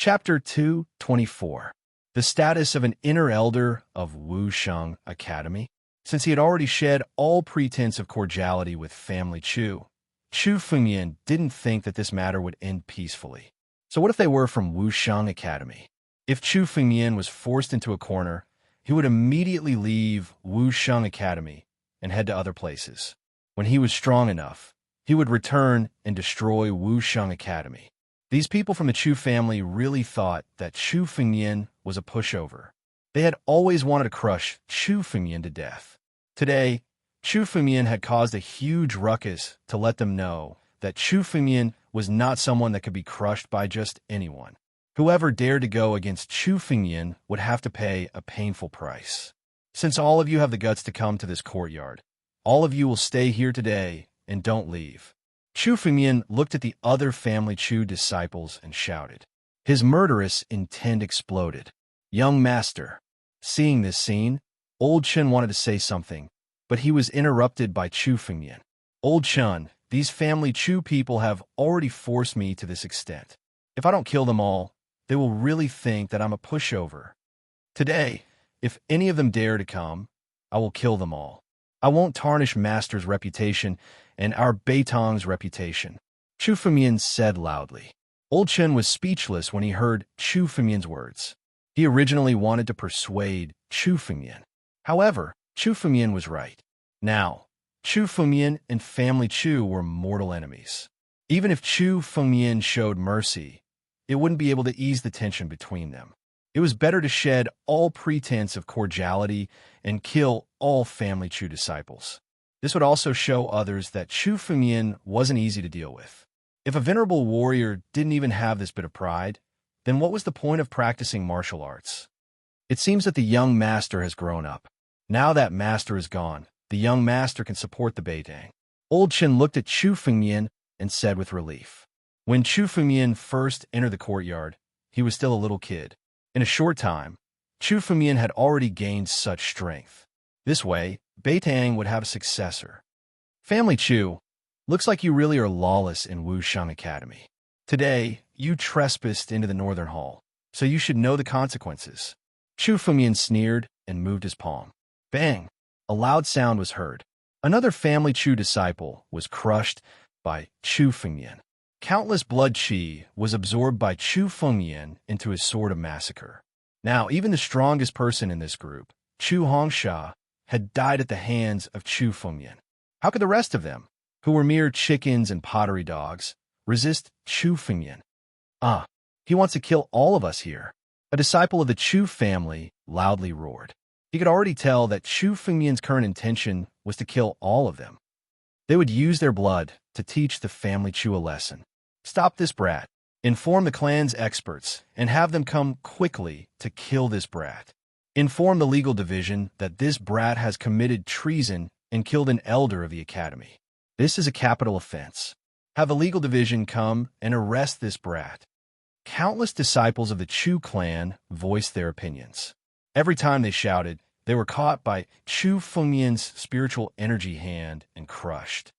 Chapter 224. The status of an inner elder of Wusheng Academy. Since he had already shed all pretense of cordiality with family Chu, Chu Fengyan didn't think that this matter would end peacefully. So what if they were from Wusheng Academy? If Chu Fengyan was forced into a corner, he would immediately leave Wusheng Academy and head to other places. When he was strong enough, he would return and destroy Wusheng Academy. These people from the Chu family really thought that Chu Fengyan was a pushover. They had always wanted to crush Chu Fengyan to death. Today, Chu Fengyan had caused a huge ruckus to let them know that Chu Fengyan was not someone that could be crushed by just anyone. Whoever dared to go against Chu Fengyan would have to pay a painful price. Since all of you have the guts to come to this courtyard, all of you will stay here today and don't leave. Chu Fengyan looked at the other family Chu disciples and shouted. His murderous intent exploded. Young master. Seeing this scene, Old Chen wanted to say something, but he was interrupted by Chu Fengyan. Old Chen, these family Chu people have already forced me to this extent. If I don't kill them all, they will really think that I'm a pushover. Today, if any of them dare to come, I will kill them all. I won't tarnish Master's reputation and our Beitong's reputation, Chu Fengyan said loudly. Old Chen was speechless when he heard Chu Fengyan's words. He originally wanted to persuade Chu Fengyan. However, Chu Fengyan was right. Now, Chu Fengyan and family Chu were mortal enemies. Even if Chu Fengyan showed mercy, it wouldn't be able to ease the tension between them. It was better to shed all pretense of cordiality and kill all family Chu disciples. This would also show others that Chu Fengyan wasn't easy to deal with. If a venerable warrior didn't even have this bit of pride, then what was the point of practicing martial arts? It seems that the young master has grown up. Now that master is gone, the young master can support the Beitang. Old Chen looked at Chu Fengyan and said with relief. When Chu Fengyan first entered the courtyard, he was still a little kid. In a short time, Chu Fengyan had already gained such strength. This way, Beitang would have a successor. Family Chu, looks like you really are lawless in Wusheng Academy. Today, you trespassed into the Northern Hall, so you should know the consequences. Chu Fengyan sneered and moved his palm. Bang! A loud sound was heard. Another family Chu disciple was crushed by Chu Fengyan. Countless blood qi was absorbed by Chu Fengyan into his sword of massacre. Now, even the strongest person in this group, Chu Hongsha, had died at the hands of Chu Fengyan. How could the rest of them, who were mere chickens and pottery dogs, resist Chu Fengyan? He wants to kill all of us here. A disciple of the Chu family loudly roared. He could already tell that Chu Fengyan's current intention was to kill all of them. They would use their blood to teach the family Chu a lesson. Stop this brat. Inform the clan's experts and have them come quickly to kill this brat. Inform the legal division that this brat has committed treason and killed an elder of the academy. This is a capital offense. Have the legal division come and arrest this brat. Countless disciples of the Chu clan voiced their opinions. Every time they shouted, they were caught by Chu Fengyan's spiritual energy hand and crushed.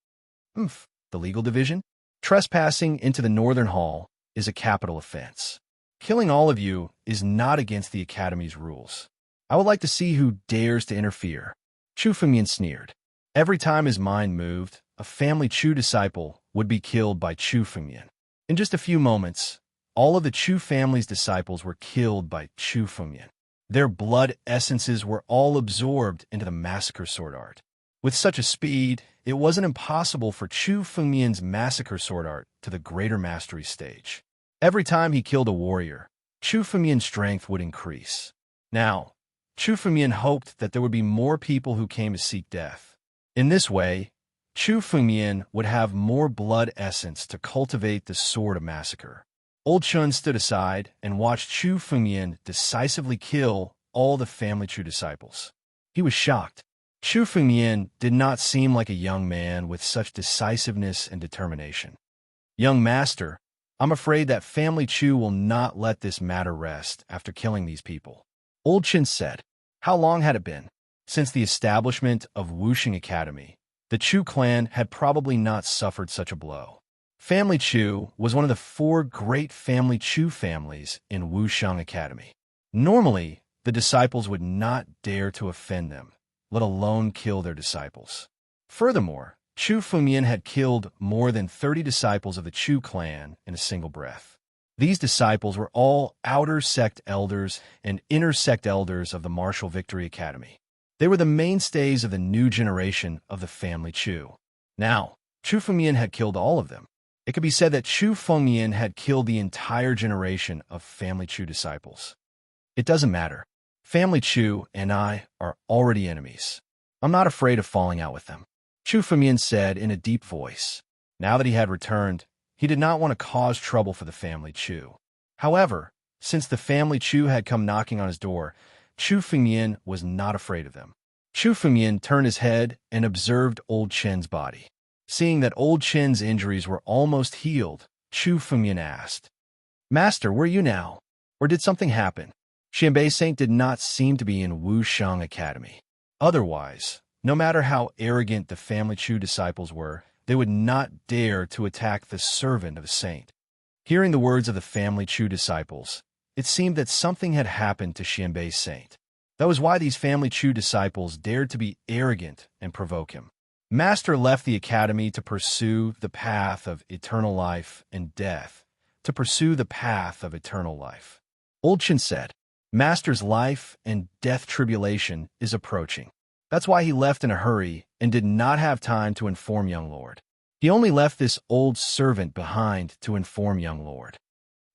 The legal division? Trespassing into the Northern Hall is a capital offense. Killing all of you is not against the Academy's rules. I would like to see who dares to interfere. Chu Fengyan sneered. Every time his mind moved, a family Chu disciple would be killed by Chu Fengyan. In just a few moments, all of the Chu family's disciples were killed by Chu Fengyan. Their blood essences were all absorbed into the massacre sword art. With such a speed, it wasn't impossible for Chu Fengyan's massacre sword art to the greater mastery stage. Every time he killed a warrior, Chu Fengyan's strength would increase. Now, Chu Fengyan hoped that there would be more people who came to seek death. In this way, Chu Fengyan would have more blood essence to cultivate the sword of massacre. Old Chen stood aside and watched Chu Fengyan decisively kill all the family Chu disciples. He was shocked. Chu Fengyan did not seem like a young man with such decisiveness and determination. Young master, I'm afraid that family Chu will not let this matter rest after killing these people. Old Chen said. How long had it been? Since the establishment of Wusheng Academy, the Chu clan had probably not suffered such a blow. Family Chu was one of the 4 great Family Chu families in Wushang Academy. Normally, the disciples would not dare to offend them, let alone kill their disciples. Furthermore, Chu Fengmian had killed more than 30 disciples of the Chu clan in a single breath. These disciples were all outer sect elders and inner sect elders of the Martial Victory Academy. They were the mainstays of the new generation of the Family Chu. Now, Chu Fengmian had killed all of them. It could be said that Chu Fengmian had killed the entire generation of Family Chu disciples. It doesn't matter. Family Chu and I are already enemies. I'm not afraid of falling out with them, Chu Fengmian said in a deep voice. Now that he had returned, he did not want to cause trouble for the Family Chu. However, since the Family Chu had come knocking on his door, Chu Fengmian was not afraid of them. Chu Fengmian turned his head and observed Old Chen's body. Seeing that Old Chen's injuries were almost healed, Chu Fengmian asked, "Master, where are you now? Or did something happen?" Xianbei Saint did not seem to be in Wushang Academy. Otherwise, no matter how arrogant the Family Chu disciples were, they would not dare to attack the servant of a saint. Hearing the words of the Family Chu disciples, it seemed that something had happened to Xianbei Saint. That was why these Family Chu disciples dared to be arrogant and provoke him. Master left the academy to pursue the path of eternal life and death, to pursue the path of eternal life. Old Chen said, Master's life and death tribulation is approaching. That's why he left in a hurry and did not have time to inform young lord. He only left this old servant behind to inform young lord.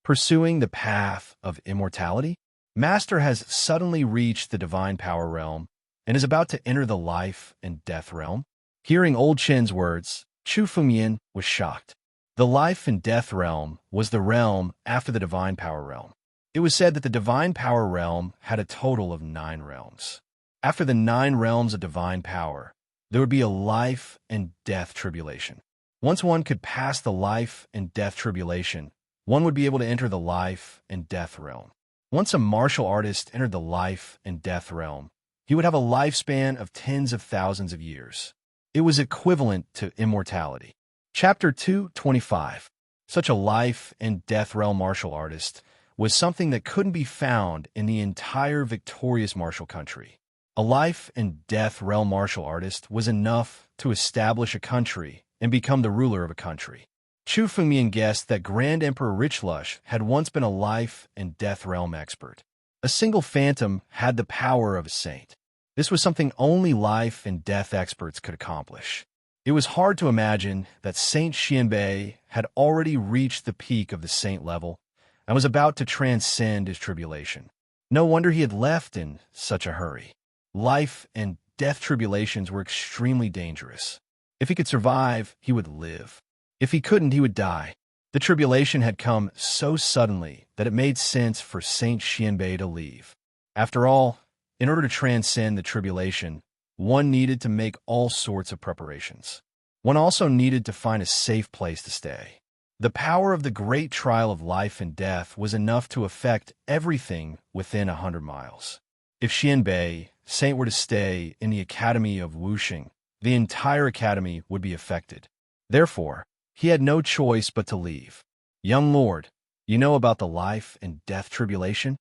Pursuing the path of immortality, Master has suddenly reached the divine power realm and is about to enter the life and death realm. Hearing Old Chen's words, Chu Fengmian was shocked. The life and death realm was the realm after the divine power realm. It was said that the divine power realm had a total of 9 realms. After the 9 realms of divine power, there would be a life and death tribulation. Once one could pass the life and death tribulation, one would be able to enter the life and death realm. Once a martial artist entered the life and death realm, he would have a lifespan of tens of thousands of years. It was equivalent to immortality. Chapter 225. Such a life and death realm martial artist was something that couldn't be found in the entire victorious martial country. A life and death realm martial artist was enough to establish a country and become the ruler of a country. Chu Fengmian guessed that Grand Emperor Richlush had once been a life and death realm expert. A single phantom had the power of a saint. This was something only life and death experts could accomplish. It was hard to imagine that Saint Xianbei had already reached the peak of the saint level and was about to transcend his tribulation. No wonder he had left in such a hurry. Life and death tribulations were extremely dangerous. If he could survive, he would live. If he couldn't, he would die. The tribulation had come so suddenly that it made sense for Saint Xianbei to leave. After all, in order to transcend the tribulation, one needed to make all sorts of preparations. One also needed to find a safe place to stay. The power of the great trial of life and death was enough to affect everything within 100 miles. If Xianbei, Saint, were to stay in the Academy of Wuxing, the entire academy would be affected. Therefore, he had no choice but to leave. Young lord, you know about the life and death tribulation?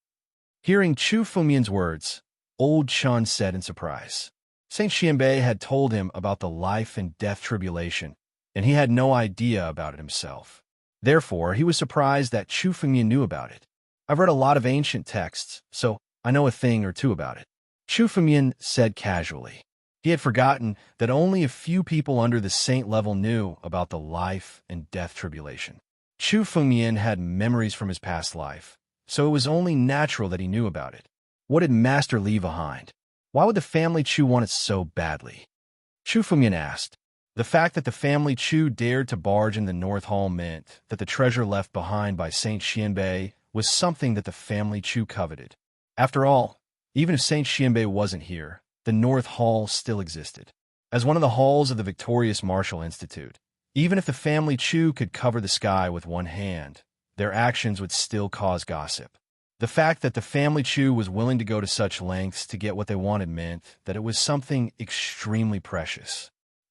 Hearing Chu Fengmian's words, Old Chen said in surprise. Saint Xianbei had told him about the life and death tribulation, and he had no idea about it himself. Therefore, he was surprised that Chu Fengmian knew about it. I've read a lot of ancient texts, so I know a thing or two about it, Chu Fengmian said casually. He had forgotten that only a few people under the saint level knew about the life and death tribulation. Chu Fengmian had memories from his past life, so it was only natural that he knew about it. What did Master leave behind? Why would the Family Chu want it so badly? Chu Fengmian asked. The fact that the Family Chu dared to barge in the North Hall meant that the treasure left behind by Saint Xianbei was something that the Family Chu coveted. After all, even if Saint Xianbei wasn't here, the North Hall still existed. As one of the halls of the victorious Martial Institute, even if the Family Chu could cover the sky with one hand, their actions would still cause gossip. The fact that the Family Chu was willing to go to such lengths to get what they wanted meant that it was something extremely precious.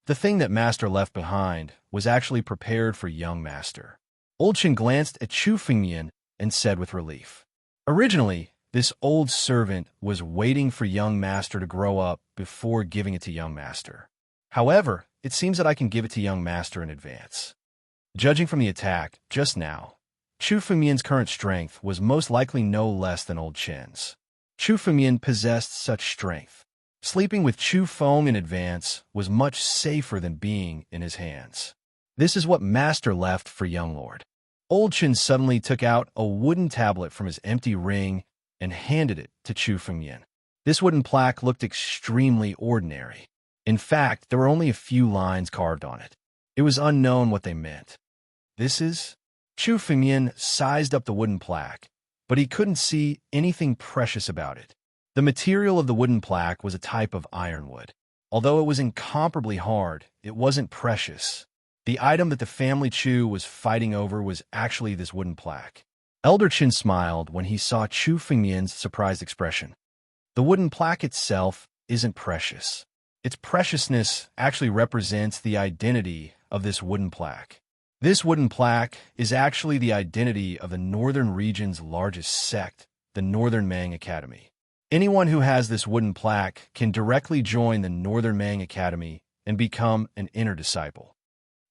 The thing that Master left behind was actually prepared for young Master. Old Chen glanced at Chu Fengmian and said with relief. Originally, this old servant was waiting for young Master to grow up before giving it to young Master. However, it seems that I can give it to young Master in advance. Judging from the attack just now, Chu Fengmian's current strength was most likely no less than old Chen's. Chu Fengmian possessed such strength. Sleeping with Chu Feng in advance was much safer than being in his hands. This is what Master left for young Lord. Old Chen suddenly took out a wooden tablet from his empty ring and handed it to Chu Fengmian. This wooden plaque looked extremely ordinary. In fact, there were only a few lines carved on it. It was unknown what they meant. This is? Chu Fengmian sized up the wooden plaque, but he couldn't see anything precious about it. The material of the wooden plaque was a type of ironwood. Although it was incomparably hard, it wasn't precious. The item that the family Chu was fighting over was actually this wooden plaque. Elder Chen smiled when he saw Chu Fengmian's surprised expression. The wooden plaque itself isn't precious. Its preciousness actually represents the identity of this wooden plaque. This wooden plaque is actually the identity of the northern region's largest sect, the Northern Mang Academy. Anyone who has this wooden plaque can directly join the Northern Mang Academy and become an inner disciple.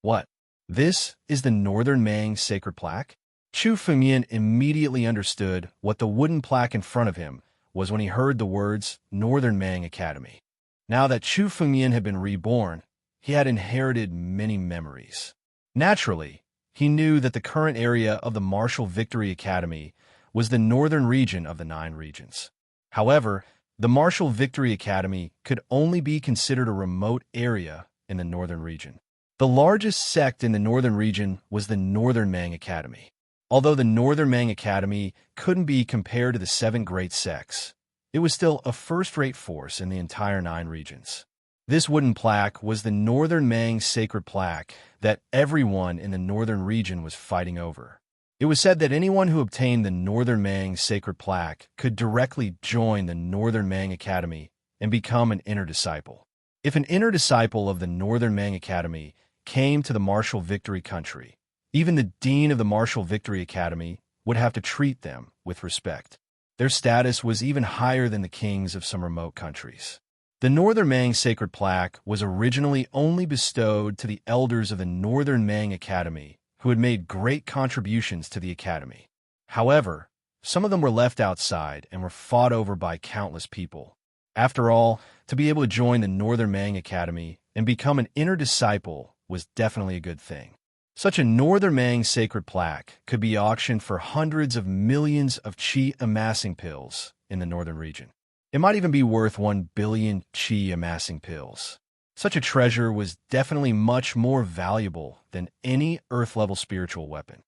What? This is the Northern Mang sacred plaque? Chu Fengmian immediately understood what the wooden plaque in front of him was when he heard the words Northern Mang Academy. Now that Chu Fengmian had been reborn, he had inherited many memories. Naturally, he knew that the current area of the Martial Victory Academy was the northern region of the 9 regions. However, the Martial Victory Academy could only be considered a remote area in the northern region. The largest sect in the northern region was the Northern Mang Academy. Although the Northern Mang Academy couldn't be compared to the 7 great sects, it was still a first-rate force in the entire 9 regions. This wooden plaque was the Northern Mang sacred plaque that everyone in the northern region was fighting over. It was said that anyone who obtained the Northern Mang sacred plaque could directly join the Northern Mang Academy and become an inner disciple. If an inner disciple of the Northern Mang Academy came to the Martial Victory country, even the dean of the Martial Victory Academy would have to treat them with respect. Their status was even higher than the kings of some remote countries. The Northern Mang sacred plaque was originally only bestowed to the elders of the Northern Mang Academy who had made great contributions to the academy. However, some of them were left outside and were fought over by countless people. After all, to be able to join the Northern Mang Academy and become an inner disciple was definitely a good thing. Such a Northern Mang sacred plaque could be auctioned for hundreds of millions of qi amassing pills in the northern region. It might even be worth 1 billion qi amassing pills. Such a treasure was definitely much more valuable than any earth-level spiritual weapon.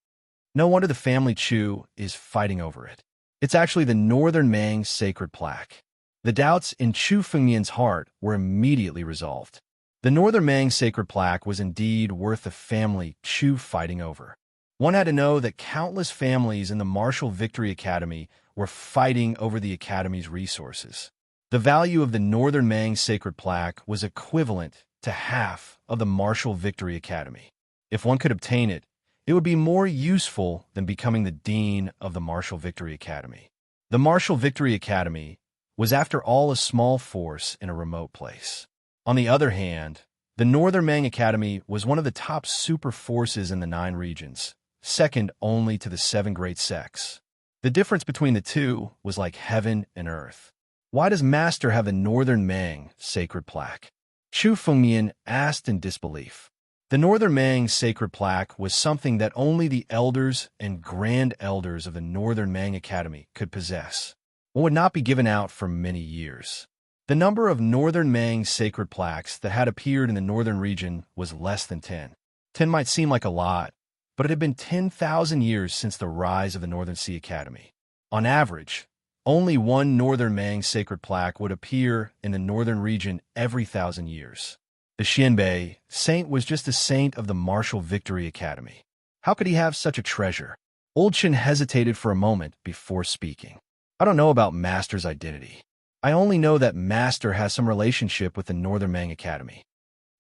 No wonder the family Chu is fighting over it. It's actually the Northern Mang sacred plaque. The doubts in Chu Fengmian's heart were immediately resolved. The Northern Mang sacred plaque was indeed worth the family Chu fighting over. One had to know that countless families in the Martial Victory Academy were fighting over the Academy's resources. The value of the Northern Mang sacred plaque was equivalent to half of the Martial Victory Academy. If one could obtain it, it would be more useful than becoming the dean of the Martial Victory Academy. The Martial Victory Academy was after all a small force in a remote place. On the other hand, the Northern Mang Academy was one of the top super forces in the 9 regions, second only to the 7 great sects. The difference between the two was like heaven and earth. Why does Master have the Northern Mang sacred plaque? Chu Fengmian asked in disbelief. The Northern Mang sacred plaque was something that only the elders and grand elders of the Northern Mang Academy could possess. One would not be given out for many years. The number of Northern Mang sacred plaques that had appeared in the northern region was less than 10. 10 might seem like a lot, but it had been 10,000 years since the rise of the Northern Sea Academy. On average, only 1 Northern Mang sacred plaque would appear in the northern region every 1,000 years. The Xianbei saint was just a saint of the Martial Victory Academy. How could he have such a treasure? Old Chen hesitated for a moment before speaking. I don't know about Master's identity. I only know that Master has some relationship with the Northern Mang Academy.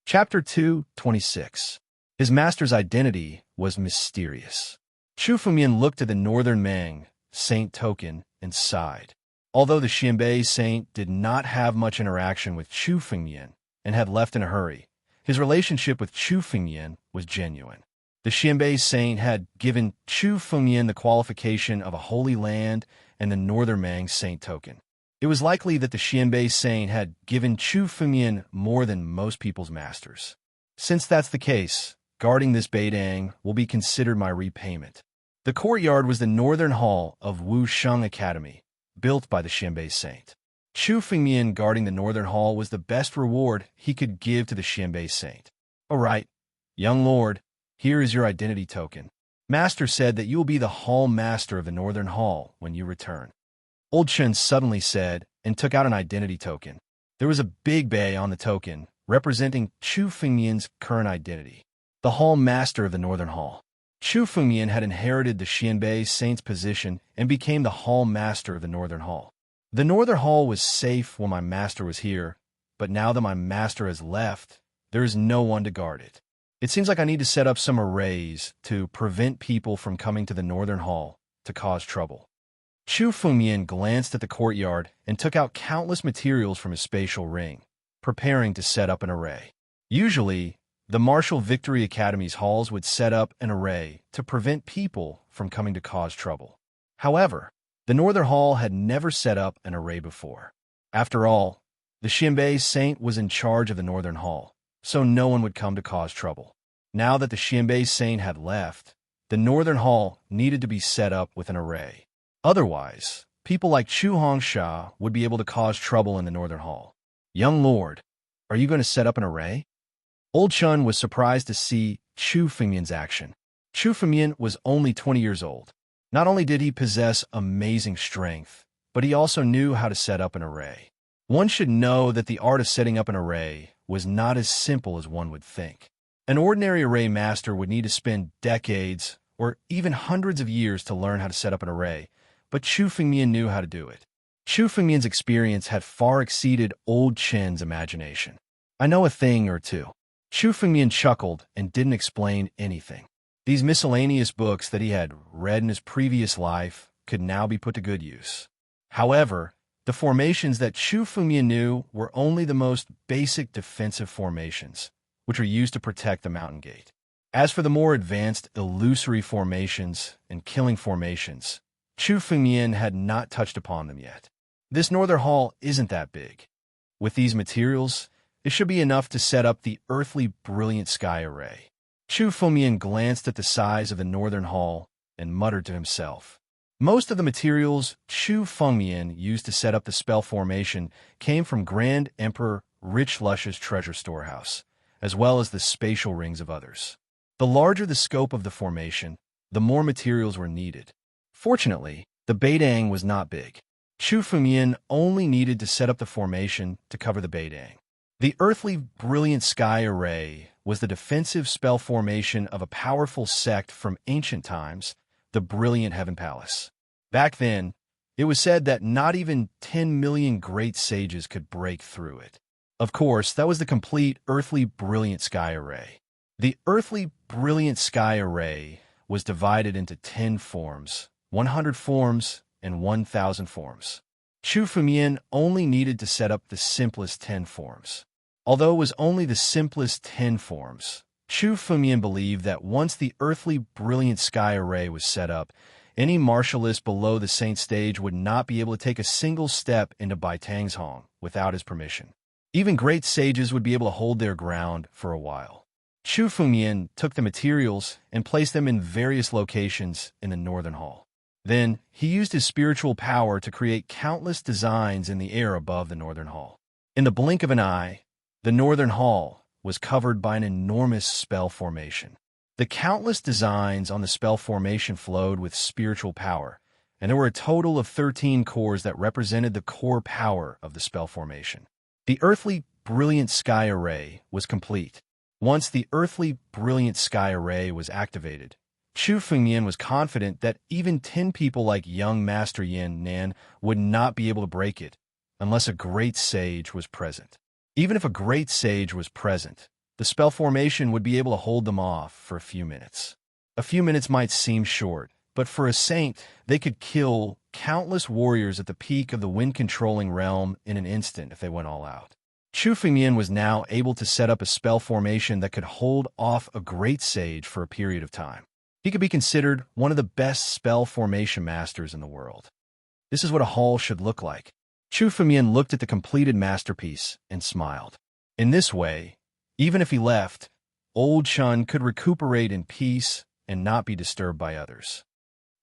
Chapter 2:26. His master's identity was mysterious. Chu Fengmian looked at the northern Mang saint token and sighed. Although the Xianbei saint did not have much interaction with Chu Fengmian and had left in a hurry, his relationship with Chu Fengmian was genuine. The Xianbei saint had given Chu Fengmian the qualification of a holy land and the northern Mang saint token. It was likely that the Xianbei saint had given Chu Fengmian more than most people's masters. Since that's the case, guarding this Beidang will be considered my repayment. The courtyard was the northern hall of Wusheng Academy, built by the Xianbei saint. Chu Fengmian guarding the northern hall was the best reward he could give to the Xianbei saint. All right, young lord, here is your identity token. Master said that you will be the hall master of the northern hall when you return. Old Chen suddenly said and took out an identity token. There was a big bay on the token, representing Chu Fengmian's current identity. The hall master of the northern hall. Chu Fengmian had inherited the Xianbei saint's position and became the hall master of the northern hall. The northern hall was safe when my master was here, but now that my master has left, there is no one to guard it. It seems like I need to set up some arrays to prevent people from coming to the northern hall to cause trouble. Chu Fengmian glanced at the courtyard and took out countless materials from his spatial ring, preparing to set up an array. Usually, the Martial Victory Academy's halls would set up an array to prevent people from coming to cause trouble. However, the Northern Hall had never set up an array before. After all, the Xianbei saint was in charge of the Northern Hall, so no one would come to cause trouble. Now that the Xianbei saint had left, the Northern Hall needed to be set up with an array. Otherwise, people like Chu Hongsha would be able to cause trouble in the Northern Hall. Young lord, are you going to set up an array? Old Chun was surprised to see Chu Fengmian's action. Chu Fengmian was only 20 years old. Not only did he possess amazing strength, but he also knew how to set up an array. One should know that the art of setting up an array was not as simple as one would think. An ordinary array master would need to spend decades or even hundreds of years to learn how to set up an array, but Chu Fengmian knew how to do it. Chu Fengmian's experience had far exceeded Old Chen's imagination. I know a thing or two. Chu Fengmian chuckled and didn't explain anything. These miscellaneous books that he had read in his previous life could now be put to good use. However, the formations that Chu Fengmian knew were only the most basic defensive formations, which are used to protect the mountain gate. As for the more advanced illusory formations and killing formations, Chu Fengmian had not touched upon them yet. This northern hall isn't that big. With these materials, it should be enough to set up the earthly brilliant sky array. Chu Fengmian glanced at the size of the northern hall and muttered to himself. Most of the materials Chu Fengmian used to set up the spell formation came from Grand Emperor Rich Lush's treasure storehouse, as well as the spatial rings of others. The larger the scope of the formation, the more materials were needed. Fortunately, the Beidang was not big. Chu Fengmian only needed to set up the formation to cover the Beidang. The earthly brilliant sky array was the defensive spell formation of a powerful sect from ancient times, the Brilliant Heaven Palace. Back then, it was said that not even 10 million great sages could break through it. Of course, that was the complete earthly brilliant sky array. The earthly brilliant sky array was divided into 10 forms, 100 forms, and 1,000 forms. Chu Fengmian only needed to set up the simplest 10 forms. Although it was only the simplest 10 forms, Chu Fengmian believed that once the earthly brilliant sky array was set up, any martialist below the saint stage would not be able to take a single step into Baitang's Hong without his permission. Even great sages would be able to hold their ground for a while. Chu Fengmian took the materials and placed them in various locations in the northern hall. Then, he used his spiritual power to create countless designs in the air above the northern hall. In the blink of an eye, the northern hall was covered by an enormous spell formation. The countless designs on the spell formation flowed with spiritual power, and there were a total of 13 cores that represented the core power of the spell formation. The earthly brilliant sky array was complete. Once the earthly brilliant sky array was activated, Chu Fengmian was confident that even 10 people like young Master Yin Nan would not be able to break it unless a great sage was present. Even if a great sage was present, the spell formation would be able to hold them off for a few minutes. A few minutes might seem short, but for a saint, they could kill countless warriors at the peak of the wind-controlling realm in an instant if they went all out. Chu Fengmian was now able to set up a spell formation that could hold off a great sage for a period of time. He could be considered one of the best spell formation masters in the world. This is what a hall should look like. Chu Fengmian looked at the completed masterpiece and smiled. In this way, even if he left, Old Chun could recuperate in peace and not be disturbed by others.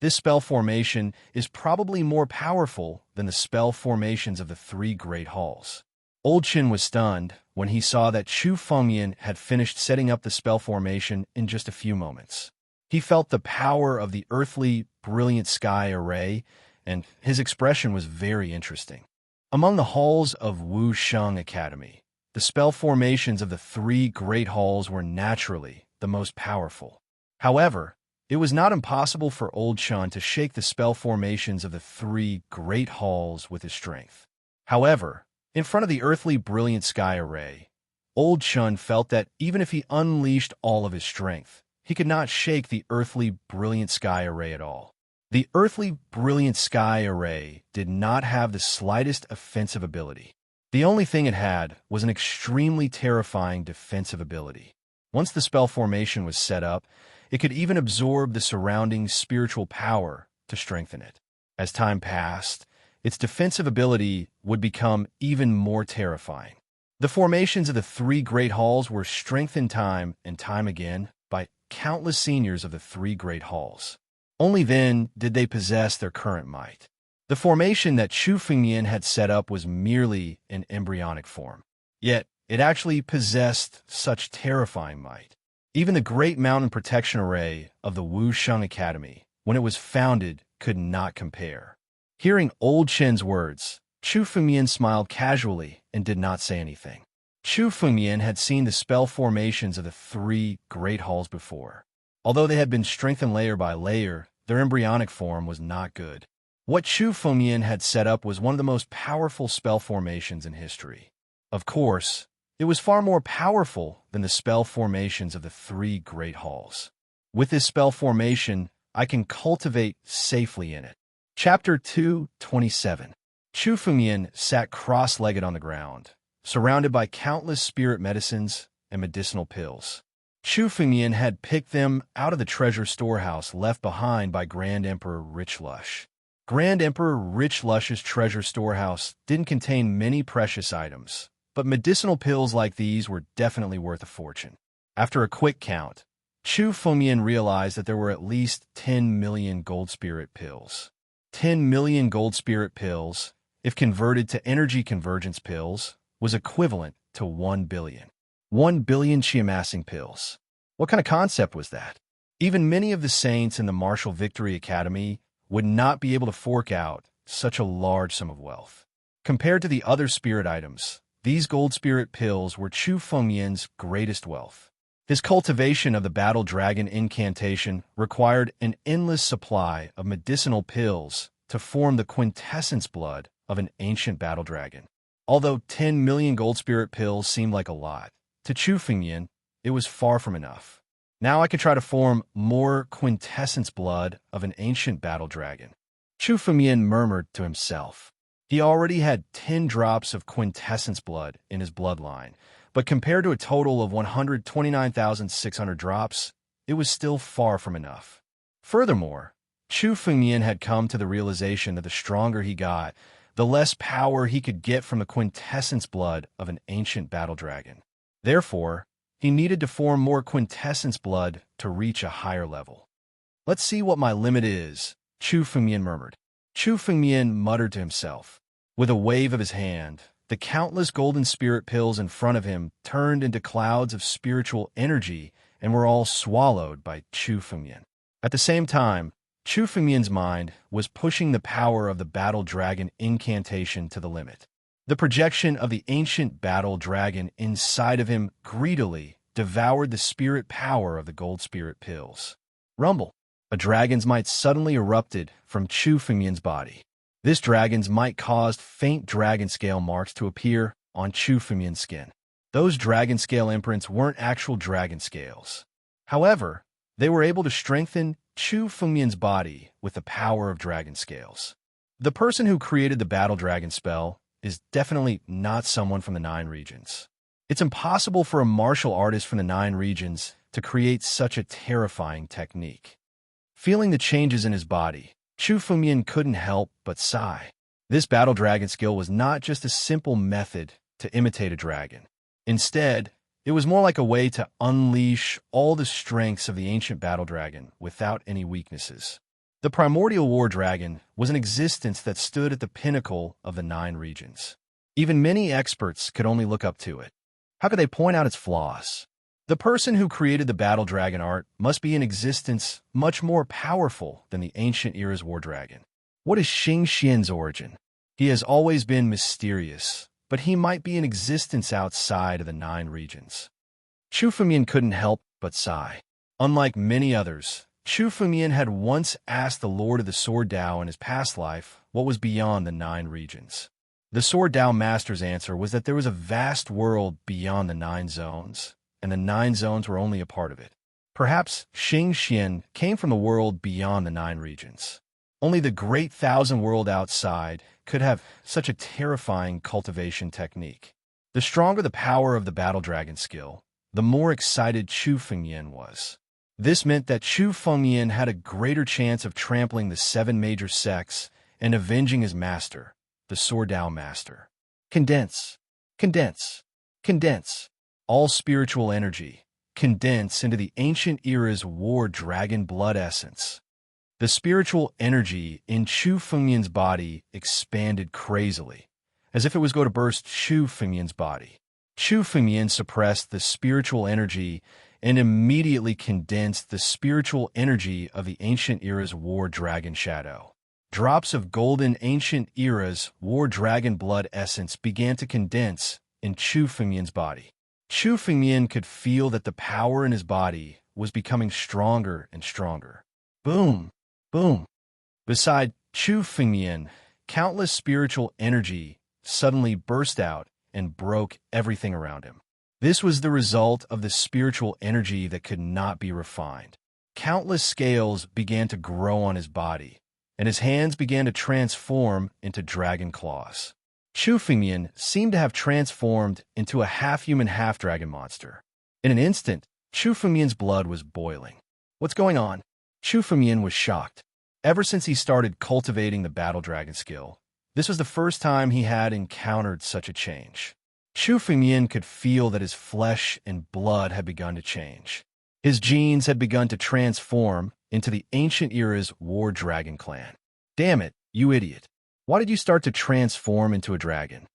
This spell formation is probably more powerful than the spell formations of the three great halls. Old Chun was stunned when he saw that Chu Fengmian had finished setting up the spell formation in just a few moments. He felt the power of the earthly, brilliant sky array, and his expression was very interesting. Among the halls of Wusheng Academy, the spell formations of the three great halls were naturally the most powerful. However, it was not impossible for Old Chun to shake the spell formations of the three great halls with his strength. However, in front of the earthly brilliant sky array, Old Chun felt that even if he unleashed all of his strength, he could not shake the earthly brilliant sky array at all. The earthly brilliant sky array did not have the slightest offensive ability. The only thing it had was an extremely terrifying defensive ability. Once the spell formation was set up, it could even absorb the surrounding spiritual power to strengthen it. As time passed, its defensive ability would become even more terrifying. The formations of the three great halls were strengthened time and time again by countless seniors of the three great halls. Only then did they possess their current might. The formation that Chu Fengmian had set up was merely an embryonic form. Yet, it actually possessed such terrifying might. Even the Great Mountain Protection Array of the Wusheng Academy, when it was founded, could not compare. Hearing Old Chen's words, Chu Fengmian smiled casually and did not say anything. Chu Fengmian had seen the spell formations of the three great halls before. Although they had been strengthened layer by layer, their embryonic form was not good. What Chu Fengmian had set up was one of the most powerful spell formations in history. Of course, it was far more powerful than the spell formations of the three great halls. With this spell formation, I can cultivate safely in it. Chapter 2:27. Chu Fengmian sat cross-legged on the ground, surrounded by countless spirit medicines and medicinal pills. Chu Fengmian had picked them out of the treasure storehouse left behind by Grand Emperor Richlush. Grand Emperor Richlush's treasure storehouse didn't contain many precious items, but medicinal pills like these were definitely worth a fortune. After a quick count, Chu Fengmian realized that there were at least 10 million gold spirit pills. 10 million gold spirit pills, if converted to energy convergence pills, was equivalent to 1 billion. 1 billion chi-amassing pills. What kind of concept was that? Even many of the saints in the Martial Victory Academy would not be able to fork out such a large sum of wealth. Compared to the other spirit items, these gold spirit pills were Chu Fengmian's greatest wealth. His cultivation of the Battle Dragon incantation required an endless supply of medicinal pills to form the quintessence blood of an ancient battle dragon. Although 10 million gold spirit pills seemed like a lot, to Chu Fengmian, it was far from enough. Now I could try to form more quintessence blood of an ancient battle dragon. Chu Fengmian murmured to himself. He already had 10 drops of quintessence blood in his bloodline, but compared to a total of 129,600 drops, it was still far from enough. Furthermore, Chu Fengmian had come to the realization that the stronger he got, the less power he could get from the quintessence blood of an ancient battle dragon. Therefore, he needed to form more quintessence blood to reach a higher level. Let's see what my limit is, Chu Fengmian murmured. Chu Fengmian muttered to himself. With a wave of his hand, the countless golden spirit pills in front of him turned into clouds of spiritual energy and were all swallowed by Chu Fengmian. At the same time, Chu Fengmian's mind was pushing the power of the Battle Dragon incantation to the limit. The projection of the ancient battle dragon inside of him greedily devoured the spirit power of the gold spirit pills. Rumble! A dragon's might suddenly erupted from Chu Fengmian's body. This dragon's might caused faint dragon scale marks to appear on Chu Fengmian's skin. Those dragon scale imprints weren't actual dragon scales. However, they were able to strengthen Chu Fengmian's body with the power of dragon scales. The person who created the battle dragon spell is definitely not someone from the 9 regions. It's impossible for a martial artist from the 9 regions to create such a terrifying technique. Feeling the changes in his body, Chu Fengmian couldn't help but sigh. This battle dragon skill was not just a simple method to imitate a dragon. Instead, it was more like a way to unleash all the strengths of the ancient battle dragon without any weaknesses. The primordial war dragon was an existence that stood at the pinnacle of the 9 regions. Even many experts could only look up to it. How could they point out its flaws? The person who created the battle dragon art must be an existence much more powerful than the ancient era's war dragon. What is Xing Xian's origin? He has always been mysterious, but he might be an existence outside of the 9 regions. Chu Fengmian couldn't help but sigh. Unlike many others, Chu Fengmian had once asked the Lord of the Sword Dao in his past life what was beyond the 9 regions. The Sword Dao Master's answer was that there was a vast world beyond the 9 zones, and the 9 zones were only a part of it. Perhaps Xing Xian came from the world beyond the 9 regions. Only the great 1,000 world outside could have such a terrifying cultivation technique. The stronger the power of the battle dragon skill, the more excited Chu Fengmian was. This meant that Chu Fengmian had a greater chance of trampling the 7 major sects and avenging his master, the Sword Dao Master. Condense, condense, condense. All spiritual energy, condense into the ancient era's war dragon blood essence. The spiritual energy in Chu Fengmian's body expanded crazily, as if it was going to burst Chu Fengmian's body. Chu Fengmian suppressed the spiritual energy and immediately condensed the spiritual energy of the ancient era's war dragon shadow. Drops of golden ancient era's war dragon blood essence began to condense in Chu Fengmian's body. Chu Fengmian could feel that the power in his body was becoming stronger and stronger. Boom! Boom! Beside Chu Fengmian, countless spiritual energy suddenly burst out and broke everything around him. This was the result of the spiritual energy that could not be refined. Countless scales began to grow on his body, and his hands began to transform into dragon claws. Chu Fengmian seemed to have transformed into a half-human, half-dragon monster. In an instant, Chu Fengmian's blood was boiling. What's going on? Chu Fengmian was shocked. Ever since he started cultivating the battle dragon skill, this was the first time he had encountered such a change. Chu Fengmian could feel that his flesh and blood had begun to change. His genes had begun to transform into the ancient era's war dragon clan. Damn it, you idiot. Why did you start to transform into a dragon?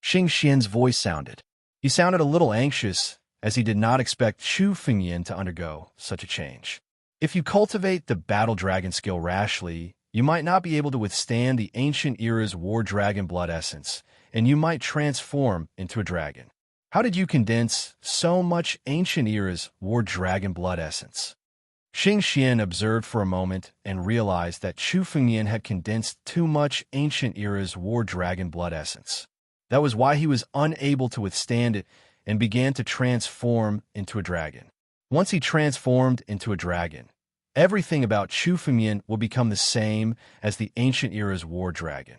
Xing Xian's voice sounded. He sounded a little anxious, as he did not expect Chu Fengmian to undergo such a change. If you cultivate the battle dragon skill rashly, you might not be able to withstand the ancient era's war dragon blood essence, and you might transform into a dragon. How did you condense so much ancient era's war dragon blood essence? Xing Xian observed for a moment and realized that Chu Fengmian had condensed too much ancient era's war dragon blood essence. That was why he was unable to withstand it and began to transform into a dragon. Once he transformed into a dragon, everything about Chu Fengmian would become the same as the ancient era's war dragon.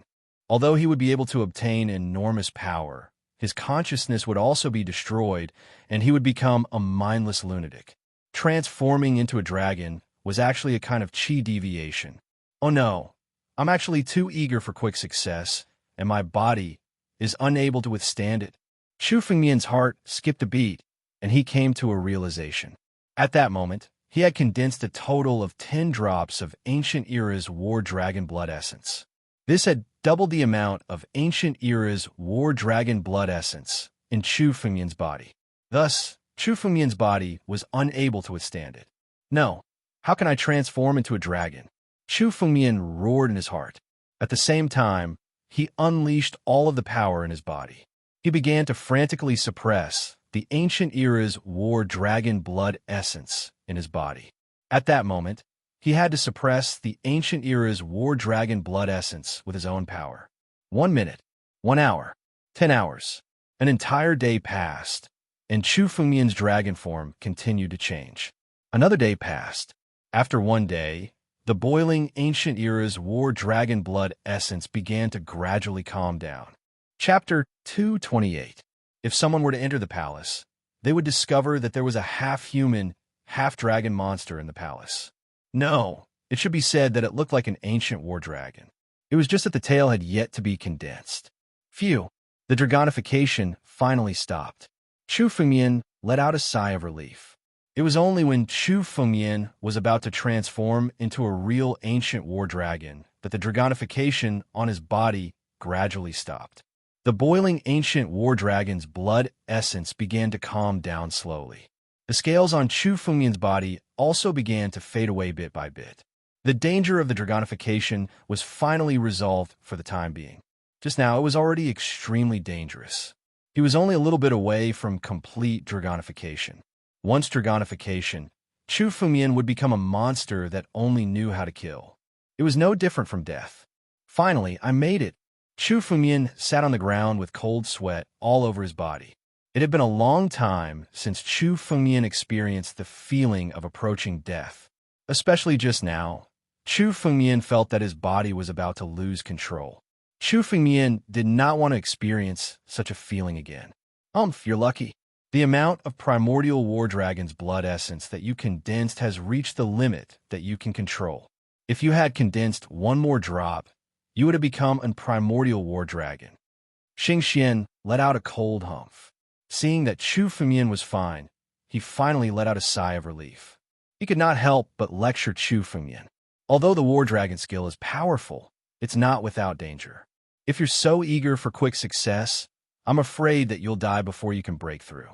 Although he would be able to obtain enormous power, his consciousness would also be destroyed, and he would become a mindless lunatic. Transforming into a dragon was actually a kind of chi deviation. Oh no, I'm actually too eager for quick success, and my body is unable to withstand it. Chu Fengmian's heart skipped a beat, and he came to a realization. At that moment, he had condensed a total of 10 drops of ancient era's war dragon blood essence. This had doubled the amount of ancient era's war dragon blood essence in Chu Fengmian's body. Thus, Chu Fengmian's body was unable to withstand it. No, how can I transform into a dragon? Chu Fengmian roared in his heart. At the same time, he unleashed all of the power in his body. He began to frantically suppress the ancient era's war dragon blood essence in his body. At that moment, he had to suppress the ancient era's war dragon blood essence with his own power. 1 minute, 1 hour, 10 hours. An entire day passed, and Chu Fengmian's dragon form continued to change. Another day passed. After one day, the boiling ancient era's war dragon blood essence began to gradually calm down. Chapter 228. If someone were to enter the palace, they would discover that there was a half-human, half-dragon monster in the palace. No, it should be said that it looked like an ancient war dragon. It was just that the tail had yet to be condensed. Phew, the dragonification finally stopped. Chu Fengmian let out a sigh of relief. It was only when Chu Fengmian was about to transform into a real ancient war dragon that the dragonification on his body gradually stopped. The boiling ancient war dragon's blood essence began to calm down slowly. The scales on Chu Fengmian's body also began to fade away bit by bit. The danger of the dragonification was finally resolved for the time being. Just now, it was already extremely dangerous. He was only a little bit away from complete dragonification. Once dragonification, Chu Fengmian would become a monster that only knew how to kill. It was no different from death. Finally, I made it. Chu Fengmian sat on the ground with cold sweat all over his body. It had been a long time since Chu Fengmian experienced the feeling of approaching death. Especially just now, Chu Fengmian felt that his body was about to lose control. Chu Fengmian did not want to experience such a feeling again. You're lucky. The amount of primordial war dragon's blood essence that you condensed has reached the limit that you can control. If you had condensed one more drop, you would have become a primordial war dragon. Xing Xian let out a cold humph. Seeing that Chu Fengmian was fine, he finally let out a sigh of relief. He could not help but lecture Chu Fengmian. Although the war dragon skill is powerful, it's not without danger. If you're so eager for quick success, I'm afraid that you'll die before you can break through.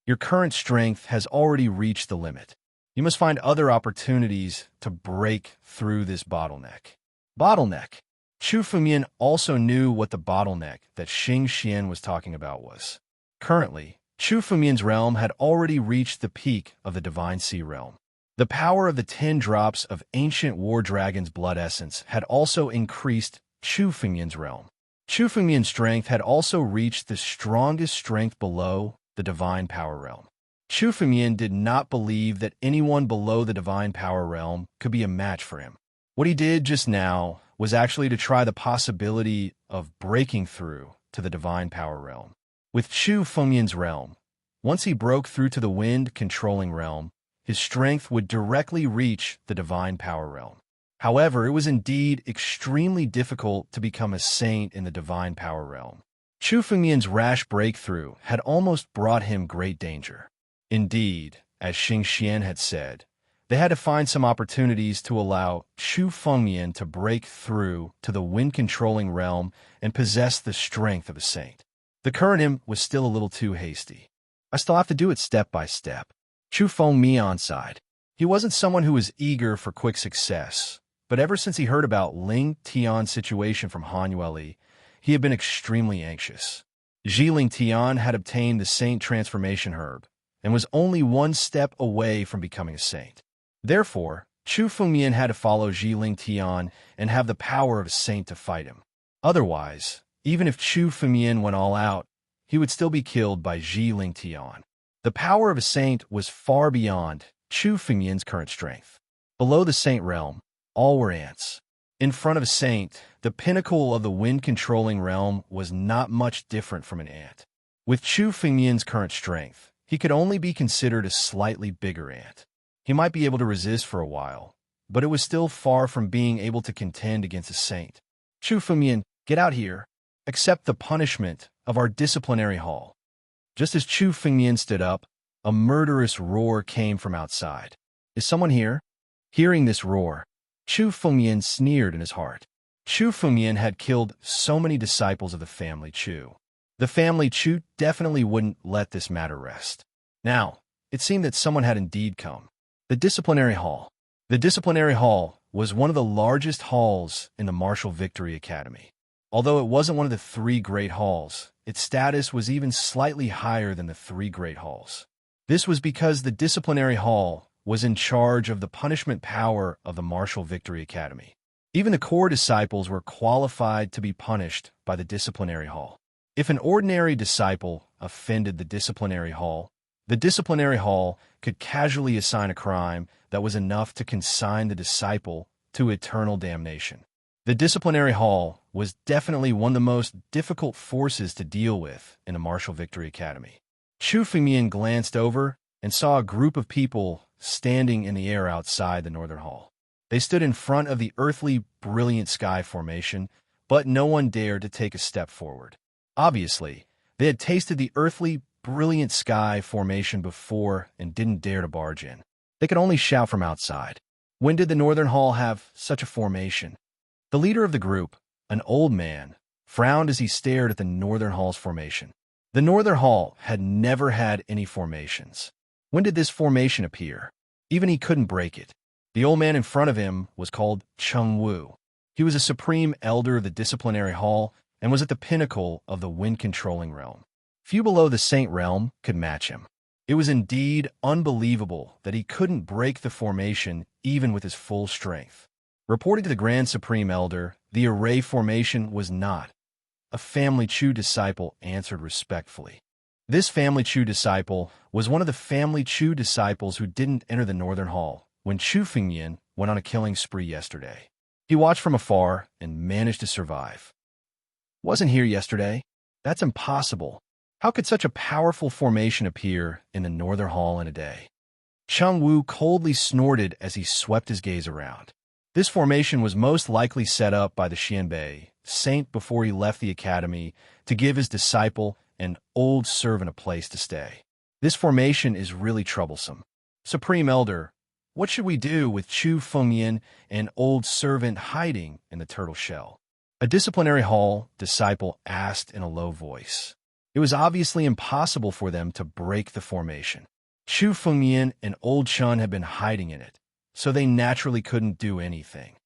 Your current strength has already reached the limit. You must find other opportunities to break through this bottleneck. Bottleneck. Chu Fengmian also knew what the bottleneck that Xing Xian was talking about was. Currently, Chu Fengmian's realm had already reached the peak of the Divine Sea realm. The power of the 10 drops of ancient war dragon's blood essence had also increased Chu Fengmian's realm. Chu Fengmian's strength had also reached the strongest strength below the divine power realm. Chu Fengmian did not believe that anyone below the divine power realm could be a match for him. What he did just now was actually to try the possibility of breaking through to the divine power realm. With Chu Fengmian's realm, once he broke through to the wind-controlling realm, his strength would directly reach the divine power realm. However, it was indeed extremely difficult to become a saint in the divine power realm. Chu Fengmian's rash breakthrough had almost brought him great danger. Indeed, as Xing Xian had said, they had to find some opportunities to allow Chu Fengmian to break through to the wind-controlling realm and possess the strength of a saint. The current him was still a little too hasty. I still have to do it step by step. Chu Fengmian sighed. He wasn't someone who was eager for quick success, but ever since he heard about Ling Tian's situation from Han Yueli, he had been extremely anxious. Ling Tian had obtained the Saint Transformation Herb and was only one step away from becoming a saint. Therefore, Chu Fengmian had to follow Ling Tian and have the power of a saint to fight him. Otherwise, even if Chu Fengmian went all out, he would still be killed by Ling Tian. The power of a saint was far beyond Chu Fengmian's current strength. Below the saint realm, all were ants. In front of a saint, the pinnacle of the wind-controlling realm was not much different from an ant. With Chu Fengmian's current strength, he could only be considered a slightly bigger ant. He might be able to resist for a while, but it was still far from being able to contend against a saint. Chu Fengmian, get out here. Accept the punishment of our disciplinary hall. Just as Chu Fengmian stood up, a murderous roar came from outside. Is someone here? Hearing this roar, Chu Fengmian sneered in his heart. Chu Fengmian had killed so many disciples of the family Chu. The family Chu definitely wouldn't let this matter rest. Now, it seemed that someone had indeed come. The disciplinary hall. The disciplinary hall was one of the largest halls in the Martial Victory Academy. Although it wasn't one of the 3 great halls, its status was even slightly higher than the 3 great halls. This was because the disciplinary hall was in charge of the punishment power of the Martial Victory Academy. Even the core disciples were qualified to be punished by the disciplinary hall. If an ordinary disciple offended the disciplinary hall. The disciplinary hall could casually assign a crime that was enough to consign the disciple to eternal damnation. The disciplinary hall was definitely one of the most difficult forces to deal with in the Martial Victory Academy. Chu Fengmian glanced over and saw a group of people standing in the air outside the Northern Hall. They stood in front of the earthly brilliant sky formation, but no one dared to take a step forward. Obviously, they had tasted the earthly brilliant sky formation before and didn't dare to barge in. They could only shout from outside. When did the Northern Hall have such a formation? The leader of the group, an old man, frowned as he stared at the Northern Hall's formation. The Northern Hall had never had any formations. When did this formation appear? Even he couldn't break it. The old man in front of him was called Chung Wu. He was a supreme elder of the disciplinary hall and was at the pinnacle of the wind-controlling realm. Few below the Saint realm could match him. It was indeed unbelievable that he couldn't break the formation even with his full strength. Reporting to the Grand Supreme Elder, the array formation was not. A Family Chu disciple answered respectfully. This Family Chu disciple was one of the Family Chu disciples who didn't enter the Northern Hall when Chu Fengmian went on a killing spree yesterday. He watched from afar and managed to survive. Wasn't here yesterday? That's impossible. How could such a powerful formation appear in the Northern Hall in a day? Chung Wu coldly snorted as he swept his gaze around. This formation was most likely set up by the Xianbei saint before he left the academy to give his disciple and old servant a place to stay. This formation is really troublesome. Supreme Elder, what should we do with Chu Fengmian and old servant hiding in the turtle shell? A disciplinary hall disciple asked in a low voice. It was obviously impossible for them to break the formation. Chu Fengmian and old Chun had been hiding in it, so they naturally couldn't do anything.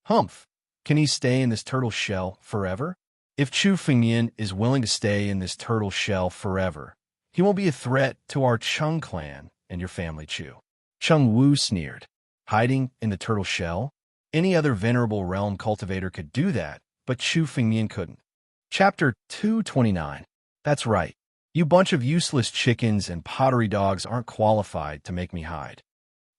Humph! Can he stay in this turtle shell forever? If Chu Fengmian is willing to stay in this turtle shell forever, he won't be a threat to our Chung clan and your family Chu. Chung Wu sneered. Hiding in the turtle shell? Any other venerable realm cultivator could do that, but Chu Fengmian couldn't. Chapter 229. That's right. You bunch of useless chickens and pottery dogs aren't qualified to make me hide.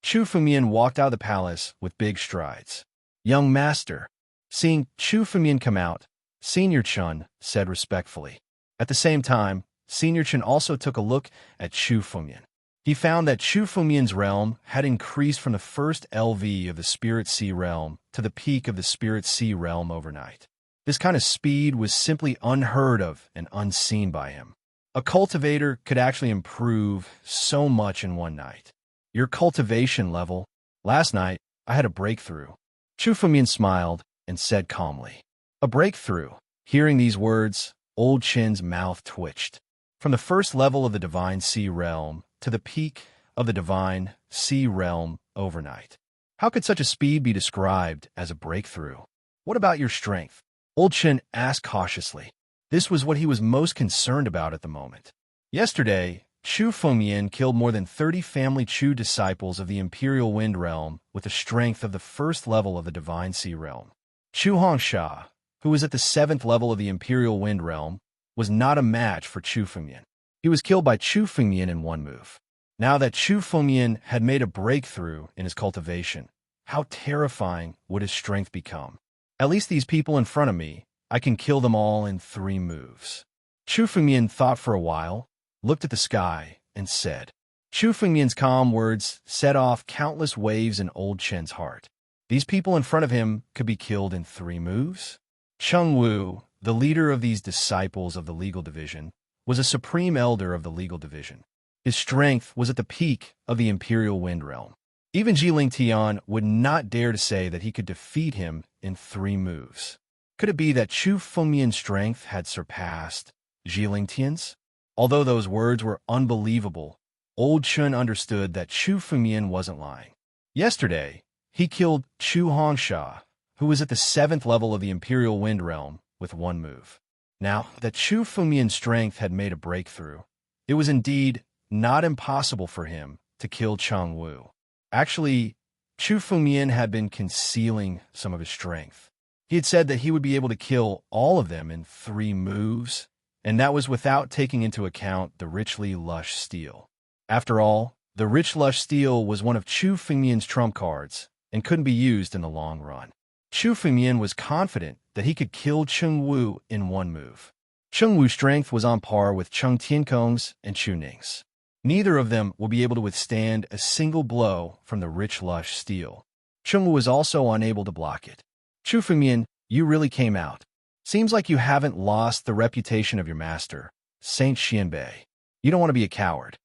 Chu Fengmian walked out of the palace with big strides. Young master. Seeing Chu Fengmian come out, Senior Chun said respectfully. At the same time, Senior Chun also took a look at Chu Fengmian. He found that Chu Fengmian's realm had increased from the first LV of the Spirit Sea realm to the peak of the Spirit Sea realm overnight. This kind of speed was simply unheard of and unseen by him. A cultivator could actually improve so much in one night. Your cultivation level. Last night, I had a breakthrough. Chu Fengmian smiled and said calmly. A breakthrough. Hearing these words, Old Chin's mouth twitched. From the first level of the Divine Sea realm to the peak of the Divine Sea realm overnight. How could such a speed be described as a breakthrough? What about your strength? Old Chin asked cautiously. This was what he was most concerned about at the moment. Yesterday, Chu Fengmian killed more than 30 Family Chu disciples of the Imperial Wind Realm with the strength of the first level of the Divine Sea Realm. Chu Hongsha, who was at the 7th level of the Imperial Wind Realm, was not a match for Chu Fengmian. He was killed by Chu Fengmian in one move. Now that Chu Fengmian had made a breakthrough in his cultivation, how terrifying would his strength become? At least these people in front of me, I can kill them all in 3 moves. Chu Fengmian thought for a while, looked at the sky, and said. Chu Fengmian's calm words set off countless waves in Old Chen's heart. These people in front of him could be killed in 3 moves? Chung Wu, the leader of these disciples of the legal division, was a supreme elder of the legal division. His strength was at the peak of the Imperial Wind Realm. Even Jiling Tian would not dare to say that he could defeat him in 3 moves. Could it be that Chu Fengmian's strength had surpassed Jiling Tian's? Although those words were unbelievable, Old Chun understood that Chu Fengmian wasn't lying. Yesterday, he killed Chu Hongsha, who was at the 7th level of the Imperial Wind Realm, with 1 move. Now that Chu Fengmian's strength had made a breakthrough, it was indeed not impossible for him to kill Chung Wu. Actually, Chu Fengmian had been concealing some of his strength. He had said that he would be able to kill all of them in 3 moves, And that was without taking into account the richly lush steel. After all, the rich lush steel was one of Chu Fengmian's trump cards and couldn't be used in the long run. Chu Fengmian was confident that he could kill Cheng Wu in one move. Cheng Wu's strength was on par with Cheng Tiankong's and Chu Ning's. Neither of them will be able to withstand a single blow from the rich lush steel. Cheng Wu was also unable to block it. Chu Fengmian, you really came out. Seems like you haven't lost the reputation of your master, Saint Xianbei. You don't want to be a coward.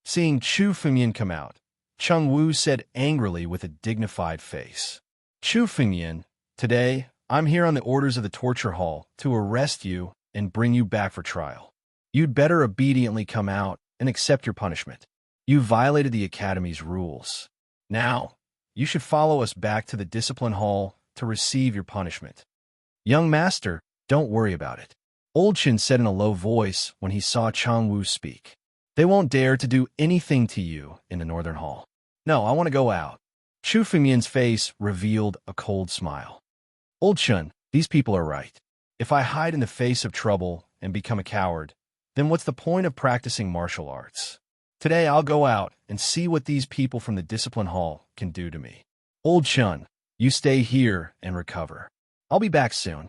Seeing Chu Fengmian come out, Cheng Wu said angrily with a dignified face. Chu Fengmian, today I'm here on the orders of the torture hall to arrest you and bring you back for trial. You'd better obediently come out and accept your punishment. You violated the academy's rules. Now, you should follow us back to the discipline hall to receive your punishment. Young master, don't worry about it, Old Chen said in a low voice when he saw Cheng Wu speak. They won't dare to do anything to you in the northern hall. No, I want to go out. Chu Fengmian's face revealed a cold smile. Old Chen, these people are right. If I hide in the face of trouble and become a coward, then what's the point of practicing martial arts? Today I'll go out and see what these people from the discipline hall can do to me. Old Chen, you stay here and recover. I'll be back soon.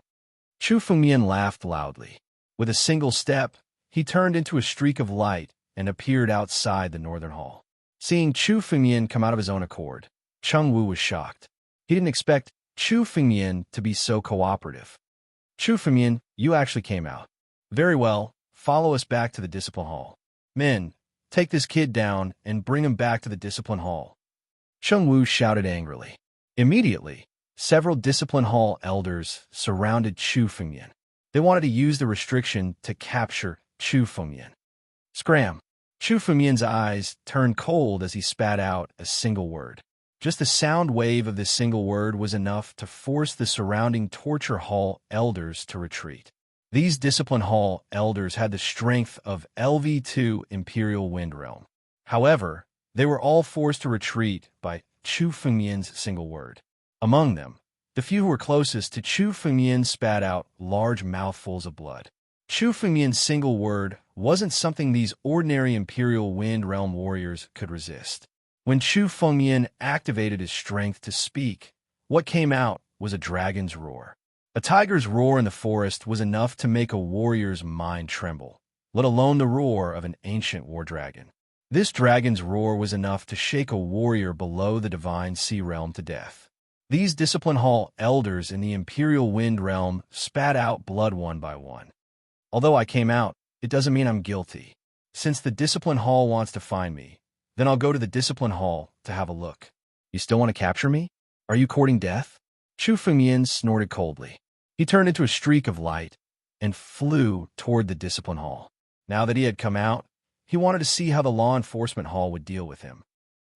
Chu Fengmian laughed loudly. With a single step, he turned into a streak of light and appeared outside the northern hall. Seeing Chu Fengmian come out of his own accord, Cheng Wu was shocked. He didn't expect Chu Fengmian to be so cooperative. Chu Fengmian, you actually came out. Very well, follow us back to the discipline hall. Men, take this kid down and bring him back to the discipline hall. Cheng Wu shouted angrily. Immediately, several discipline hall elders surrounded Chu Fengmian. They wanted to use the restriction to capture Chu Fengmian. Scram! Chu Fengmian's eyes turned cold as he spat out a single word. Just the sound wave of this single word was enough to force the surrounding torture hall elders to retreat. These discipline hall elders had the strength of LV2 Imperial Wind Realm. However, they were all forced to retreat by Chu Fengmian's single word. Among them, the few who were closest to Chu Fengmian spat out large mouthfuls of blood. Chu Fengmian's single word wasn't something these ordinary Imperial Wind Realm warriors could resist. When Chu Fengmian activated his strength to speak, what came out was a dragon's roar. A tiger's roar in the forest was enough to make a warrior's mind tremble, let alone the roar of an ancient war dragon. This dragon's roar was enough to shake a warrior below the divine sea realm to death. These discipline hall elders in the Imperial Wind Realm spat out blood one by one. Although I came out, it doesn't mean I'm guilty. Since the discipline hall wants to find me, then I'll go to the discipline hall to have a look. You still want to capture me? Are you courting death? Chu Fengmian snorted coldly. He turned into a streak of light and flew toward the discipline hall. Now that he had come out, he wanted to see how the law enforcement hall would deal with him.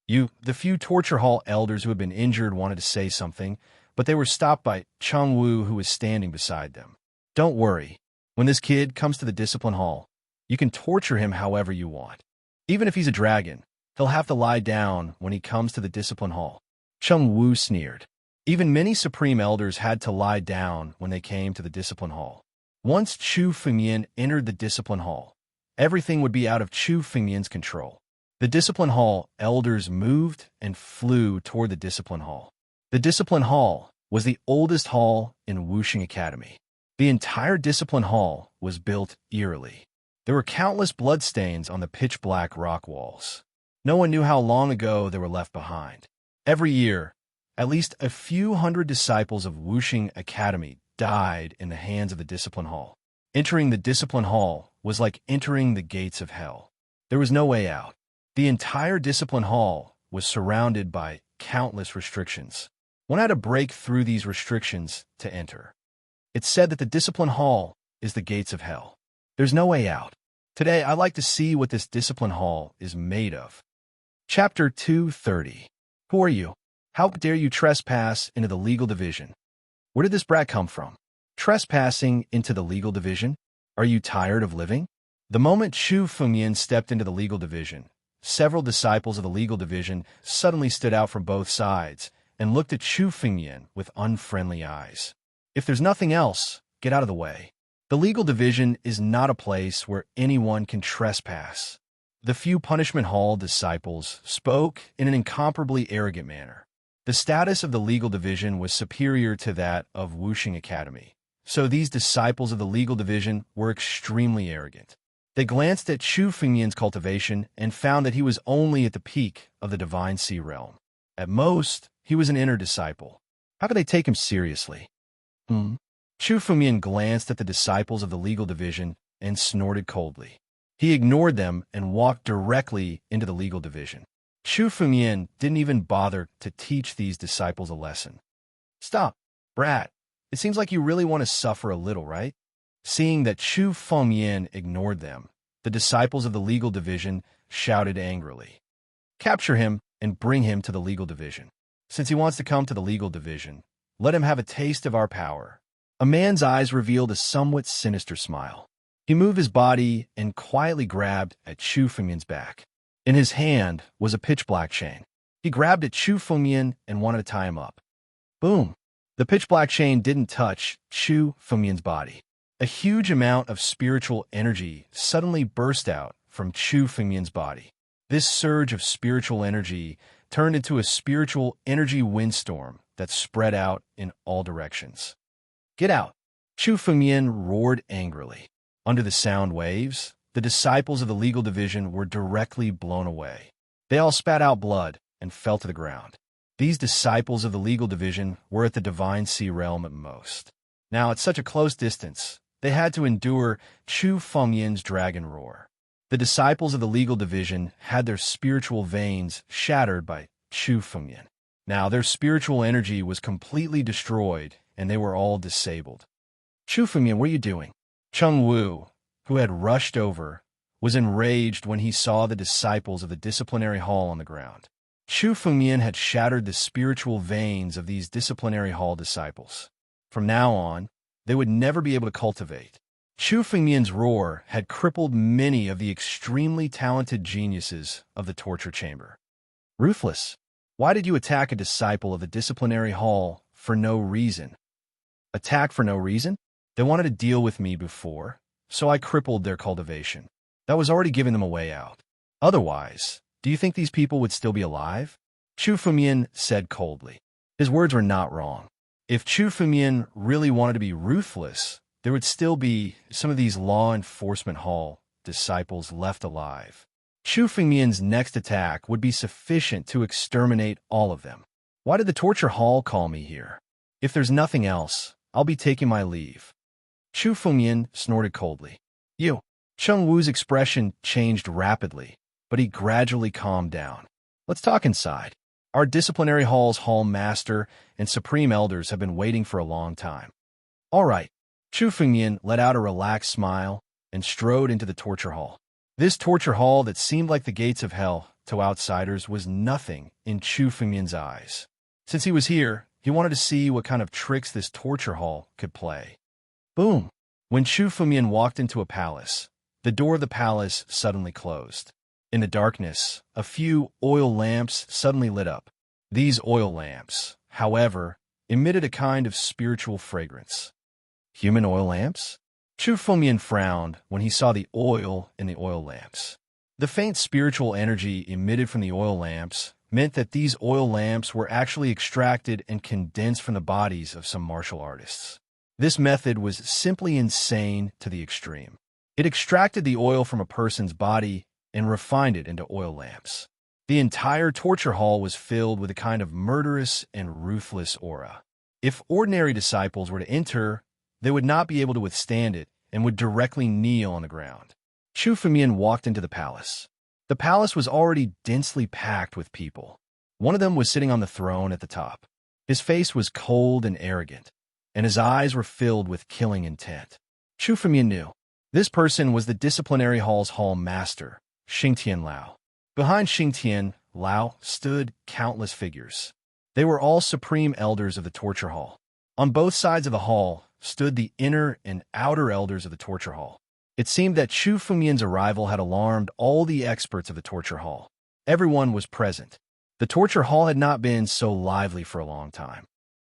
The few torture hall elders who had been injured wanted to say something, but they were stopped by Cheng Wu, who was standing beside them. Don't worry. When this kid comes to the discipline hall, you can torture him however you want. Even if he's a dragon, he'll have to lie down when he comes to the discipline hall. Cheng Wu sneered. Even many supreme elders had to lie down when they came to the discipline hall. Once Chu Fengmian entered the discipline hall, everything would be out of Chu Fengmian's control. The discipline hall elders moved and flew toward the discipline hall. The discipline hall was the oldest hall in Wuxing Academy. The entire discipline hall was built eerily. There were countless bloodstains on the pitch-black rock walls. No one knew how long ago they were left behind. Every year, at least a few hundred disciples of Wuxing Academy died in the hands of the discipline hall. Entering the discipline hall was like entering the gates of hell. There was no way out. The entire discipline hall was surrounded by countless restrictions. One had to break through these restrictions to enter. It's said that the discipline hall is the gates of hell. There's no way out. Today, I'd like to see what this discipline hall is made of. Chapter 230. Who are you? How dare you trespass into the legal division? Where did this brat come from? Trespassing into the legal division? Are you tired of living? The moment Chu Fengmian stepped into the legal division, several disciples of the legal division suddenly stood out from both sides and looked at Chu Fengmian with unfriendly eyes. If there's nothing else, get out of the way. The legal division is not a place where anyone can trespass. The few Punishment Hall disciples spoke in an incomparably arrogant manner. The status of the legal division was superior to that of Wuxing Academy, so these disciples of the legal division were extremely arrogant. They glanced at Chu Fengmian's cultivation and found that he was only at the peak of the Divine Sea realm. At most, he was an inner disciple. How could they take him seriously? Chu Fengmian glanced at the disciples of the legal division and snorted coldly. He ignored them and walked directly into the legal division. Chu Fengmian didn't even bother to teach these disciples a lesson. Stop, brat. It seems like you really want to suffer a little, right? Seeing that Chu Fengmian ignored them, the disciples of the legal division shouted angrily. Capture him and bring him to the legal division. Since he wants to come to the legal division, let him have a taste of our power. A man's eyes revealed a somewhat sinister smile. He moved his body and quietly grabbed at Chu Fengmian's back. In his hand was a pitch-black chain. He grabbed at Chu Fengmian and wanted to tie him up. Boom! The pitch-black chain didn't touch Chu Fengmian's body. A huge amount of spiritual energy suddenly burst out from Chu Fengmian's body. This surge of spiritual energy turned into a spiritual energy windstorm that spread out in all directions. Get out! Chu Fengmian roared angrily. Under the sound waves, the disciples of the legal division were directly blown away. They all spat out blood and fell to the ground. These disciples of the legal division were at the Divine Sea realm at most. Now, at such a close distance, they had to endure Chu Fengmian's dragon roar. The disciples of the legal division had their spiritual veins shattered by Chu Fengmian. Now, their spiritual energy was completely destroyed, and they were all disabled. Chu Fengmian, what are you doing? Cheng Wu, who had rushed over, was enraged when he saw the disciples of the disciplinary hall on the ground. Chu Fengmian had shattered the spiritual veins of these disciplinary hall disciples. From now on, they would never be able to cultivate. Chu Fengmian's roar had crippled many of the extremely talented geniuses of the torture chamber. Ruthless, why did you attack a disciple of the disciplinary hall for no reason? Attack for no reason? They wanted to deal with me before, so I crippled their cultivation. That was already giving them a way out. Otherwise, do you think these people would still be alive? Chu Fengmian said coldly. His words were not wrong. If Chu Fengmian really wanted to be ruthless, there would still be some of these law enforcement hall disciples left alive. Chu Fengmian's next attack would be sufficient to exterminate all of them. Why did the torture hall call me here? If there's nothing else, I'll be taking my leave. Chu Fengmian snorted coldly. You. Cheng Wu's expression changed rapidly, but he gradually calmed down. Let's talk inside. Our disciplinary hall's hall master and supreme elders have been waiting for a long time. All right. Chu Fengmian let out a relaxed smile and strode into the torture hall. This torture hall that seemed like the gates of hell to outsiders was nothing in Chu Fengmian's eyes. Since he was here, he wanted to see what kind of tricks this torture hall could play. Boom! When Chu Fengmian walked into a palace, the door of the palace suddenly closed. In the darkness, a few oil lamps suddenly lit up. These oil lamps, however, emitted a kind of spiritual fragrance. Human oil lamps? Chu Fengmian frowned when he saw the oil in the oil lamps. The faint spiritual energy emitted from the oil lamps meant that these oil lamps were actually extracted and condensed from the bodies of some martial artists. This method was simply insane to the extreme. It extracted the oil from a person's body and refined it into oil lamps. The entire torture hall was filled with a kind of murderous and ruthless aura. If ordinary disciples were to enter, they would not be able to withstand it and would directly kneel on the ground. Chu Fengmian walked into the palace. The palace was already densely packed with people. One of them was sitting on the throne at the top. His face was cold and arrogant, and his eyes were filled with killing intent. Chu Fengmian knew. This person was the disciplinary hall's hall master, Xingtian Lao. Behind Xingtian Lao stood countless figures. They were all supreme elders of the torture hall. On both sides of the hall stood the inner and outer elders of the torture hall. It seemed that Chu Fengmian's arrival had alarmed all the experts of the torture hall. Everyone was present. The torture hall had not been so lively for a long time.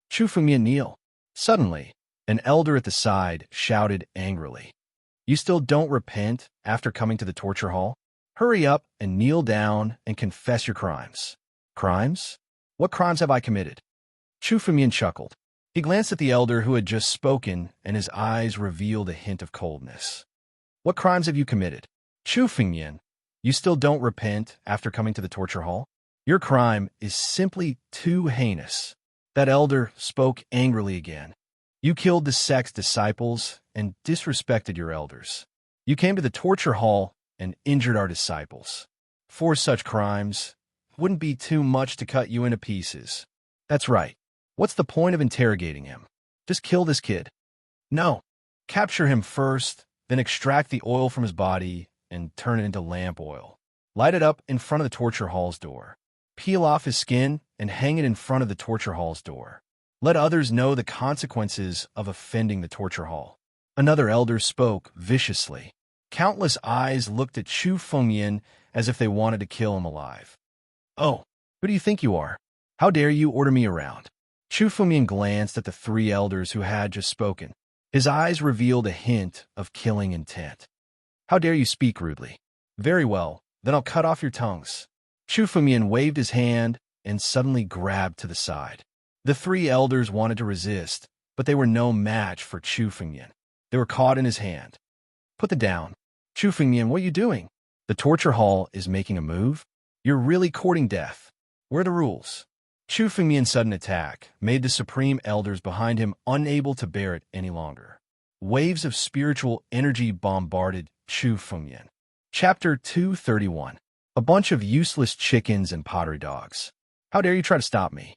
Chu Fengmian kneeled. Suddenly, An elder at the side shouted angrily. You still don't repent after coming to the torture hall? Hurry up and kneel down and confess your crimes. Crimes? What crimes have I committed? Chu Fengmian chuckled. He glanced at the elder who had just spoken, and his eyes revealed a hint of coldness. What crimes have you committed? Chu Fengmian, you still don't repent after coming to the torture hall? Your crime is simply too heinous. That elder spoke angrily again. You killed the sect's disciples and disrespected your elders. You came to the torture hall and injured our disciples. For such crimes, it wouldn't be too much to cut you into pieces. That's right. What's the point of interrogating him? Just kill this kid. No. Capture him first, then extract the oil from his body and turn it into lamp oil. Light it up in front of the torture hall's door. Peel off his skin and hang it in front of the torture hall's door. Let others know the consequences of offending the torture hall. Another elder spoke viciously. Countless eyes looked at Chu Fengmian as if they wanted to kill him alive. Oh, who do you think you are? How dare you order me around? Chu Fengmian glanced at the three elders who had just spoken. His eyes revealed a hint of killing intent. How dare you speak rudely? Very well, then I'll cut off your tongues. Chu Fengmian waved his hand and suddenly grabbed to the side. The three elders wanted to resist, but they were no match for Chu Fengmian. They were caught in his hand. Put them down. Chu Fengmian, what are you doing? The torture hall is making a move? You're really courting death. Where are the rules? Chu Fengmian's sudden attack made the supreme elders behind him unable to bear it any longer. Waves of spiritual energy bombarded Chu Fengmian. Chapter 231. A bunch of useless chickens and pottery dogs. How dare you try to stop me?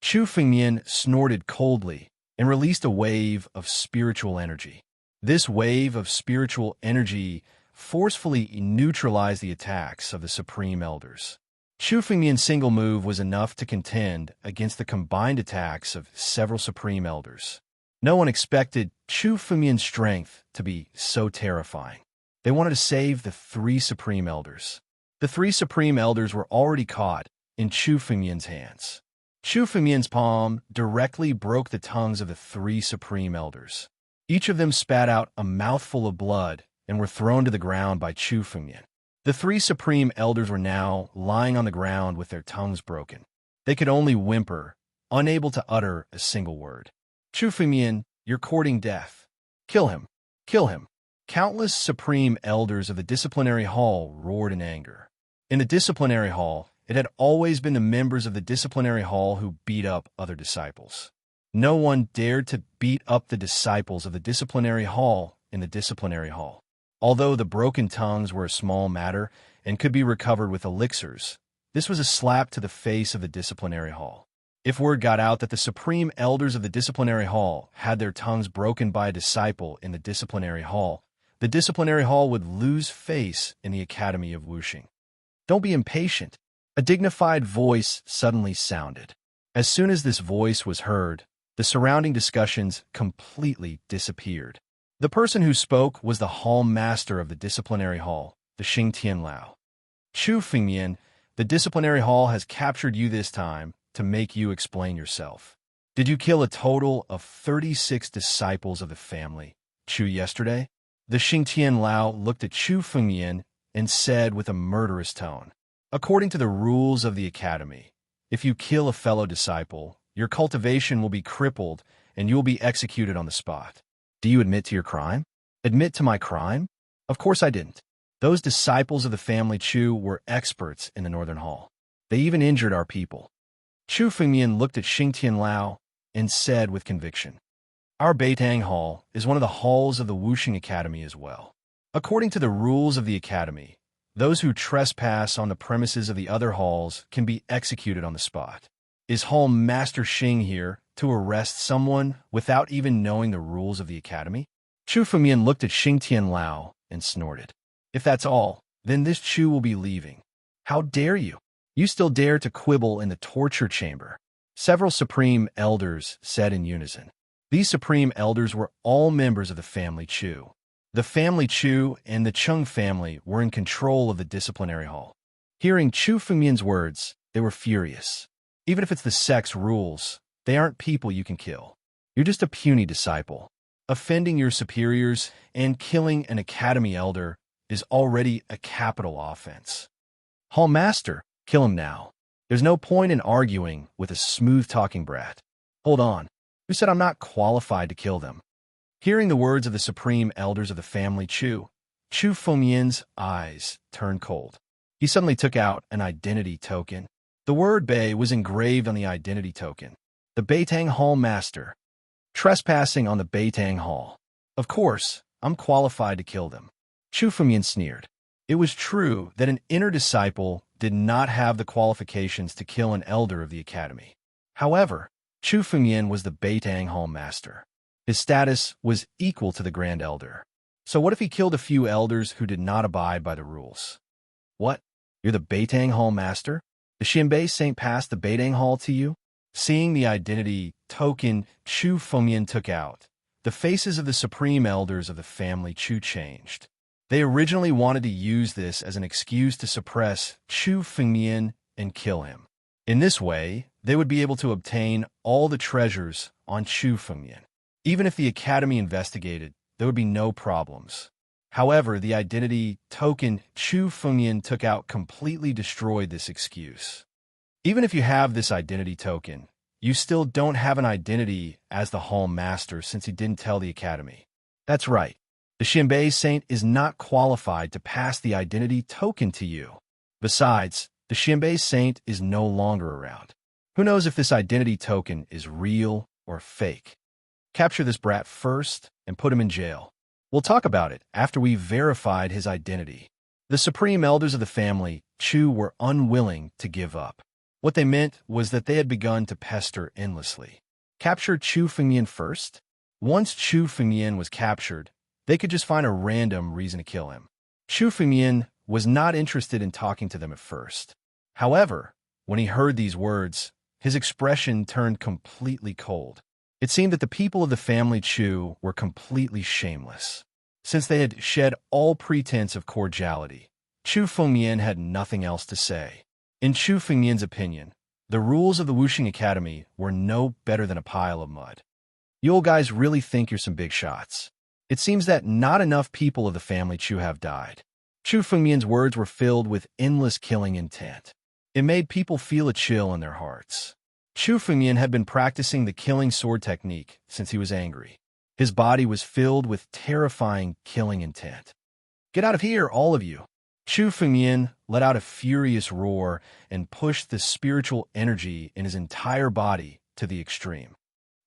Chu Fengmian snorted coldly and released a wave of spiritual energy. This wave of spiritual energy forcefully neutralized the attacks of the supreme elders. Chu Fengmian's single move was enough to contend against the combined attacks of several supreme elders. No one expected Chu Fengmian's strength to be so terrifying. They wanted to save the three supreme elders. The three supreme elders were already caught in Chu Fengmian's hands. Chu Fengmian's palm directly broke the tongues of the three supreme elders. Each of them spat out a mouthful of blood and were thrown to the ground by Chu Fengmian. The three supreme elders were now lying on the ground with their tongues broken. They could only whimper, unable to utter a single word. Chu Fengmian, you're courting death. Kill him. Kill him. Countless supreme elders of the disciplinary hall roared in anger. In the disciplinary hall, it had always been the members of the disciplinary hall who beat up other disciples. No one dared to beat up the disciples of the disciplinary hall in the disciplinary hall. Although the broken tongues were a small matter and could be recovered with elixirs, this was a slap to the face of the disciplinary hall. If word got out that the supreme elders of the disciplinary hall had their tongues broken by a disciple in the disciplinary hall would lose face in the Academy of Wuxing. Don't be impatient. A dignified voice suddenly sounded. As soon as this voice was heard, the surrounding discussions completely disappeared. The person who spoke was the hall master of the disciplinary hall, the Xingtian Lao. Chu Fengmian, the disciplinary hall has captured you this time to make you explain yourself. Did you kill a total of 36 disciples of the family, Chu, yesterday? The Xingtian Lao looked at Chu Fengmian and said with a murderous tone, according to the rules of the academy, if you kill a fellow disciple, your cultivation will be crippled and you will be executed on the spot. Do you admit to your crime? Admit to my crime? Of course I didn't. Those disciples of the family Chu were experts in the Northern Hall. They even injured our people. Chu Fengmian looked at Xingtian Lao and said with conviction, our Beitang Hall is one of the halls of the Wuxing Academy as well. According to the rules of the academy, those who trespass on the premises of the other halls can be executed on the spot. Is Hall Master Xing here to arrest someone without even knowing the rules of the academy? Chu Fengmian looked at Xingtian Lao and snorted. If that's all, then this Chu will be leaving. How dare you? You still dare to quibble in the torture chamber. Several supreme elders said in unison. These supreme elders were all members of the family Chu. The family Chu and the Chung family were in control of the disciplinary hall. Hearing Chu Fengmian's words, they were furious. Even if it's the sect's rules, they aren't people you can kill. You're just a puny disciple. Offending your superiors and killing an academy elder is already a capital offense. Hall Master, kill him now. There's no point in arguing with a smooth-talking brat. Hold on. Who said I'm not qualified to kill them? Hearing the words of the supreme elders of the family Chu Fengmian's eyes turned cold. He suddenly took out an identity token. The word Bei was engraved on the identity token. The Beitang Hall Master. Trespassing on the Beitang Hall. Of course, I'm qualified to kill them. Chu Fengmian sneered. It was true that an inner disciple did not have the qualifications to kill an elder of the academy. However, Chu Fengmian was the Beitang Hall Master. His status was equal to the Grand Elder. So what if he killed a few elders who did not abide by the rules? What? You're the Beitang Hall Master? The Xianbei Saint passed the Beitang Hall to you? Seeing the identity token Chu Fengmian took out, the faces of the supreme elders of the family Chu changed. They originally wanted to use this as an excuse to suppress Chu Fengmian and kill him. In this way, they would be able to obtain all the treasures on Chu Fengmian. Even if the academy investigated, there would be no problems. However, the identity token Chu Fengmian took out completely destroyed this excuse. Even if you have this identity token, you still don't have an identity as the Hall Master since he didn't tell the academy. That's right. The Xianbei Saint is not qualified to pass the identity token to you. Besides, the Xianbei Saint is no longer around. Who knows if this identity token is real or fake? Capture this brat first and put him in jail. We'll talk about it after we've verified his identity. The supreme elders of the family, Chu, were unwilling to give up. What they meant was that they had begun to pester endlessly. Capture Chu Fengmian first? Once Chu Fengmian was captured, they could just find a random reason to kill him. Chu Fengmian was not interested in talking to them at first. However, when he heard these words, his expression turned completely cold. It seemed that the people of the family Chu were completely shameless. Since they had shed all pretense of cordiality, Chu Fengmian had nothing else to say. In Chu Fengmian's opinion, the rules of the Wuxing Academy were no better than a pile of mud. You old guys really think you're some big shots. It seems that not enough people of the family Chu have died. Chu Fengmian's words were filled with endless killing intent. It made people feel a chill in their hearts. Chu Fengmian had been practicing the killing sword technique since he was angry. His body was filled with terrifying killing intent. Get out of here, all of you! Chu Fengmian let out a furious roar and pushed the spiritual energy in his entire body to the extreme.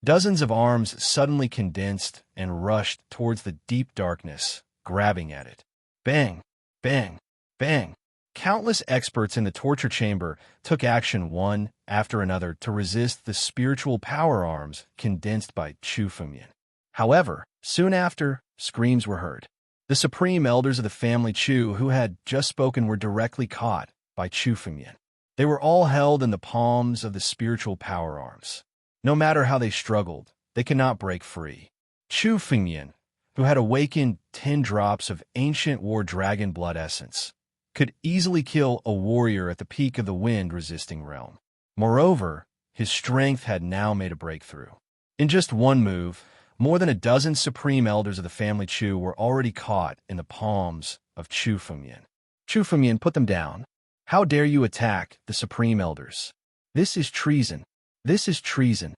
Dozens of arms suddenly condensed and rushed towards the deep darkness, grabbing at it. Bang! Bang! Bang! Countless experts in the torture chamber took action one after another to resist the spiritual power arms condensed by Chu Fengmian. However, soon after, screams were heard. The supreme elders of the family Chu who had just spoken were directly caught by Chu Fengmian. They were all held in the palms of the spiritual power arms. No matter how they struggled, they could not break free. Chu Fengmian, who had awakened 10 drops of ancient war dragon blood essence, could easily kill a warrior at the peak of the wind-resisting realm. Moreover, his strength had now made a breakthrough. In just one move, more than a dozen supreme elders of the family Chu were already caught in the palms of Chu Fengmian. Chu Fengmian, put them down. How dare you attack the supreme elders? This is treason. This is treason.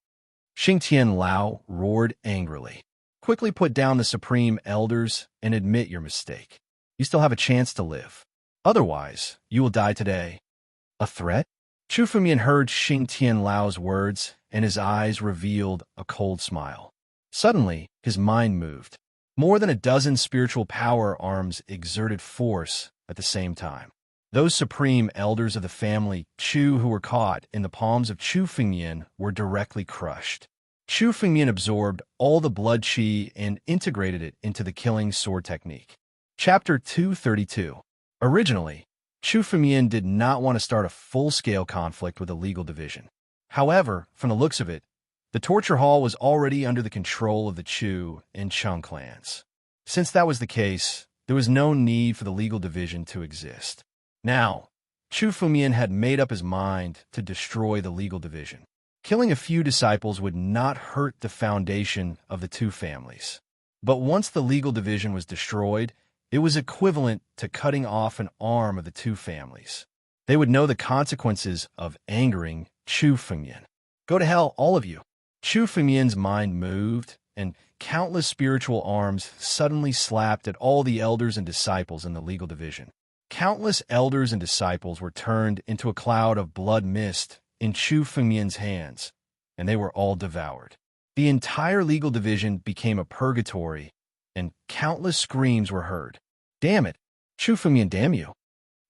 Xingtian Lao roared angrily. Quickly put down the supreme elders and admit your mistake. You still have a chance to live. Otherwise, you will die today. A threat? Chu Fengmian heard Xingtian Lao's words, and his eyes revealed a cold smile. Suddenly, his mind moved. More than a dozen spiritual power arms exerted force at the same time. Those supreme elders of the family Chu who were caught in the palms of Chu Fengmian were directly crushed. Chu Fengmian absorbed all the blood qi and integrated it into the killing sword technique. Chapter 232. Originally, Chu Fengmian did not want to start a full-scale conflict with the legal division. However, from the looks of it, the torture hall was already under the control of the Chu and Cheng clans. Since that was the case, there was no need for the legal division to exist. Now, Chu Fengmian had made up his mind to destroy the legal division. Killing a few disciples would not hurt the foundation of the two families. But once the legal division was destroyed, it was equivalent to cutting off an arm of the two families. They would know the consequences of angering Chu Fengmian. Go to hell, all of you. Chu Fengmian's mind moved, and countless spiritual arms suddenly slapped at all the elders and disciples in the legal division. Countless elders and disciples were turned into a cloud of blood mist in Chu Fengmian's hands, and they were all devoured. The entire legal division became a purgatory, and countless screams were heard. Damn it! Chu Fengmian, damn you!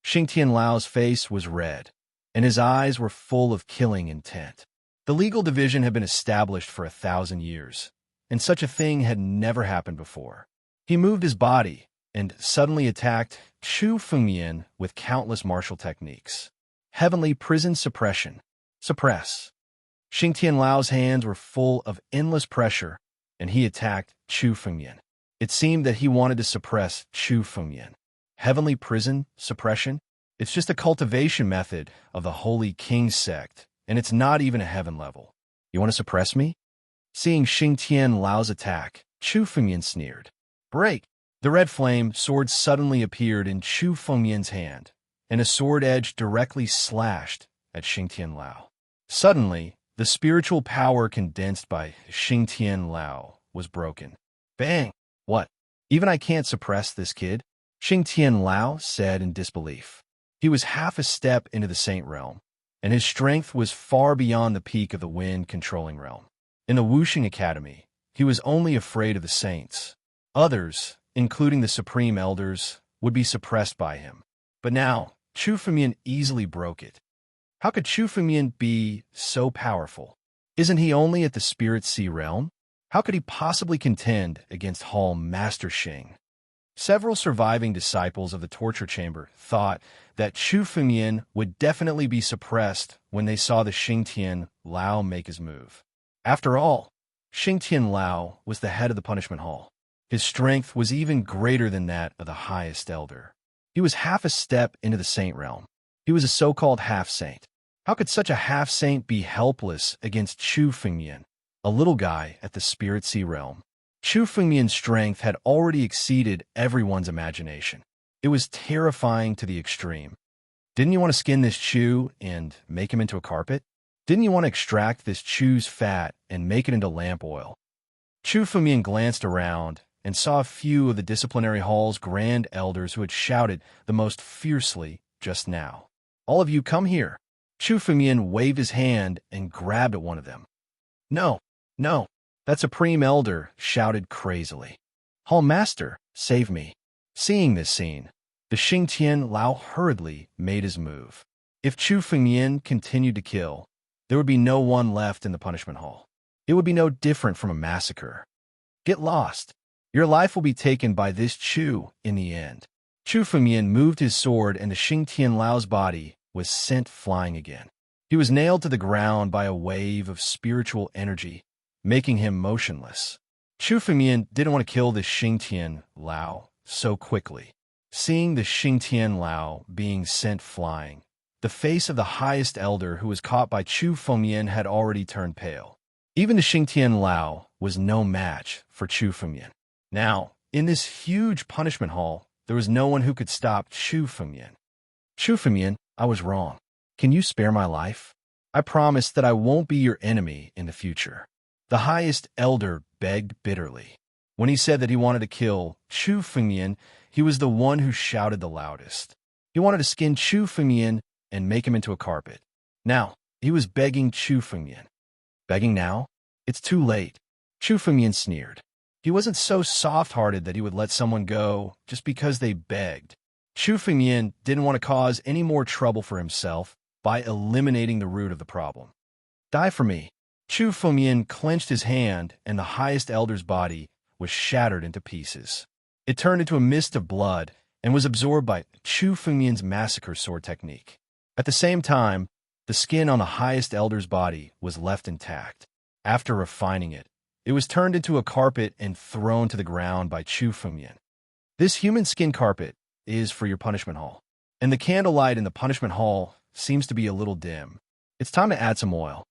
Xingtian Lao's face was red, and his eyes were full of killing intent. The legal division had been established for 1,000 years, and such a thing had never happened before. He moved his body and suddenly attacked Chu Fengmian with countless martial techniques. Heavenly prison suppression. Suppress. Xingtian Lao's hands were full of endless pressure, and he attacked Chu Fengmian. It seemed that he wanted to suppress Chu Fengmian. Heavenly prison suppression? It's just a cultivation method of the Holy King sect, and it's not even a heaven level. You want to suppress me? Seeing Xingtian Lao's attack, Chu Fengmian sneered. Break! The red flame sword suddenly appeared in Chu Fengmian's hand, and a sword edge directly slashed at Xingtian Lao. Suddenly, the spiritual power condensed by Xingtian Lao was broken. Bang! What? Even I can't suppress this kid? Xingtian Lao said in disbelief. He was half a step into the saint realm, and his strength was far beyond the peak of the wind-controlling realm. In the Wuxing Academy, he was only afraid of the saints. Others, including the supreme elders, would be suppressed by him. But now, Chu Fengmian easily broke it. How could Chu Fengmian be so powerful? Isn't he only at the Spirit Sea realm? How could he possibly contend against Hall Master Xing? Several surviving disciples of the torture chamber thought that Chu Fengmian would definitely be suppressed when they saw the Xingtian Lao make his move. After all, Xingtian Lao was the head of the punishment hall. His strength was even greater than that of the highest elder. He was half a step into the saint realm. He was a so-called half-saint. How could such a half-saint be helpless against Chu Fengmian, a little guy at the Spirit Sea realm? Chu Fengmian's strength had already exceeded everyone's imagination. It was terrifying to the extreme. Didn't you want to skin this Chu and make him into a carpet? Didn't you want to extract this Chu's fat and make it into lamp oil? Chu Fengmian glanced around and saw a few of the disciplinary hall's grand elders who had shouted the most fiercely just now. All of you come here. Chu Fengmian waved his hand and grabbed at one of them. No, no, that supreme elder shouted crazily. Hall Master, save me. Seeing this scene, the Xingtian Lao hurriedly made his move. If Chu Fengmian continued to kill, there would be no one left in the punishment hall. It would be no different from a massacre. Get lost. Your life will be taken by this Chu in the end. Chu Fengmian moved his sword and the Xingtian Lao's body was sent flying again. He was nailed to the ground by a wave of spiritual energy, making him motionless. Chu Fengmian didn't want to kill the Xingtian Lao so quickly. Seeing the Xingtian Lao being sent flying, the face of the highest elder who was caught by Chu Fengmian had already turned pale. Even the Xingtian Lao was no match for Chu Fengmian. Now, in this huge punishment hall, there was no one who could stop Chu Fengmian. Chu Fengmian, I was wrong. Can you spare my life? I promise that I won't be your enemy in the future. The highest elder begged bitterly. When he said that he wanted to kill Chu Fengmian, he was the one who shouted the loudest. He wanted to skin Chu Fengmian and make him into a carpet. Now, he was begging Chu Fengmian. Begging now? It's too late. Chu Fengmian sneered. He wasn't so soft-hearted that he would let someone go just because they begged. Chu Fengmian didn't want to cause any more trouble for himself by eliminating the root of the problem. Die for me. Chu Fengmian clenched his hand, and the highest elder's body was shattered into pieces. It turned into a mist of blood and was absorbed by Chu Fengmian's massacre sword technique. At the same time, the skin on the highest elder's body was left intact. After refining it, it was turned into a carpet and thrown to the ground by Chu Fengmian. This human skin carpet is for your punishment hall, and the candlelight in the punishment hall seems to be a little dim. It's time to add some oil.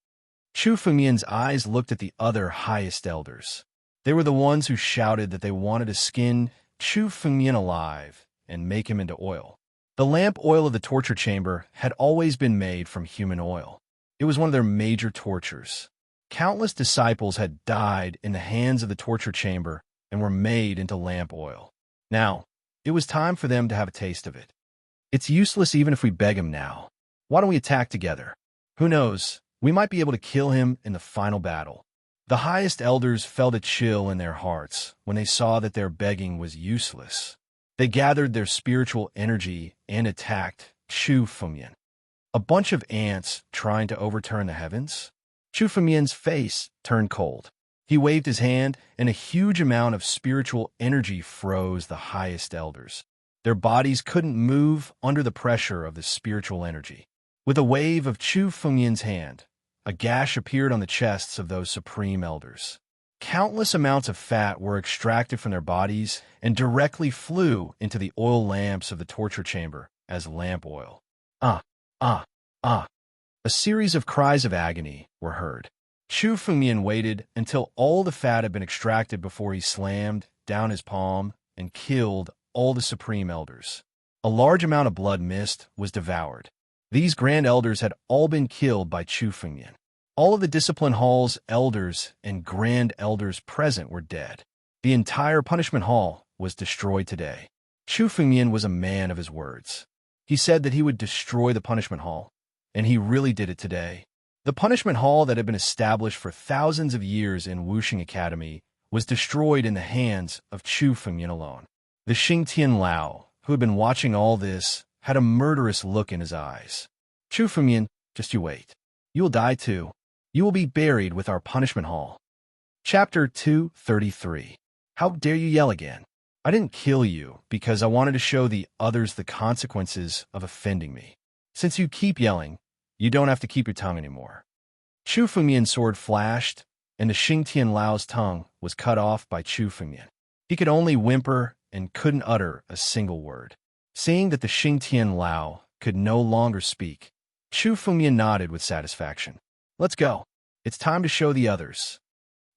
Chu Fengmian's eyes looked at the other highest elders. They were the ones who shouted that they wanted to skin Chu Fengmian alive and make him into oil. The lamp oil of the torture chamber had always been made from human oil. It was one of their major tortures. Countless disciples had died in the hands of the torture chamber and were made into lamp oil. Now, it was time for them to have a taste of it. It's useless even if we beg him now. Why don't we attack together? Who knows, we might be able to kill him in the final battle. The highest elders felt a chill in their hearts when they saw that their begging was useless. They gathered their spiritual energy and attacked Chu Fengmian. A bunch of ants trying to overturn the heavens? Chu Fengmian's face turned cold. He waved his hand, and a huge amount of spiritual energy froze the highest elders. Their bodies couldn't move under the pressure of the spiritual energy. With a wave of Chu Fengmian's hand, a gash appeared on the chests of those supreme elders. Countless amounts of fat were extracted from their bodies and directly flew into the oil lamps of the torture chamber as lamp oil. Ah, ah, ah. A series of cries of agony were heard. Chu Fengmian waited until all the fat had been extracted before he slammed down his palm and killed all the supreme elders. A large amount of blood mist was devoured. These grand elders had all been killed by Chu Fengmian. All of the discipline hall's elders and grand elders present were dead. The entire punishment hall was destroyed today. Chu Fengmian was a man of his words. He said that he would destroy the punishment hall, and he really did it today. The punishment hall that had been established for thousands of years in Wuxing Academy was destroyed in the hands of Chu Fengmian alone. The Xingtian Lao, who had been watching all this, had a murderous look in his eyes. Chu Fengmian, just you wait. You will die too. You will be buried with our punishment hall. Chapter 233. How dare you yell again? I didn't kill you because I wanted to show the others the consequences of offending me. Since you keep yelling, you don't have to keep your tongue anymore. Chu Fengmian's sword flashed, and the Xingtian Lao's tongue was cut off by Chu Fengmian. He could only whimper and couldn't utter a single word. Seeing that the Xingtian Lao could no longer speak, Chu Fengmian nodded with satisfaction. Let's go. It's time to show the others.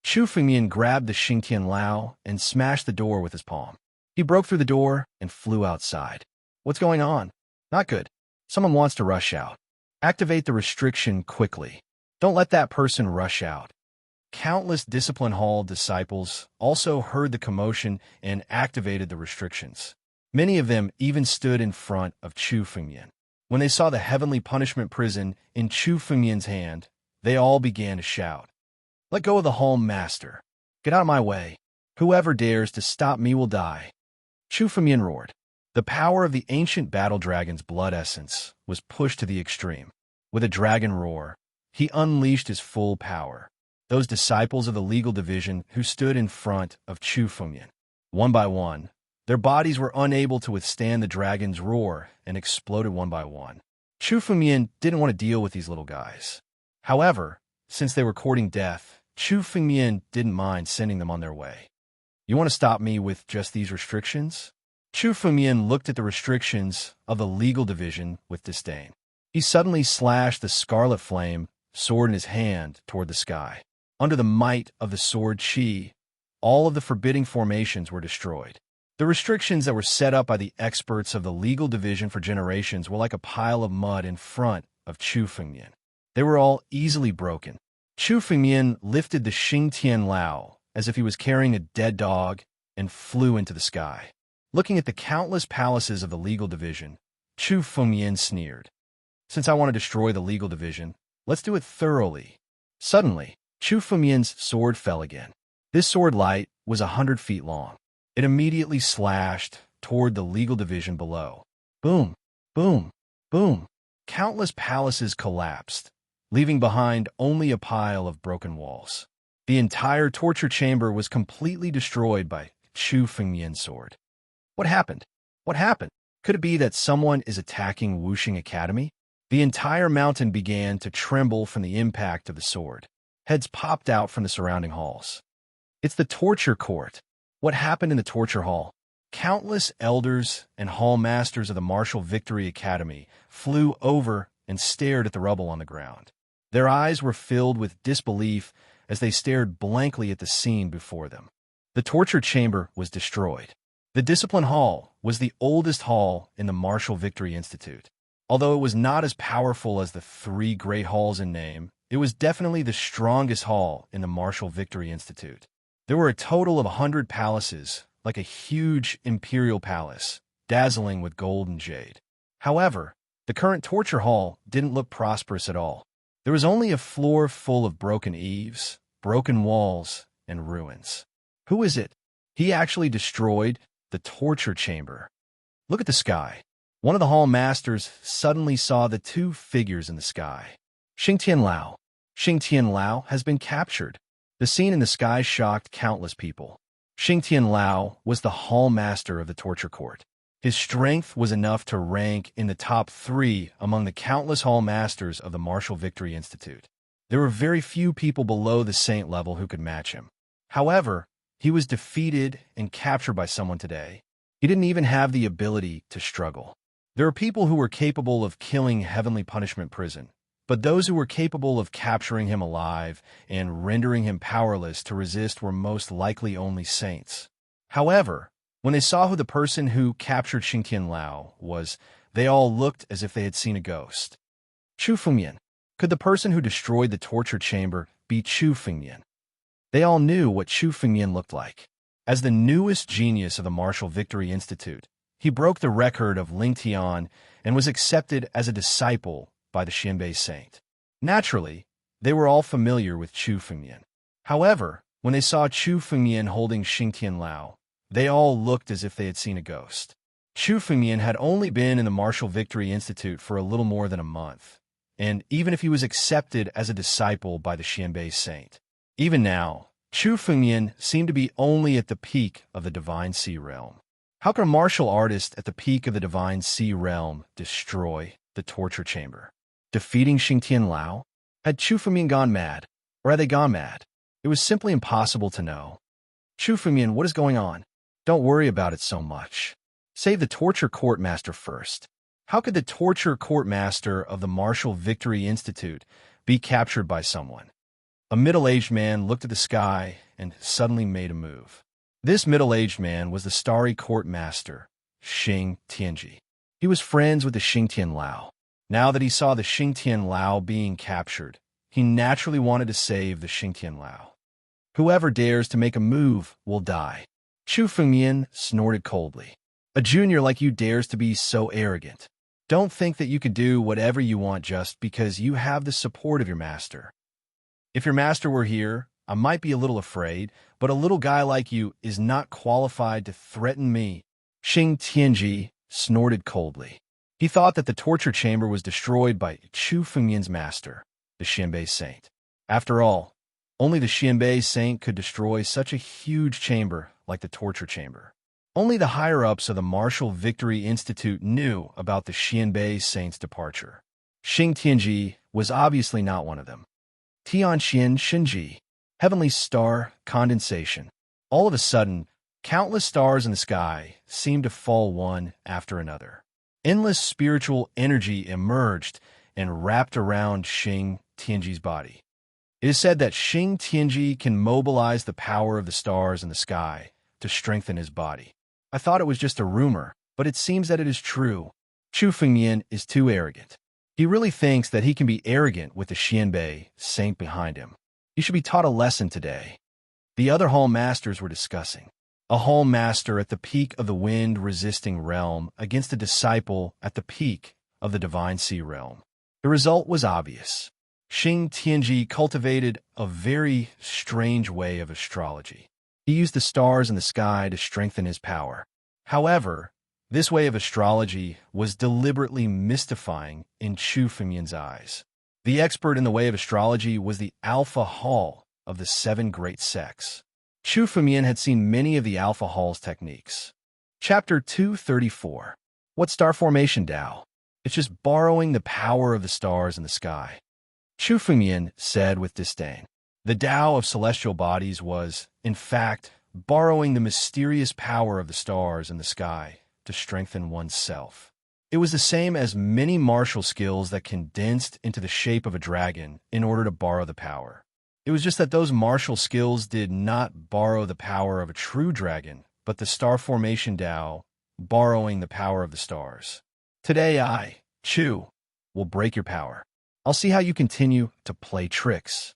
Chu Fengmian grabbed the Xingtian Lao and smashed the door with his palm. He broke through the door and flew outside. What's going on? Not good. Someone wants to rush out. Activate the restriction quickly. Don't let that person rush out. Countless discipline hall disciples also heard the commotion and activated the restrictions. Many of them even stood in front of Chu Fengmian. When they saw the heavenly punishment prison in Chu Fengmian's hand, they all began to shout, "Let go of the hall master. Get out of my way. Whoever dares to stop me will die." Chu Fengmian roared. The power of the ancient battle dragon's blood essence was pushed to the extreme. With a dragon roar, he unleashed his full power. Those disciples of the legal division who stood in front of Chu Fengmian, one by one, their bodies were unable to withstand the dragon's roar and exploded one by one. Chu Fengmian didn't want to deal with these little guys. However, since they were courting death, Chu Fengmian didn't mind sending them on their way. You want to stop me with just these restrictions? Chu Fengmian looked at the restrictions of the legal division with disdain. He suddenly slashed the scarlet flame sword in his hand toward the sky. Under the might of the sword chi, all of the forbidding formations were destroyed. The restrictions that were set up by the experts of the legal division for generations were like a pile of mud in front of Chu Fengmian. They were all easily broken. Chu Fengmian lifted the Xingtian Lao as if he was carrying a dead dog and flew into the sky. Looking at the countless palaces of the legal division, Chu Fengmian sneered. Since I want to destroy the legal division, let's do it thoroughly. Suddenly, Chu Fengmian's sword fell again. This sword light was 100 feet long. It immediately slashed toward the legal division below. Boom, boom, boom. Countless palaces collapsed, leaving behind only a pile of broken walls. The entire torture chamber was completely destroyed by Chu Fengmian's sword. What happened? What happened? Could it be that someone is attacking Wuxing Academy? The entire mountain began to tremble from the impact of the sword. Heads popped out from the surrounding halls. It's the torture court. What happened in the torture hall? Countless elders and hall masters of the Martial Victory Academy flew over and stared at the rubble on the ground. Their eyes were filled with disbelief as they stared blankly at the scene before them. The torture chamber was destroyed. The discipline hall was the oldest hall in the Martial Victory Institute. Although it was not as powerful as the three great halls in name, it was definitely the strongest hall in the Martial Victory Institute. There were a total of 100 palaces, like a huge imperial palace, dazzling with gold and jade. However, the current torture hall didn't look prosperous at all. There was only a floor full of broken eaves, broken walls, and ruins. Who is it? He actually destroyed the torture chamber. Look at the sky. One of the hall masters suddenly saw the two figures in the sky. Xingtian Lao. Xingtian Lao has been captured. The scene in the sky shocked countless people. Xingtian Lao was the hall master of the torture court. His strength was enough to rank in the top 3 among the countless hall masters of the Martial Victory Institute. There were very few people below the saint level who could match him. However, he was defeated and captured by someone today. He didn't even have the ability to struggle. There are people who were capable of killing Heavenly Punishment Prison, but those who were capable of capturing him alive and rendering him powerless to resist were most likely only saints. However, when they saw who the person who captured Xingtian Lao was, they all looked as if they had seen a ghost. Chu Fengmian. Could the person who destroyed the torture chamber be Chu Fengmian? They all knew what Chu Fengmian looked like. As the newest genius of the Martial Victory Institute, he broke the record of Ling Tian and was accepted as a disciple by the Xianbei saint. Naturally, they were all familiar with Chu Fengmian. However, when they saw Chu Fengmian holding Xingtian Lao, they all looked as if they had seen a ghost. Chu Fengmian had only been in the Martial Victory Institute for a little more than a month, and even if he was accepted as a disciple by the Xianbei saint, even now, Chu Fengmian seemed to be only at the peak of the Divine Sea Realm. How could a martial artist at the peak of the Divine Sea Realm destroy the torture chamber? Defeating Xingtian Lao? Had Chu Fengmian gone mad? Or had they gone mad? It was simply impossible to know. Chu Fengmian, what is going on? Don't worry about it so much. Save the torture court master first. How could the torture court master of the Martial Victory Institute be captured by someone? A middle-aged man looked at the sky and suddenly made a move. This middle-aged man was the starry court master, Xing Tianji. He was friends with the Xingtian Lao. Now that he saw the Xingtian Lao being captured, he naturally wanted to save the Xingtian Lao. Whoever dares to make a move will die. Chu Fengmian snorted coldly. A junior like you dares to be so arrogant. Don't think that you can do whatever you want just because you have the support of your master. If your master were here, I might be a little afraid, but a little guy like you is not qualified to threaten me. Xing Tianji snorted coldly. He thought that the torture chamber was destroyed by Chu Fengmian's master, the Xianbei saint. After all, only the Xianbei saint could destroy such a huge chamber like the torture chamber. Only the higher-ups of the Martial Victory Institute knew about the Xianbei saint's departure. Xing Tianji was obviously not one of them. Tianxian Shinji, heavenly star condensation. All of a sudden, countless stars in the sky seemed to fall one after another. Endless spiritual energy emerged and wrapped around Xing Tianji's body. It is said that Xing Tianji can mobilize the power of the stars in the sky to strengthen his body. I thought it was just a rumor, but it seems that it is true. Chu Fengmian is too arrogant. He really thinks that he can be arrogant with the Xianbei saint behind him. He should be taught a lesson today. The other hall masters were discussing. A hall master at the peak of the wind-resisting realm against a disciple at the peak of the Divine Sea Realm. The result was obvious. Xing Tianji cultivated a very strange way of astrology. He used the stars in the sky to strengthen his power. However, this way of astrology was deliberately mystifying in Chu Fengmian's eyes. The expert in the way of astrology was the Alpha Hall of the 7 great sects. Chu Fengmian had seen many of the Alpha Hall's techniques. Chapter 234. What star formation Tao? It's just borrowing the power of the stars in the sky. Chu Fengmian said with disdain. The Tao of celestial bodies was, in fact, borrowing the mysterious power of the stars in the sky to strengthen oneself. It was the same as many martial skills that condensed into the shape of a dragon in order to borrow the power. It was just that those martial skills did not borrow the power of a true dragon, but the star formation Tao, borrowing the power of the stars. Today I, Chu, will break your power. I'll see how you continue to play tricks.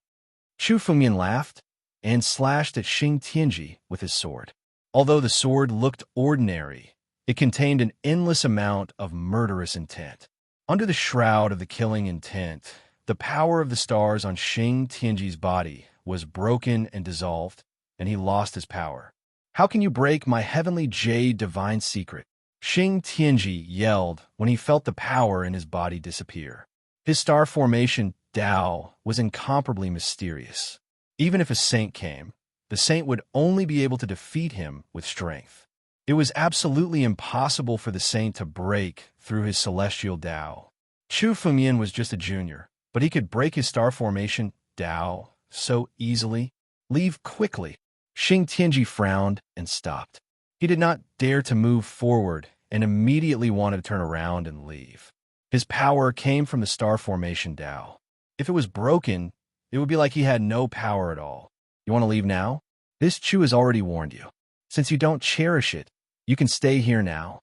Chu Fengmian laughed and slashed at Xing Tianji with his sword. Although the sword looked ordinary, it contained an endless amount of murderous intent. Under the shroud of the killing intent, the power of the stars on Xing Tianji's body was broken and dissolved, and he lost his power. How can you break my heavenly jade divine secret? Xing Tianji yelled when he felt the power in his body disappear. His star formation, Tao, was incomparably mysterious. Even if a saint came, the saint would only be able to defeat him with strength. It was absolutely impossible for the saint to break through his celestial Tao. Chu Fengmian was just a junior, but he could break his star formation, Tao, so easily. Leave quickly. Xing Tianji frowned and stopped. He did not dare to move forward and immediately wanted to turn around and leave. His power came from the star formation Tao. If it was broken, it would be like he had no power at all. You want to leave now? This Chu has already warned you. Since you don't cherish it, you can stay here now.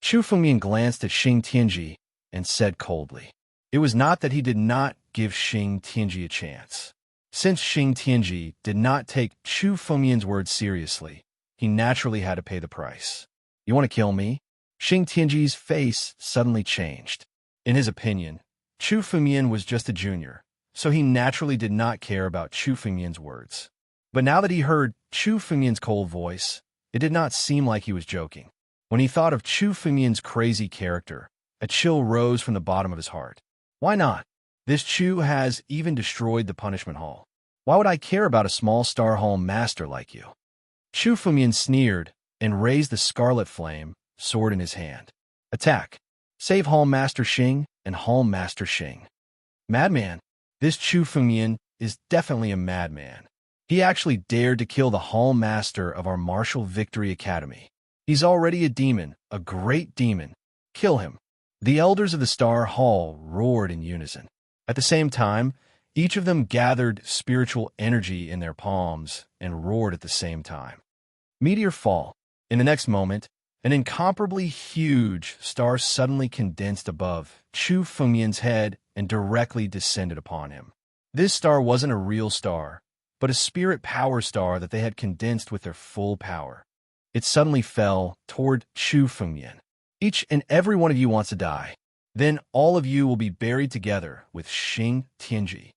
Chu Fengmian glanced at Xing Tianji and said coldly. It was not that he did not give Xing Tianji a chance. Since Xing Tianji did not take Chu Fengmian's words seriously, he naturally had to pay the price. You want to kill me? Xing Tianji's face suddenly changed. In his opinion, Chu Fengmian was just a junior, so he naturally did not care about Chu Fengmian's words. But now that he heard Chu Fengmian's cold voice, it did not seem like he was joking. When he thought of Chu Fengmian's crazy character, a chill rose from the bottom of his heart. Why not? This Chu has even destroyed the punishment hall. Why would I care about a small star hall master like you? Chu Fengmian sneered and raised the scarlet flame, sword in his hand. Attack! Save Hall Master Xing and Hall Master Xing. Madman! This Chu Fengmian is definitely a madman. He actually dared to kill the Hall Master of our Martial Victory Academy. He's already a demon, a great demon. Kill him. The elders of the Star Hall roared in unison. At the same time, each of them gathered spiritual energy in their palms and roared at the same time. Meteor fall. In the next moment, an incomparably huge star suddenly condensed above Chu Fengmian's head and directly descended upon him. This star wasn't a real star, but a spirit power star that they had condensed with their full power. It suddenly fell toward Chu Fengmian. Each and every one of you wants to die. Then all of you will be buried together with Xing Tianji.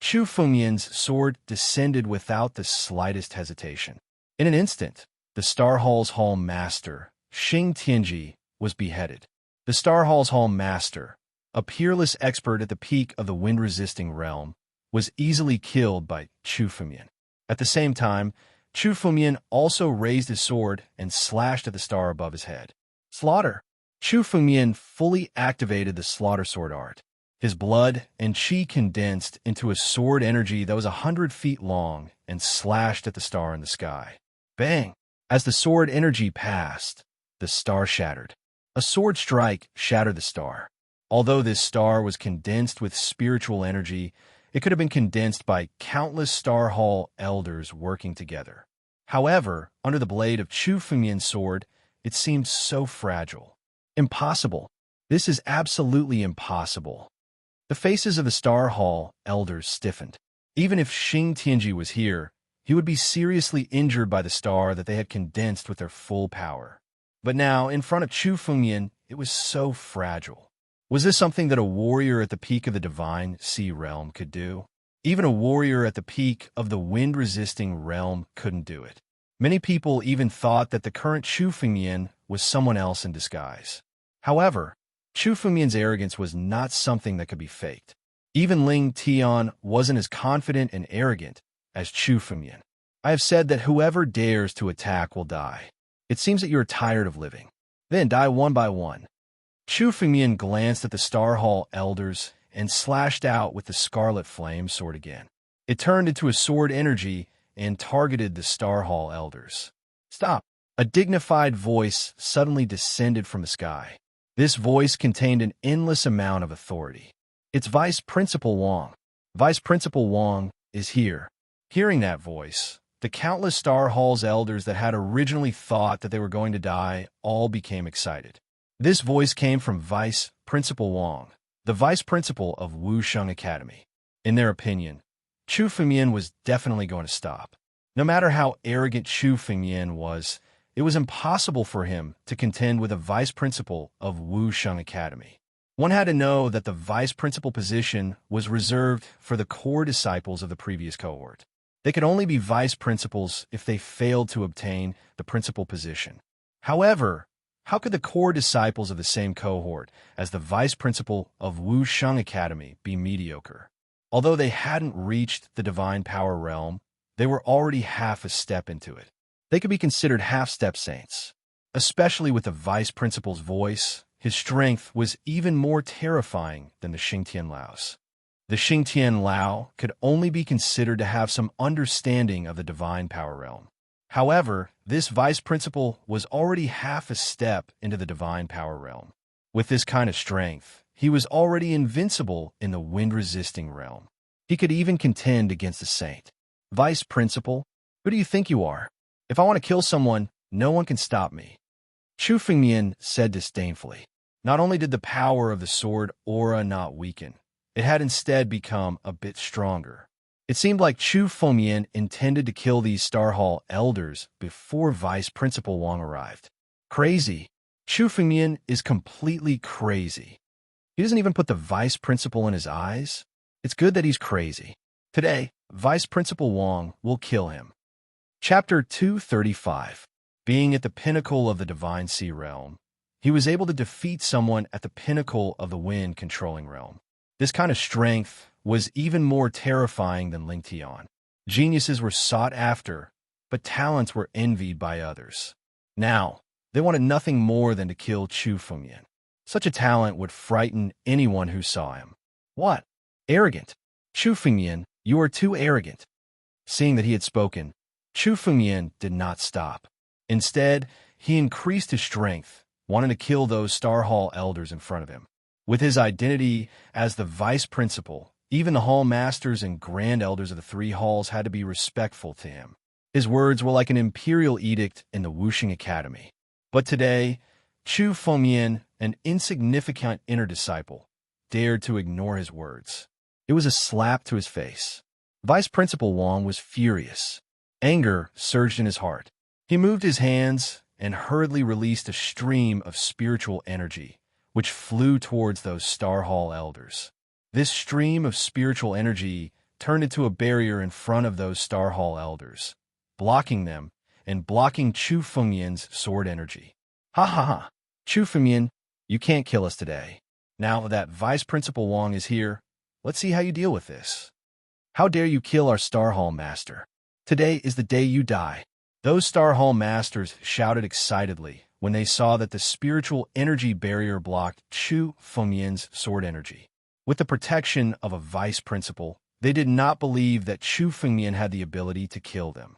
Chu Fengmian's sword descended without the slightest hesitation. In an instant, the Star Hall's Hall Master, Xing Tianji, was beheaded. The Star Hall's Hall Master, a peerless expert at the peak of the wind-resisting realm, was easily killed by Chu Fengmian. At the same time, Chu Fengmian also raised his sword and slashed at the star above his head. Slaughter! Chu Fengmian fully activated the slaughter sword art. His blood and chi condensed into a sword energy that was 100 feet long and slashed at the star in the sky. Bang! As the sword energy passed, the star shattered. A sword strike shattered the star. Although this star was condensed with spiritual energy, it could have been condensed by countless Star Hall elders working together. However, under the blade of Chu Fengmian's sword, it seemed so fragile. Impossible. This is absolutely impossible. The faces of the Star Hall elders stiffened. Even if Xing Tianji was here, he would be seriously injured by the star that they had condensed with their full power. But now, in front of Chu Fengmian, it was so fragile. Was this something that a warrior at the peak of the divine sea realm could do? Even a warrior at the peak of the wind-resisting realm couldn't do it. Many people even thought that the current Chu Fengmian was someone else in disguise. However, Chu Fengmian's arrogance was not something that could be faked. Even Ling Tian wasn't as confident and arrogant as Chu Fengmian. I have said that whoever dares to attack will die. It seems that you are tired of living. Then die one by one. Chu Fengmian glanced at the Star Hall elders and slashed out with the scarlet flame sword again. It turned into a sword energy and targeted the Star Hall elders. Stop! A dignified voice suddenly descended from the sky. This voice contained an endless amount of authority. It's Vice Principal Wang. Vice Principal Wang is here. Hearing that voice, the countless Star Hall's elders that had originally thought that they were going to die all became excited. This voice came from Vice Principal Wang, the vice principal of Wusheng Academy. In their opinion, Chu Fengmian was definitely going to stop. No matter how arrogant Chu Fengmian was, it was impossible for him to contend with a vice principal of Wusheng Academy. One had to know that the vice principal position was reserved for the core disciples of the previous cohort. They could only be vice principals if they failed to obtain the principal position. However, how could the core disciples of the same cohort as the vice principal of Wusheng Academy be mediocre? Although they hadn't reached the divine power realm, they were already half a step into it. They could be considered half-step saints. Especially with the vice principal's voice, his strength was even more terrifying than the Xingtian Lao's. The Xingtian Lao could only be considered to have some understanding of the divine power realm. However, this vice principal was already half a step into the divine power realm. With this kind of strength, he was already invincible in the wind-resisting realm. He could even contend against a saint. Vice principal, who do you think you are? If I want to kill someone, no one can stop me. Chu Fengmian said disdainfully. Not only did the power of the sword aura not weaken, it had instead become a bit stronger. It seemed like Chu Fengmian intended to kill these Star Hall elders before Vice Principal Wang arrived. Crazy. Chu Fengmian is completely crazy. He doesn't even put the Vice Principal in his eyes. It's good that he's crazy. Today, Vice Principal Wang will kill him. Chapter 235. Being at the pinnacle of the Divine Sea Realm, he was able to defeat someone at the pinnacle of the wind-controlling realm. This kind of strength was even more terrifying than Ling Tian. Geniuses were sought after, but talents were envied by others. Now, they wanted nothing more than to kill Chu Fengmian. Such a talent would frighten anyone who saw him. What? Arrogant. Chu Fengmian, you are too arrogant. Seeing that he had spoken, Chu Fengmian did not stop. Instead, he increased his strength, wanting to kill those Star Hall elders in front of him. With his identity as the vice principal, even the hall masters and grand elders of the three halls had to be respectful to him. His words were like an imperial edict in the Wusheng Academy. But today, Chu Fengmian, an insignificant inner disciple, dared to ignore his words. It was a slap to his face. Vice Principal Wang was furious. Anger surged in his heart. He moved his hands and hurriedly released a stream of spiritual energy, which flew towards those Star Hall elders. This stream of spiritual energy turned into a barrier in front of those Star Hall elders, blocking them and blocking Chu Fengmian's sword energy. Ha ha ha! Chu Fengmian, you can't kill us today. Now that Vice Principal Wang is here, let's see how you deal with this. How dare you kill our Star Hall master? Today is the day you die. Those Star Hall masters shouted excitedly when they saw that the spiritual energy barrier blocked Chu Fengmian's sword energy. With the protection of a vice principal, they did not believe that Chu Fengmian had the ability to kill them.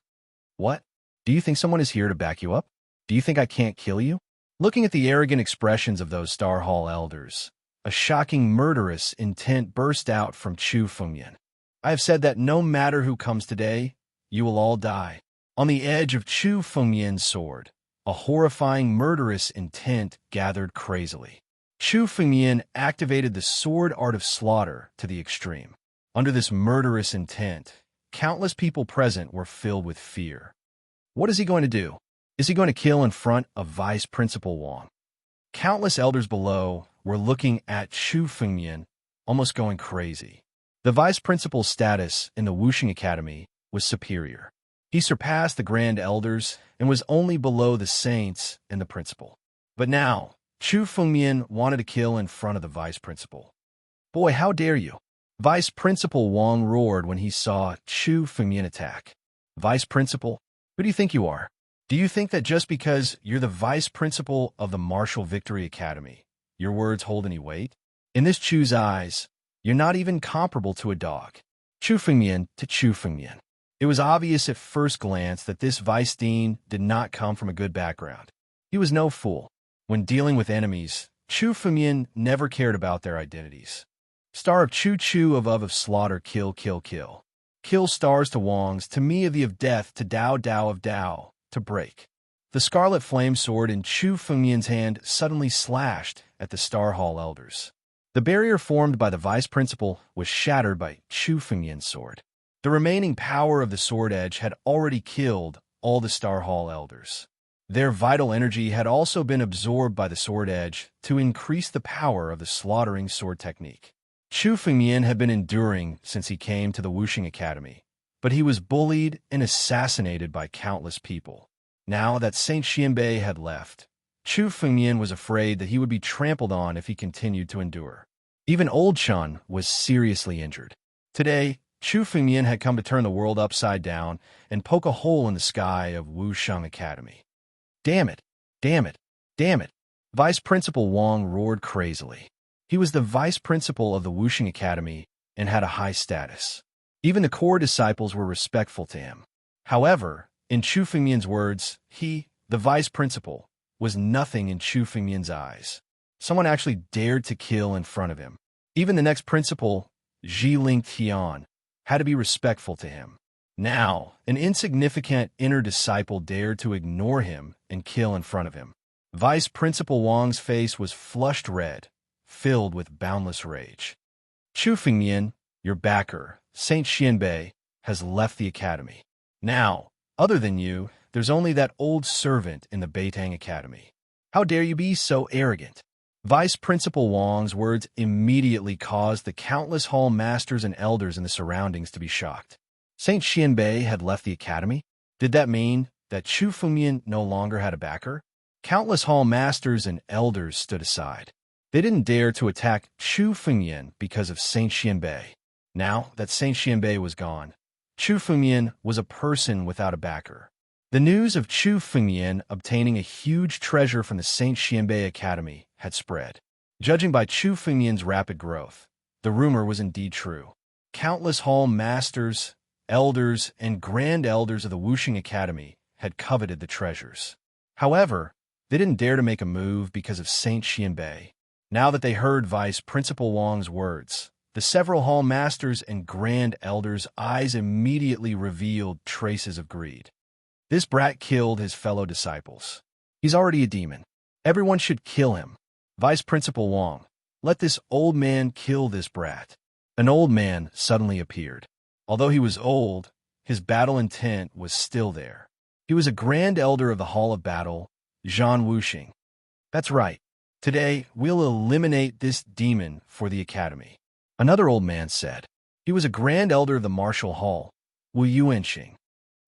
What? Do you think someone is here to back you up? Do you think I can't kill you? Looking at the arrogant expressions of those Star Hall elders, a shocking murderous intent burst out from Chu Fengmian. I have said that no matter who comes today, you will all die. On the edge of Chu Fengmian's sword, a horrifying murderous intent gathered crazily. Chu Fengmian activated the sword art of slaughter to the extreme. Under this murderous intent, countless people present were filled with fear. What is he going to do? Is he going to kill in front of Vice Principal Wang? Countless elders below were looking at Chu Fengmian, almost going crazy. The vice principal's status in the Wusheng Academy was superior. He surpassed the grand elders and was only below the saints and the principal. But now, Chu Fengmian wanted to kill in front of the vice principal. Boy, how dare you! Vice Principal Wang roared when he saw Chu Fengmian attack. Vice Principal, who do you think you are? Do you think that just because you're the vice principal of the Martial Victory Academy, your words hold any weight? In this Chu's eyes, you're not even comparable to a dog. Chu Fengmian to Chu Fengmian. It was obvious at first glance that this vice dean did not come from a good background. He was no fool. When dealing with enemies, Chu Fengmian never cared about their identities. Star of Chu Chu of slaughter, kill, kill, kill. Kill stars to Wangs, to me of death, to Dao Dao of Dao, to break. The scarlet flame sword in Chu Fengmian's hand suddenly slashed at the Star Hall elders. The barrier formed by the vice principal was shattered by Chu Fengmian's sword. The remaining power of the sword edge had already killed all the Star Hall elders. Their vital energy had also been absorbed by the sword edge to increase the power of the slaughtering sword technique. Chu Fengmian had been enduring since he came to the Wuxing Academy, but he was bullied and assassinated by countless people. Now that Saint Xianbei had left, Chu Fengmian was afraid that he would be trampled on if he continued to endure. Even Old Shan was seriously injured. Today, Chu Fengmian had come to turn the world upside down and poke a hole in the sky of Wuxing Academy. Damn it! Damn it! Damn it! Vice Principal Wang roared crazily. He was the vice principal of the Wuxing Academy and had a high status. Even the core disciples were respectful to him. However, in Chu Fengmian's words, he, the vice principal, was nothing in Chu Fengmian's eyes. Someone actually dared to kill in front of him. Even the next principal, Zhiling Tian, had to be respectful to him. Now, an insignificant inner disciple dared to ignore him and kill in front of him. Vice Principal Wang's face was flushed red, filled with boundless rage. Chu Fengmian, your backer, Saint Xianbei, has left the academy. Now, other than you, there's only that old servant in the Beitang Academy. How dare you be so arrogant? Vice Principal Wang's words immediately caused the countless hall masters and elders in the surroundings to be shocked. Saint Xianbei had left the academy? Did that mean that Chu Fengmian no longer had a backer? Countless hall masters and elders stood aside. They didn't dare to attack Chu Fengmian because of Saint Xianbei. Now that Saint Xianbei was gone, Chu Fengmian was a person without a backer. The news of Chu Fengmian obtaining a huge treasure from the Saint Xianbei Academy had spread. Judging by Chu Fengmian's rapid growth, the rumor was indeed true. Countless hall masters, elders, and grand elders of the Wuxing Academy had coveted the treasures. However, they didn't dare to make a move because of Saint Xianbei. Now that they heard Vice Principal Wang's words, the several hall masters and grand elders' eyes immediately revealed traces of greed. This brat killed his fellow disciples. He's already a demon. Everyone should kill him. Vice Principal Wang, let this old man kill this brat. An old man suddenly appeared. Although he was old, his battle intent was still there. He was a grand elder of the Hall of Battle, Zhan Wuxing. That's right. Today, we'll eliminate this demon for the academy. Another old man said. He was a grand elder of the Martial Hall, Wu Yuanxing.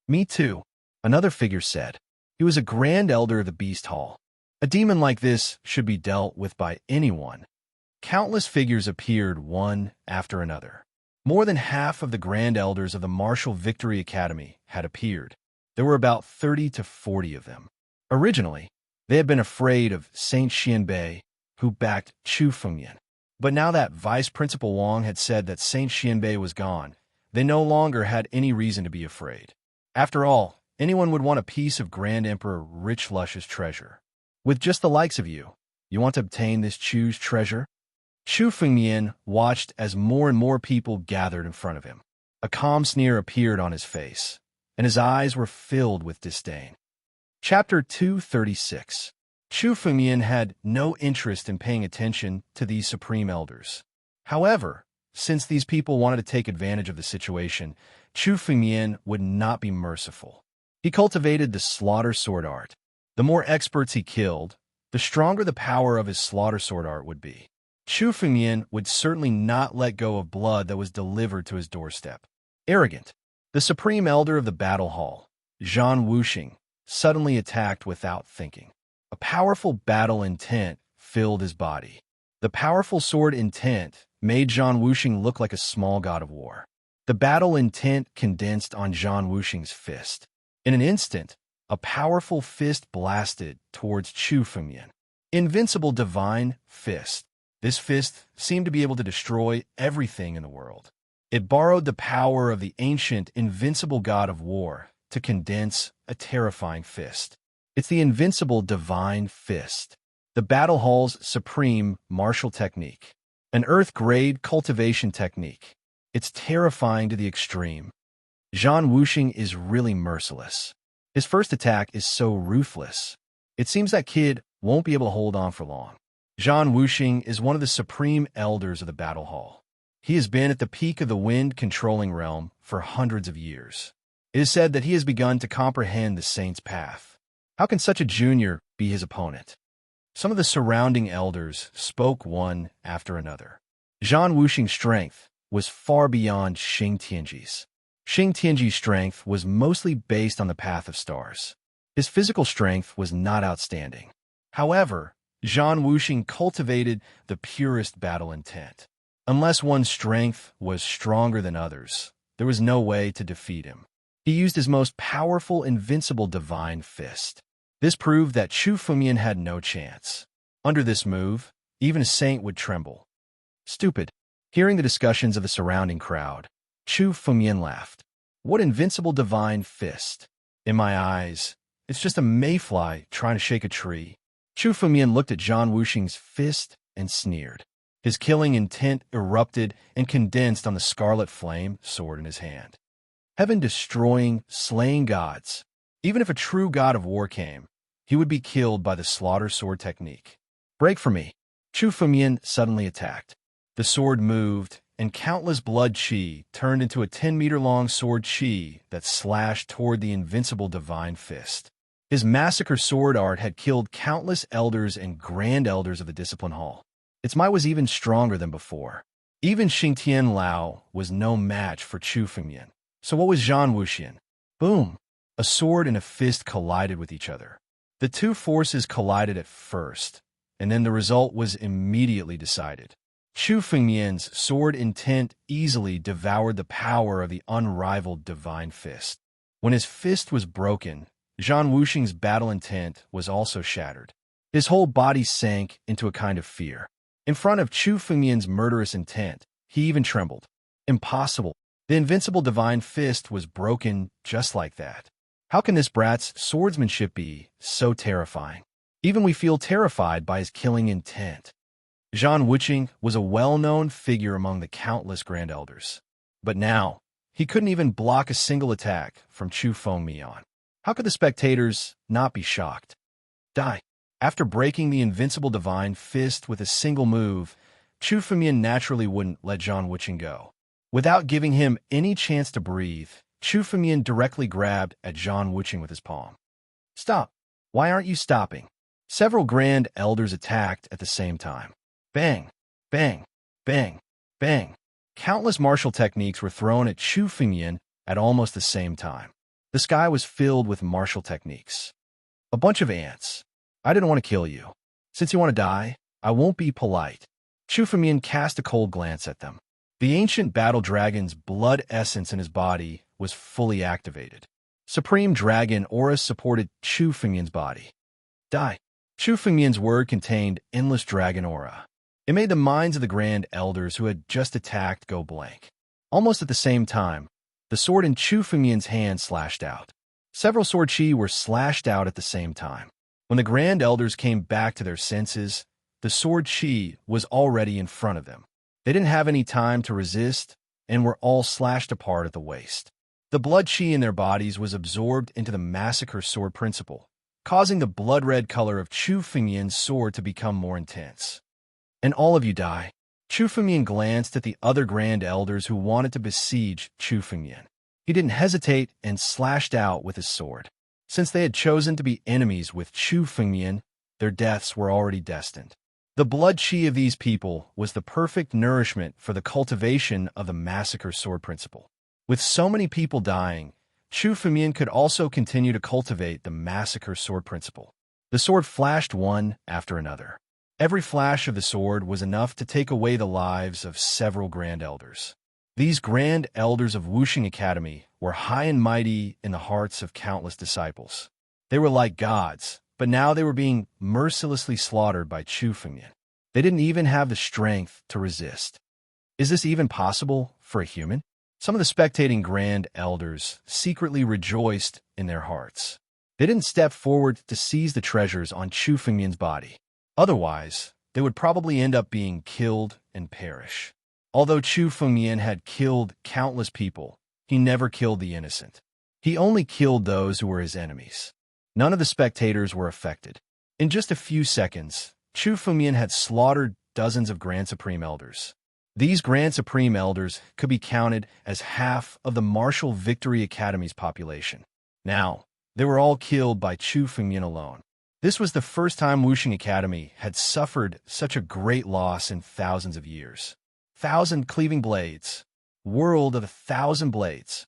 Me too, another figure said. He was a grand elder of the Beast Hall. A demon like this should be dealt with by anyone. Countless figures appeared one after another. More than half of the grand elders of the Martial Victory Academy had appeared. There were about 30 to 40 of them. Originally, they had been afraid of Saint Xianbei, who backed Chu Fengmian. But now that Vice Principal Wang had said that Saint Xianbei was gone, they no longer had any reason to be afraid. After all, anyone would want a piece of Grand Emperor Rich Lush's treasure. With just the likes of you, you want to obtain this Chu's treasure? Chu Fengmian watched as more and more people gathered in front of him. A calm sneer appeared on his face, and his eyes were filled with disdain. Chapter 236. Chu Fengmian had no interest in paying attention to these supreme elders. However, since these people wanted to take advantage of the situation, Chu Fengmian would not be merciful. He cultivated the slaughter sword art. The more experts he killed, the stronger the power of his slaughter sword art would be. Chu Fengmian would certainly not let go of blood that was delivered to his doorstep. Arrogant. The supreme elder of the battle hall, Zhan Wuxing, suddenly attacked without thinking. A powerful battle intent filled his body. The powerful sword intent made Zhan Wuxing look like a small god of war. The battle intent condensed on Zhan Wuxing's fist. In an instant, a powerful fist blasted towards Chu Fengmian. Invincible divine fist. This fist seemed to be able to destroy everything in the world. It borrowed the power of the ancient, invincible god of war to condense a terrifying fist. It's the invincible divine fist. the battle hall's supreme martial technique. An earth-grade cultivation technique. It's terrifying to the extreme. Zhan Wuxing is really merciless. His first attack is so ruthless. It seems that kid won't be able to hold on for long. Zhan Wuxing is one of the supreme elders of the battle hall. He has been at the peak of the wind-controlling realm for hundreds of years. It is said that he has begun to comprehend the saint's path. How can such a junior be his opponent? Some of the surrounding elders spoke one after another. Zhan Wuxing's strength was far beyond Xing Tianji's. Xing Tianji's strength was mostly based on the path of stars. His physical strength was not outstanding. However, Zhan Wuxing cultivated the purest battle intent. Unless one's strength was stronger than others, there was no way to defeat him. He used his most powerful, invincible divine fist. This proved that Chu Fumian had no chance. Under this move, even a saint would tremble. Stupid. Hearing the discussions of the surrounding crowd, Chu Fumian laughed. What invincible divine fist? In my eyes, it's just a mayfly trying to shake a tree. Chu Fumian looked at Zhan Wuxing's fist and sneered. His killing intent erupted and condensed on the scarlet flame sword in his hand. Heaven-destroying, slaying gods. Even if a true god of war came, he would be killed by the slaughter sword technique. Break for me. Chu Fumian suddenly attacked. The sword moved, and countless blood qi turned into a 10-meter-long sword qi that slashed toward the invincible divine fist. His massacre sword art had killed countless elders and grand elders of the discipline hall. Its might was even stronger than before. Even Xingtian Lao was no match for Chu Fumian. So what was Zhan Wuxing? Boom! A sword and a fist collided with each other. The two forces collided at first, and then the result was immediately decided. Chu Fumian's sword intent easily devoured the power of the unrivaled divine fist. When his fist was broken, Zhan Wuxing's battle intent was also shattered. His whole body sank into a kind of fear. In front of Chu Fumian's murderous intent, he even trembled. Impossible. The invincible divine fist was broken just like that. How can this brat's swordsmanship be so terrifying? Even we feel terrified by his killing intent. Zhan Wuxing was a well-known figure among the countless grand elders. But now, he couldn't even block a single attack from Chu Fengmian. How could the spectators not be shocked? Die. After breaking the invincible divine fist with a single move, Chu Fengmian naturally wouldn't let Zhan Wuxing go. Without giving him any chance to breathe, Chu Fumian directly grabbed at Zhan Wuxing with his palm. Stop! Why aren't you stopping? Several grand elders attacked at the same time. Bang! Bang! Bang! Bang! Countless martial techniques were thrown at Chu Fumian at almost the same time. The sky was filled with martial techniques. A bunch of ants. I didn't want to kill you. Since you want to die, I won't be polite. Chu Fumian cast a cold glance at them. The ancient battle dragon's blood essence in his body was fully activated. Supreme Dragon aura supported Chu Fumian's body. Die. Chu Fumian's word contained endless dragon aura. It made the minds of the grand elders who had just attacked go blank. Almost at the same time, the sword in Chu Fumian's hand slashed out. Several sword chi were slashed out at the same time. When the grand elders came back to their senses, the sword chi was already in front of them. They didn't have any time to resist and were all slashed apart at the waist. The blood chi in their bodies was absorbed into the massacre sword principle, causing the blood-red color of Chu Fumian's sword to become more intense. And all of you die. Chu Fumian glanced at the other grand elders who wanted to besiege Chu Fumian. He didn't hesitate and slashed out with his sword. Since they had chosen to be enemies with Chu Fumian, their deaths were already destined. The blood chi of these people was the perfect nourishment for the cultivation of the massacre sword principle. With so many people dying, Chu Fumian could also continue to cultivate the massacre sword principle. The sword flashed one after another. Every flash of the sword was enough to take away the lives of several grand elders. These grand elders of Wuxing Academy were high and mighty in the hearts of countless disciples. They were like gods, but now they were being mercilessly slaughtered by Chu Fumian. They didn't even have the strength to resist. Is this even possible for a human? Some of the spectating grand elders secretly rejoiced in their hearts. They didn't step forward to seize the treasures on Chu Fumian's body. Otherwise, they would probably end up being killed and perish. Although Chu Fengmian had killed countless people, he never killed the innocent. He only killed those who were his enemies. None of the spectators were affected. In just a few seconds, Chu Fengmian had slaughtered dozens of Grand Supreme Elders. These Grand Supreme Elders could be counted as half of the Martial Victory Academy's population. Now, they were all killed by Chu Fengmian alone. This was the first time Wuxing Academy had suffered such a great loss in thousands of years. 1,000 cleaving blades. World of 1,000 blades.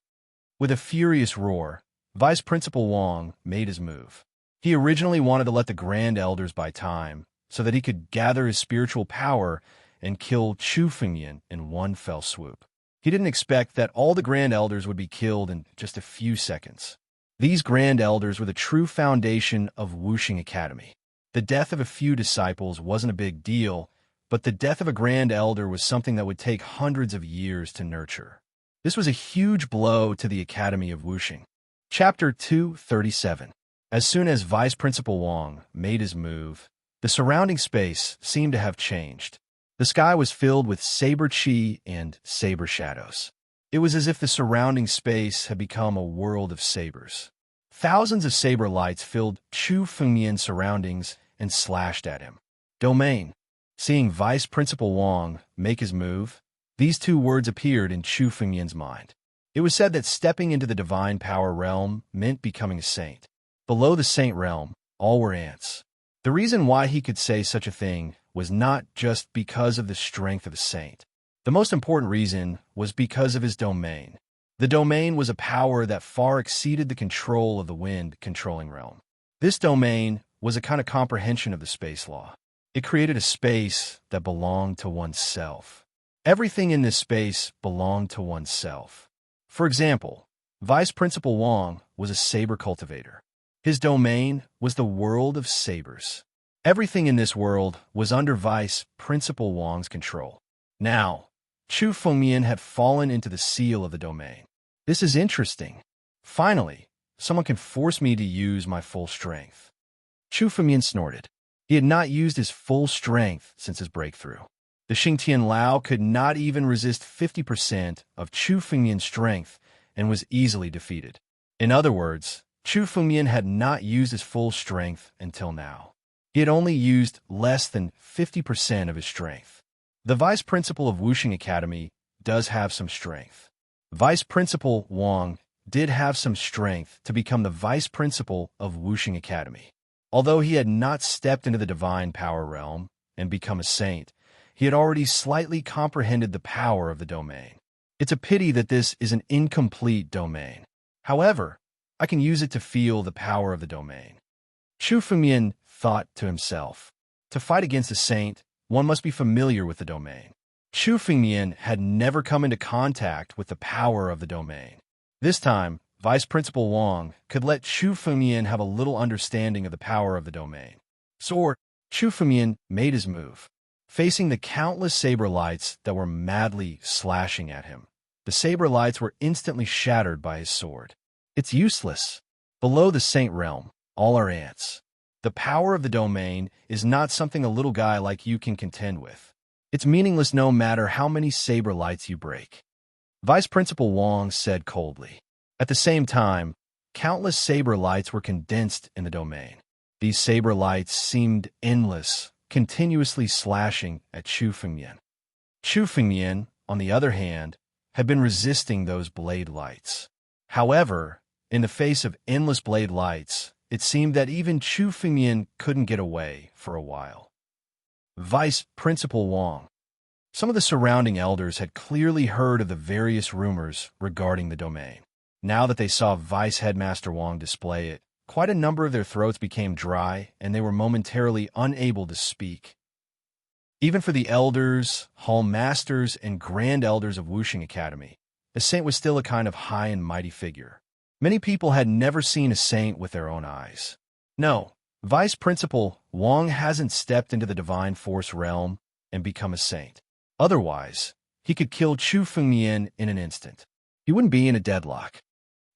With a furious roar, Vice Principal Wang made his move. He originally wanted to let the Grand Elders buy time so that he could gather his spiritual power and kill Chu Fengmian in one fell swoop. He didn't expect that all the Grand Elders would be killed in just a few seconds. These Grand Elders were the true foundation of Wuxing Academy. The death of a few disciples wasn't a big deal, but the death of a Grand Elder was something that would take hundreds of years to nurture. This was a huge blow to the Academy of Wuxing. Chapter 237. As soon as Vice Principal Wang made his move, the surrounding space seemed to have changed. The sky was filled with saber chi and saber shadows. It was as if the surrounding space had become a world of sabers. Thousands of saber lights filled Chu Fengmian's surroundings and slashed at him. Domain. Seeing Vice Principal Wang make his move, these two words appeared in Chu Fengmian's mind. It was said that stepping into the divine power realm meant becoming a saint. Below the saint realm, all were ants. The reason why he could say such a thing was not just because of the strength of a saint. The most important reason was because of his domain. The domain was a power that far exceeded the control of the wind-controlling realm. This domain was a kind of comprehension of the space law. It created a space that belonged to oneself. Everything in this space belonged to oneself. For example, Vice Principal Wang was a saber cultivator. His domain was the world of sabers. Everything in this world was under Vice Principal Wang's control. Now, Chu Fengmian had fallen into the seal of the domain. This is interesting. Finally, someone can force me to use my full strength. Chu Fengmian snorted. He had not used his full strength since his breakthrough. The Xingtian Lao could not even resist 50% of Chu Fengmian's strength and was easily defeated. In other words, Chu Fengmian had not used his full strength until now. He had only used less than 50% of his strength. The Vice Principal of Wuxing Academy does have some strength. Vice Principal Wang did have some strength to become the Vice Principal of Wuxing Academy. Although he had not stepped into the divine power realm and become a saint, he had already slightly comprehended the power of the domain. It's a pity that this is an incomplete domain. However, I can use it to feel the power of the domain. Chu Fengmian thought to himself, to fight against a saint, one must be familiar with the domain. Chu Fengmian had never come into contact with the power of the domain. This time, Vice Principal Wang could let Chu Fengmian have a little understanding of the power of the domain. So, Chu Fengmian made his move. Facing the countless saber lights that were madly slashing at him, the saber lights were instantly shattered by his sword. It's useless. Below the saint realm, all are ants. The power of the domain is not something a little guy like you can contend with. It's meaningless no matter how many saber lights you break. Vice Principal Wang said coldly. At the same time, countless saber lights were condensed in the domain. These saber lights seemed endless, continuously slashing at Chu Fengmian. Chu Fengmian, on the other hand, had been resisting those blade lights. However, in the face of endless blade lights, it seemed that even Chu Fengmian couldn't get away for a while. Vice Principal Wang. Some of the surrounding elders had clearly heard of the various rumors regarding the domain. Now that they saw Vice Headmaster Wang display it, quite a number of their throats became dry, and they were momentarily unable to speak. Even for the elders, hall masters, and grand elders of Wuxing Academy, the saint was still a kind of high and mighty figure. Many people had never seen a saint with their own eyes. No, Vice Principal Wang hasn't stepped into the divine force realm and become a saint. Otherwise, he could kill Chu Fengmian in an instant. He wouldn't be in a deadlock.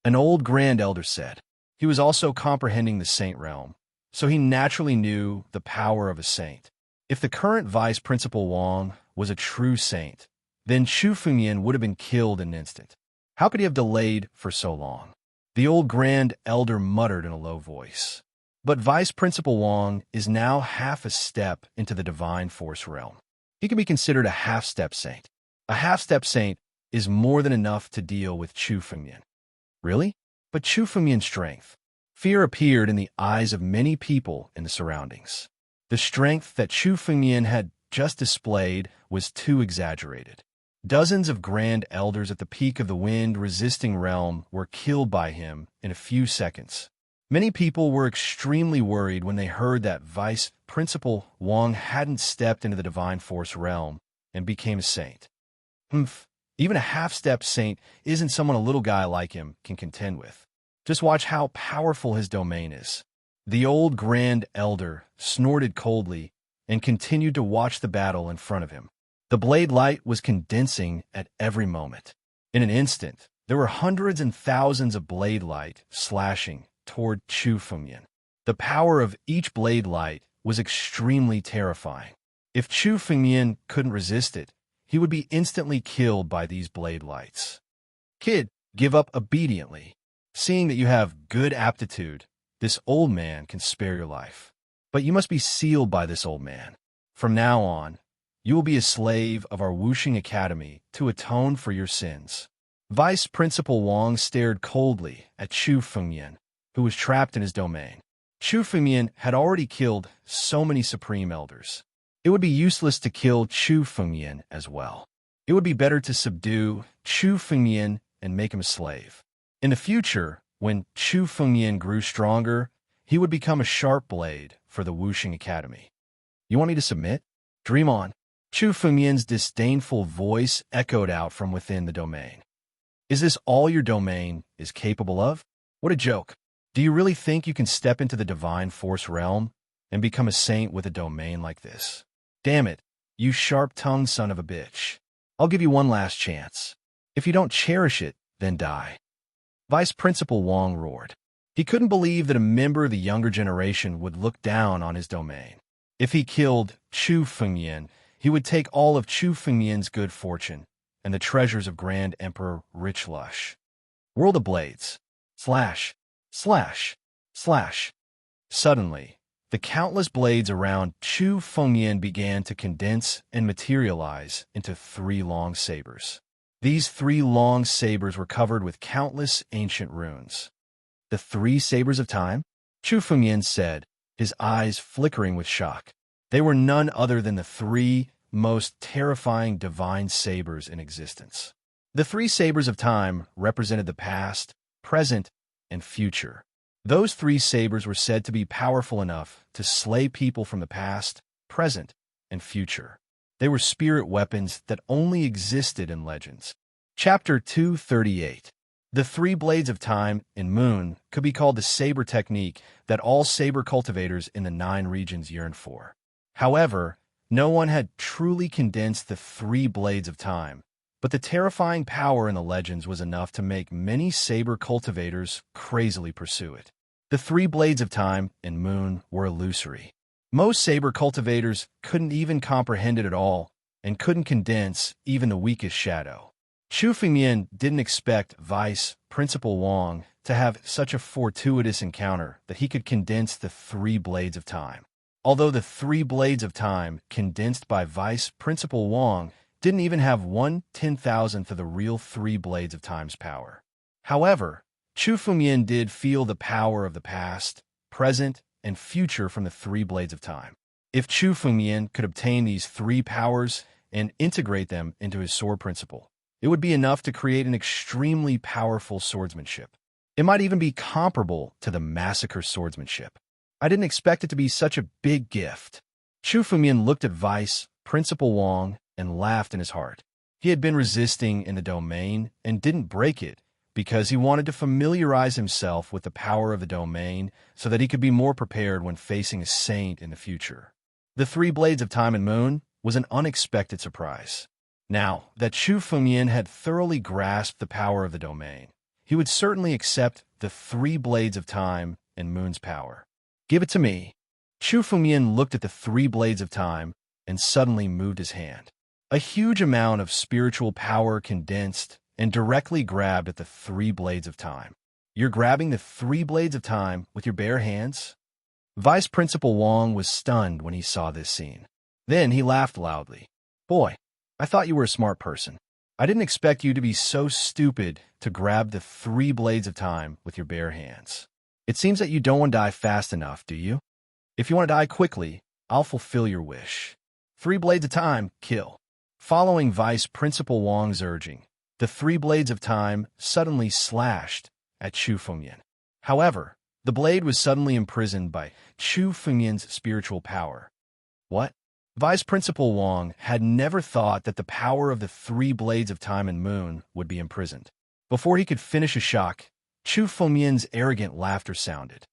An old grand elder said. He was also comprehending the saint realm, so he naturally knew the power of a saint. If the current Vice Principal Wang was a true saint, then Chu Fengyan would have been killed in an instant. How could he have delayed for so long? The old Grand Elder muttered in a low voice. But Vice Principal Wang is now half a step into the divine force realm. He can be considered a half-step saint. A half-step saint is more than enough to deal with Chu Fengyan. Really? But Chu Fengyan's strength. Fear appeared in the eyes of many people in the surroundings. The strength that Chu Fengyan had just displayed was too exaggerated. Dozens of Grand Elders at the peak of the wind-resisting realm were killed by him in a few seconds. Many people were extremely worried when they heard that Vice Principal Wang hadn't stepped into the divine force realm and became a saint. Even a half-step saint isn't someone a little guy like him can contend with. Just watch how powerful his domain is. The old Grand Elder snorted coldly and continued to watch the battle in front of him. The blade light was condensing at every moment. In an instant, there were hundreds and thousands of blade light slashing toward Chu Fengyan. The power of each blade light was extremely terrifying. If Chu Fengyan couldn't resist it, he would be instantly killed by these blade lights. Kid, give up obediently. Seeing that you have good aptitude, this old man can spare your life. But you must be sealed by this old man. From now on, you will be a slave of our Wuxing Academy to atone for your sins. Vice Principal Wang stared coldly at Chu Fengyan, who was trapped in his domain. Chu Fengyan had already killed so many Supreme Elders. It would be useless to kill Chu Fengyan as well. It would be better to subdue Chu Fengyan and make him a slave. In the future, when Chu Fengyan grew stronger, he would become a sharp blade for the Wuxing Academy. You want me to submit? Dream on. Chu Fengyan's disdainful voice echoed out from within the domain. Is this all your domain is capable of? What a joke. Do you really think you can step into the divine force realm and become a saint with a domain like this? Damn it, you sharp-tongued son of a bitch. I'll give you one last chance. If you don't cherish it, then die. Vice Principal Wang roared. He couldn't believe that a member of the younger generation would look down on his domain. If he killed Chu Fengyan, he would take all of Chu Fengyan's good fortune and the treasures of Grand Emperor Richlush. World of Blades. Slash. Slash. Slash. Suddenly, the countless blades around Chu Fengyan began to condense and materialize into 3 long sabers. These 3 long sabers were covered with countless ancient runes. The 3 sabers of time? Chu Fengyan said, his eyes flickering with shock. They were none other than the 3 most terrifying divine sabers in existence. The 3 sabers of time represented the past, present, and future. Those 3 sabers were said to be powerful enough to slay people from the past, present, and future. They were spirit weapons that only existed in legends. Chapter 238. The 3 blades of time in Moon could be called the saber technique that all saber cultivators in the 9 regions yearn for. However, no one had truly condensed the 3 blades of time, but the terrifying power in the legends was enough to make many saber cultivators crazily pursue it. The 3 blades of time in Moon were illusory. Most saber cultivators couldn't even comprehend it at all, and couldn't condense even the weakest shadow. Chu Fengyan didn't expect Vice Principal Wang to have such a fortuitous encounter that he could condense the 3 blades of time. Although the 3 blades of time condensed by Vice Principal Wang didn't even have 1/10,000th of the real 3 blades of time's power. However, Chu Fengyan did feel the power of the past, present, and future from the 3 blades of time. If Chu Fengyan could obtain these 3 powers and integrate them into his sword principle, it would be enough to create an extremely powerful swordsmanship. It might even be comparable to the massacre swordsmanship. I didn't expect it to be such a big gift. Chu Fengyan looked at Vice Principal Wang and laughed in his heart. He had been resisting in the domain and didn't break it because he wanted to familiarize himself with the power of the domain so that he could be more prepared when facing a saint in the future. The 3 blades of time and Moon was an unexpected surprise. Now that Chu Fengyan had thoroughly grasped the power of the domain, he would certainly accept the 3 blades of time and Moon's power. Give it to me. Chu Fengyan looked at the three blades of time and suddenly moved his hand. A huge amount of spiritual power condensed and directly grabbed at the three blades of time. You're grabbing the three blades of time with your bare hands? Vice Principal Wong was stunned when he saw this scene. Then he laughed loudly. Boy, I thought you were a smart person. I didn't expect you to be so stupid to grab the three blades of time with your bare hands. It seems that you don't want to die fast enough, do you? If you want to die quickly, I'll fulfill your wish. Three blades of time, kill. Following Vice Principal Wong's urging, the three blades of time suddenly slashed at Chu Fengyan. However, the blade was suddenly imprisoned by Chu Fengyan's spiritual power. What? Vice Principal Wong had never thought that the power of the three blades of time and moon would be imprisoned. Before he could finish a shock, Chu Fengyan's arrogant laughter sounded.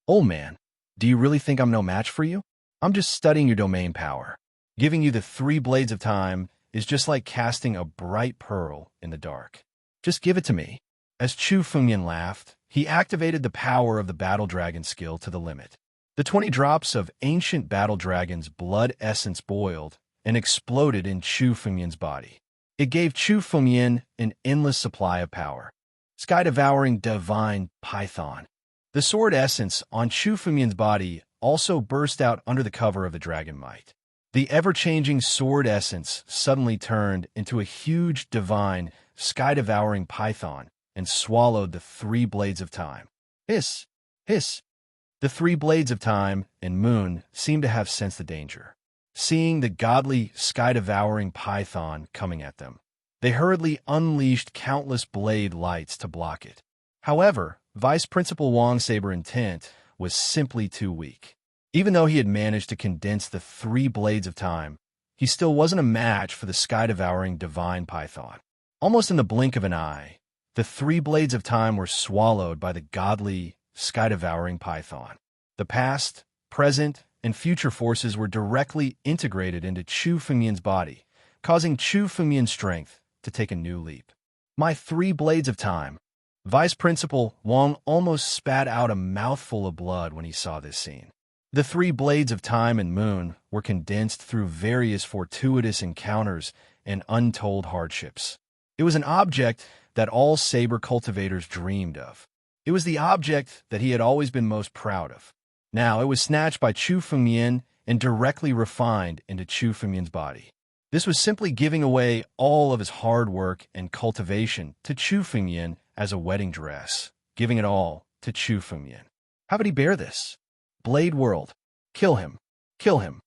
Old man, do you really think I'm no match for you? I'm just studying your domain power. Giving you the three blades of time is just like casting a bright pearl in the dark. Just give it to me. As Chu Fengyan laughed, he activated the power of the Battle Dragon skill to the limit. The 20 drops of ancient Battle Dragon's blood essence boiled and exploded in Chu Fengyan's body. It gave Chu Fengyan an endless supply of power. Sky-devouring divine python. The sword essence on Chu Fengyan's body also burst out under the cover of the dragon might. The ever-changing sword essence suddenly turned into a huge divine, sky-devouring python and swallowed the three blades of time. Hiss! Hiss! The three blades of time and moon seemed to have sensed the danger. Seeing the godly, sky-devouring python coming at them, they hurriedly unleashed countless blade lights to block it. However, Vice Principal Wong's saber intent was simply too weak. Even though he had managed to condense the three blades of time, he still wasn't a match for the sky-devouring divine python. Almost in the blink of an eye, the three blades of time were swallowed by the godly, sky-devouring python. The past, present, and future forces were directly integrated into Chu Fengyan's body, causing Chu Fengyan's strength to take a new leap. My three blades of time. Vice Principal Wong almost spat out a mouthful of blood when he saw this scene. The three blades of time and moon were condensed through various fortuitous encounters and untold hardships. It was an object that all saber cultivators dreamed of. It was the object that he had always been most proud of. Now it was snatched by Chu Fengyan and directly refined into Chu Fengyan's body. This was simply giving away all of his hard work and cultivation to Chu Fengyan as a wedding dress, giving it all to Chu Fengyan. How could he bear this? Blade World, kill him, kill him.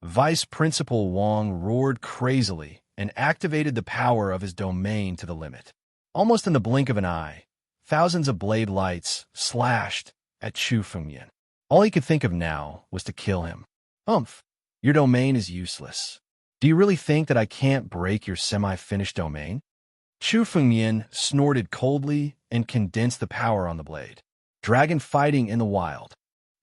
Vice Principal Wong roared crazily and activated the power of his domain to the limit. Almost in the blink of an eye, thousands of blade lights slashed at Chu Fengyan. All he could think of now was to kill him. Humph, your domain is useless. Do you really think that I can't break your semi-finished domain? Chu Fengyan snorted coldly and condensed the power on the blade. Dragon fighting in the wild.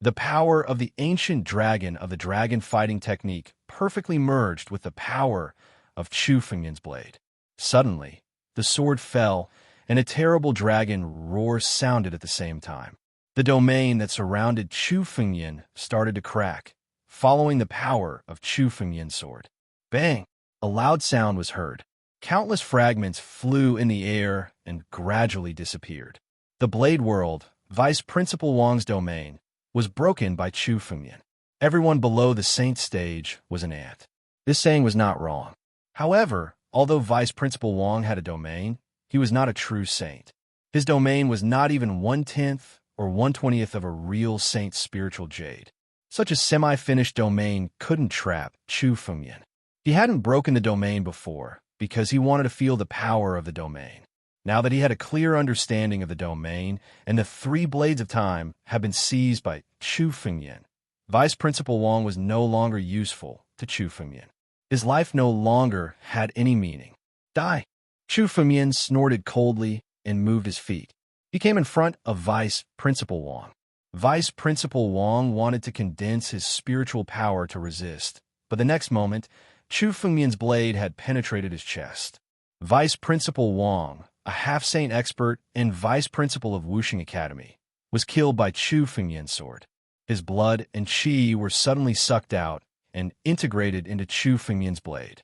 The power of the ancient dragon of the dragon fighting technique perfectly merged with the power of Chu Fengyan's blade. Suddenly, the sword fell, and a terrible dragon roar sounded at the same time. The domain that surrounded Chu Fengyan started to crack, following the power of Chu Fengyan's sword. Bang! A loud sound was heard. Countless fragments flew in the air and gradually disappeared. The Blade World, Vice Principal Wong's domain, was broken by Chu Fengyan. Everyone below the saint stage was an ant. This saying was not wrong. However, although Vice Principal Wong had a domain, he was not a true saint. His domain was not even 1/10 or 1/20th of a real saint's spiritual jade. Such a semi-finished domain couldn't trap Chu Fengyan. He hadn't broken the domain before because he wanted to feel the power of the domain. Now that he had a clear understanding of the domain and the three blades of time had been seized by Chu Fengyan, Vice Principal Wong was no longer useful to Chu Fengyan. His life no longer had any meaning. Die! Chu Fengyan snorted coldly and moved his feet. He came in front of Vice Principal Wong. Vice Principal Wong wanted to condense his spiritual power to resist, but the next moment, Chu Fengyan's blade had penetrated his chest. Vice Principal Wong, a half-saint expert and vice principal of Wuxing Academy, was killed by Chu Fengyan's sword. His blood and qi were suddenly sucked out and integrated into Chu Fengmian's blade.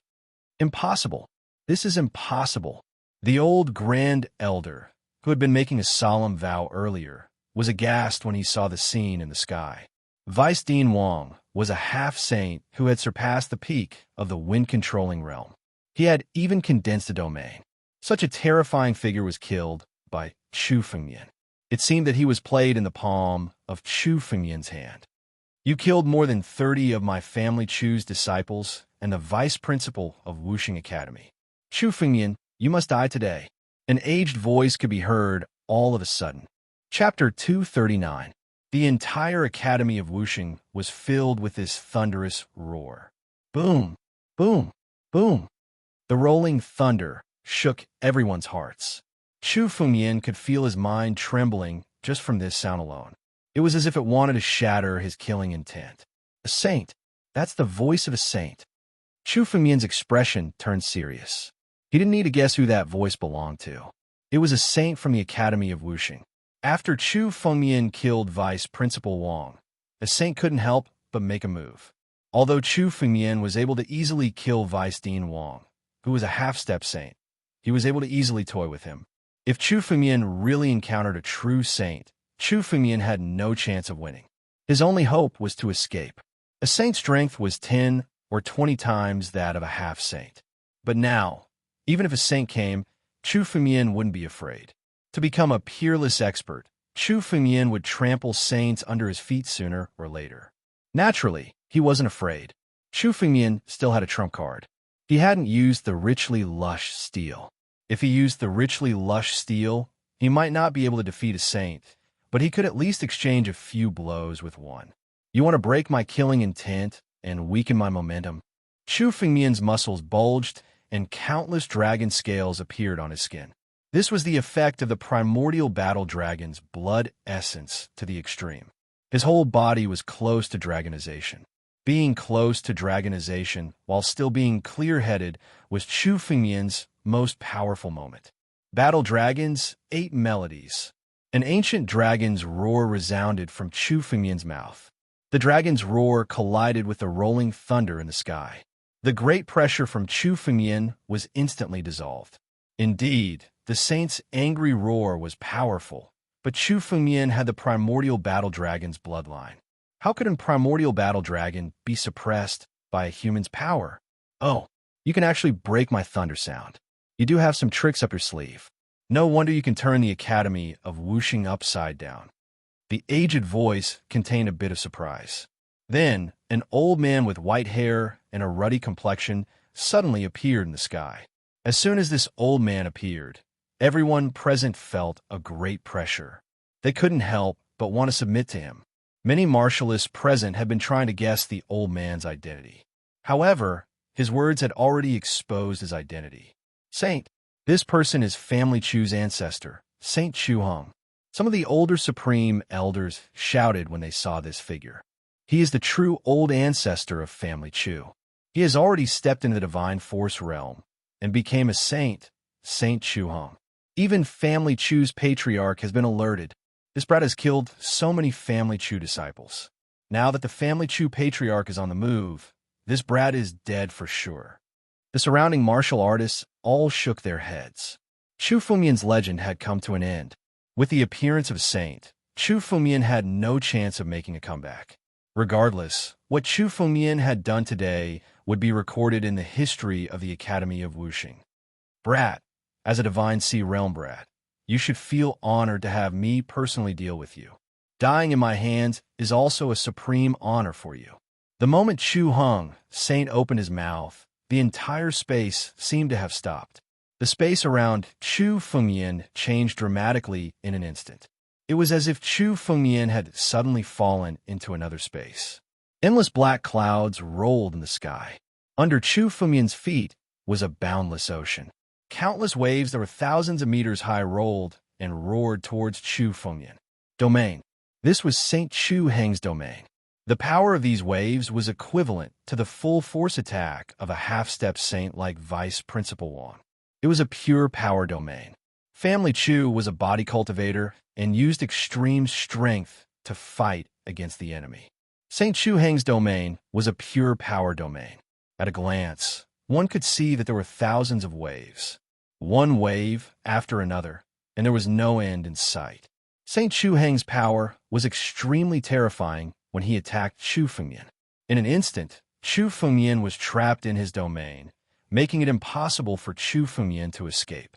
Impossible. This is impossible. The old Grand Elder, who had been making a solemn vow earlier, was aghast when he saw the scene in the sky. Vice Dean Wang was a half-saint who had surpassed the peak of the wind-controlling realm. He had even condensed a domain. Such a terrifying figure was killed by Chu Fengmian. It seemed that he was played in the palm of Chu Fengmian's hand. You killed more than 30 of my family Chu's disciples and the vice principal of Wuxing Academy. Chu Fengmian, you must die today. An aged voice could be heard all of a sudden. Chapter 239. The entire Academy of Wuxing was filled with this thunderous roar. Boom, boom, boom. The rolling thunder shook everyone's hearts. Chu Fengmian could feel his mind trembling just from this sound alone. It was as if it wanted to shatter his killing intent. A saint. That's the voice of a saint. Chu Fengmian's expression turned serious. He didn't need to guess who that voice belonged to. It was a saint from the Academy of Wuxing. After Chu Fengmian killed Vice Principal Wang, the saint couldn't help but make a move. Although Chu Fengmian was able to easily kill Vice Dean Wang, who was a half-step saint, he was able to easily toy with him. If Chu Fengmian really encountered a true saint, Chu Fengmian had no chance of winning. His only hope was to escape. A saint's strength was 10 or 20 times that of a half-saint. But now, even if a saint came, Chu Fengmian wouldn't be afraid. To become a peerless expert, Chu Fengmian would trample saints under his feet sooner or later. Naturally, he wasn't afraid. Chu Fengmian still had a trump card. He hadn't used the richly lush steel. If he used the richly lush steel, he might not be able to defeat a saint, but he could at least exchange a few blows with one. You want to break my killing intent and weaken my momentum? Chu Fengmian's muscles bulged and countless dragon scales appeared on his skin. This was the effect of the primordial battle dragon's blood essence to the extreme. His whole body was close to dragonization. Being close to dragonization while still being clear-headed was Chu Fengmian's most powerful moment. Battle dragons, 8 melodies. An ancient dragon's roar resounded from Chu Fengmian's mouth. The dragon's roar collided with the rolling thunder in the sky. The great pressure from Chu Fengmian was instantly dissolved. Indeed, the saint's angry roar was powerful, but Chu Fengmian had the primordial battle dragon's bloodline. How could a primordial battle dragon be suppressed by a human's power? Oh, you can actually break my thunder sound. You do have some tricks up your sleeve. No wonder you can turn the Academy of Wuxing upside down. The aged voice contained a bit of surprise. Then, an old man with white hair and a ruddy complexion suddenly appeared in the sky. As soon as this old man appeared, everyone present felt a great pressure. They couldn't help but want to submit to him. Many martialists present had been trying to guess the old man's identity. However, his words had already exposed his identity. Saint. This person is family Chu's ancestor, Saint Chu Hong. Some of the older supreme elders shouted when they saw this figure. He is the true old ancestor of family Chu. He has already stepped into the divine force realm and became a saint, Saint Chu Hong. Even family Chu's patriarch has been alerted. This brat has killed so many family Chu disciples. Now that the family Chu patriarch is on the move, this brat is dead for sure. The surrounding martial artists all shook their heads. Chu Fengmian's legend had come to an end. With the appearance of a saint, Chu Fengmian had no chance of making a comeback. Regardless, what Chu Fengmian had done today would be recorded in the history of the Academy of Wuxing. Brat, as a Divine Sea Realm brat, you should feel honored to have me personally deal with you. Dying in my hands is also a supreme honor for you. The moment Chu Hong, saint, opened his mouth, the entire space seemed to have stopped. The space around Chu Fengmian changed dramatically in an instant. It was as if Chu Fengmian had suddenly fallen into another space. Endless black clouds rolled in the sky. Under Chu Fengmian's feet was a boundless ocean. Countless waves that were thousands of meters high rolled and roared towards Chu Fengmian. Domain. This was Saint Chu Heng's domain. The power of these waves was equivalent to the full force attack of a half-step saint like Vice Principal Wang. It was a pure power domain. Family Chu was a body cultivator and used extreme strength to fight against the enemy. Saint Chu Heng's domain was a pure power domain. At a glance, one could see that there were thousands of waves, one wave after another, and there was no end in sight. Saint Chu Heng's power was extremely terrifying when he attacked Chu Fengyan. In an instant, Chu Fengyan was trapped in his domain, making it impossible for Chu Fengyan to escape.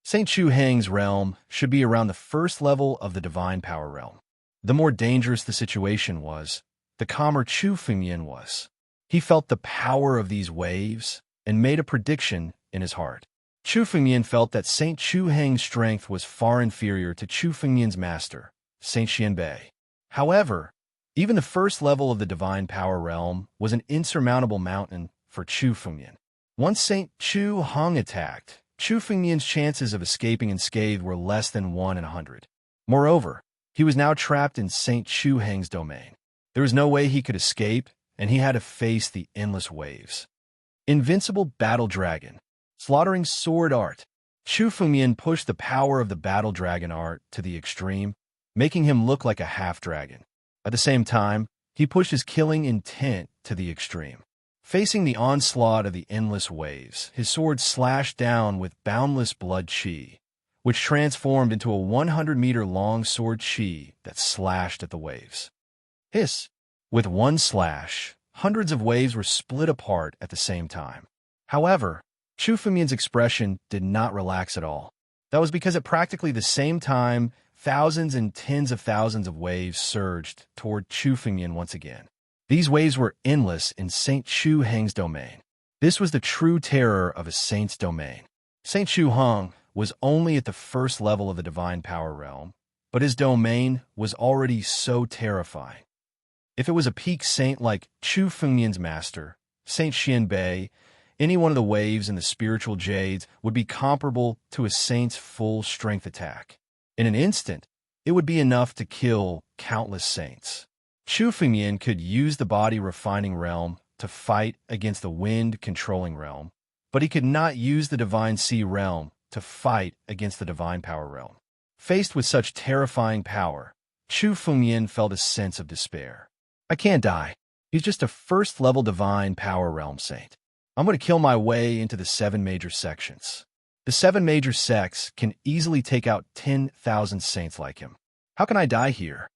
Saint Chu Heng's realm should be around the first level of the divine power realm. The more dangerous the situation was, the calmer Chu Fengyan was. He felt the power of these waves and made a prediction in his heart. Chu Fengyan felt that Saint Chu Heng's strength was far inferior to Chu Fengyan's master, Saint Xianbei. However, even the first level of the divine power realm was an insurmountable mountain for Chu Fengyan. Once Saint Chu Heng attacked, Chu Fengyan's chances of escaping unscathed were less than 1 in 100. Moreover, he was now trapped in Saint Chu Heng's domain. There was no way he could escape, and he had to face the endless waves. Invincible Battle Dragon. Slaughtering Sword Art. Chu Fengyan pushed the power of the Battle Dragon art to the extreme, making him look like a half-dragon. At the same time, he pushed his killing intent to the extreme. Facing the onslaught of the endless waves, his sword slashed down with boundless blood chi, which transformed into a 100-meter-long sword chi that slashed at the waves. Hiss! With one slash, hundreds of waves were split apart at the same time. However, Chu Fengyan's expression did not relax at all. That was because at practically the same time, thousands and tens of thousands of waves surged toward Chu Fengyan once again. These waves were endless in Saint Chu Heng's domain. This was the true terror of a saint's domain. Saint Chu Heng was only at the first level of the divine power realm, but his domain was already so terrifying. If it was a peak saint like Chu Fengyan's master, Saint Xianbei, any one of the waves in the spiritual jades would be comparable to a saint's full strength attack. In an instant, it would be enough to kill countless saints. Chu Fengyan could use the body refining realm to fight against the wind controlling realm, but he could not use the divine sea realm to fight against the divine power realm. Faced with such terrifying power, Chu Fengyan felt a sense of despair. I can't die. He's just a first-level divine power realm saint. I'm going to kill my way into the 7 major sections. The 7 major sects can easily take out 10,000 saints like him. How can I die here?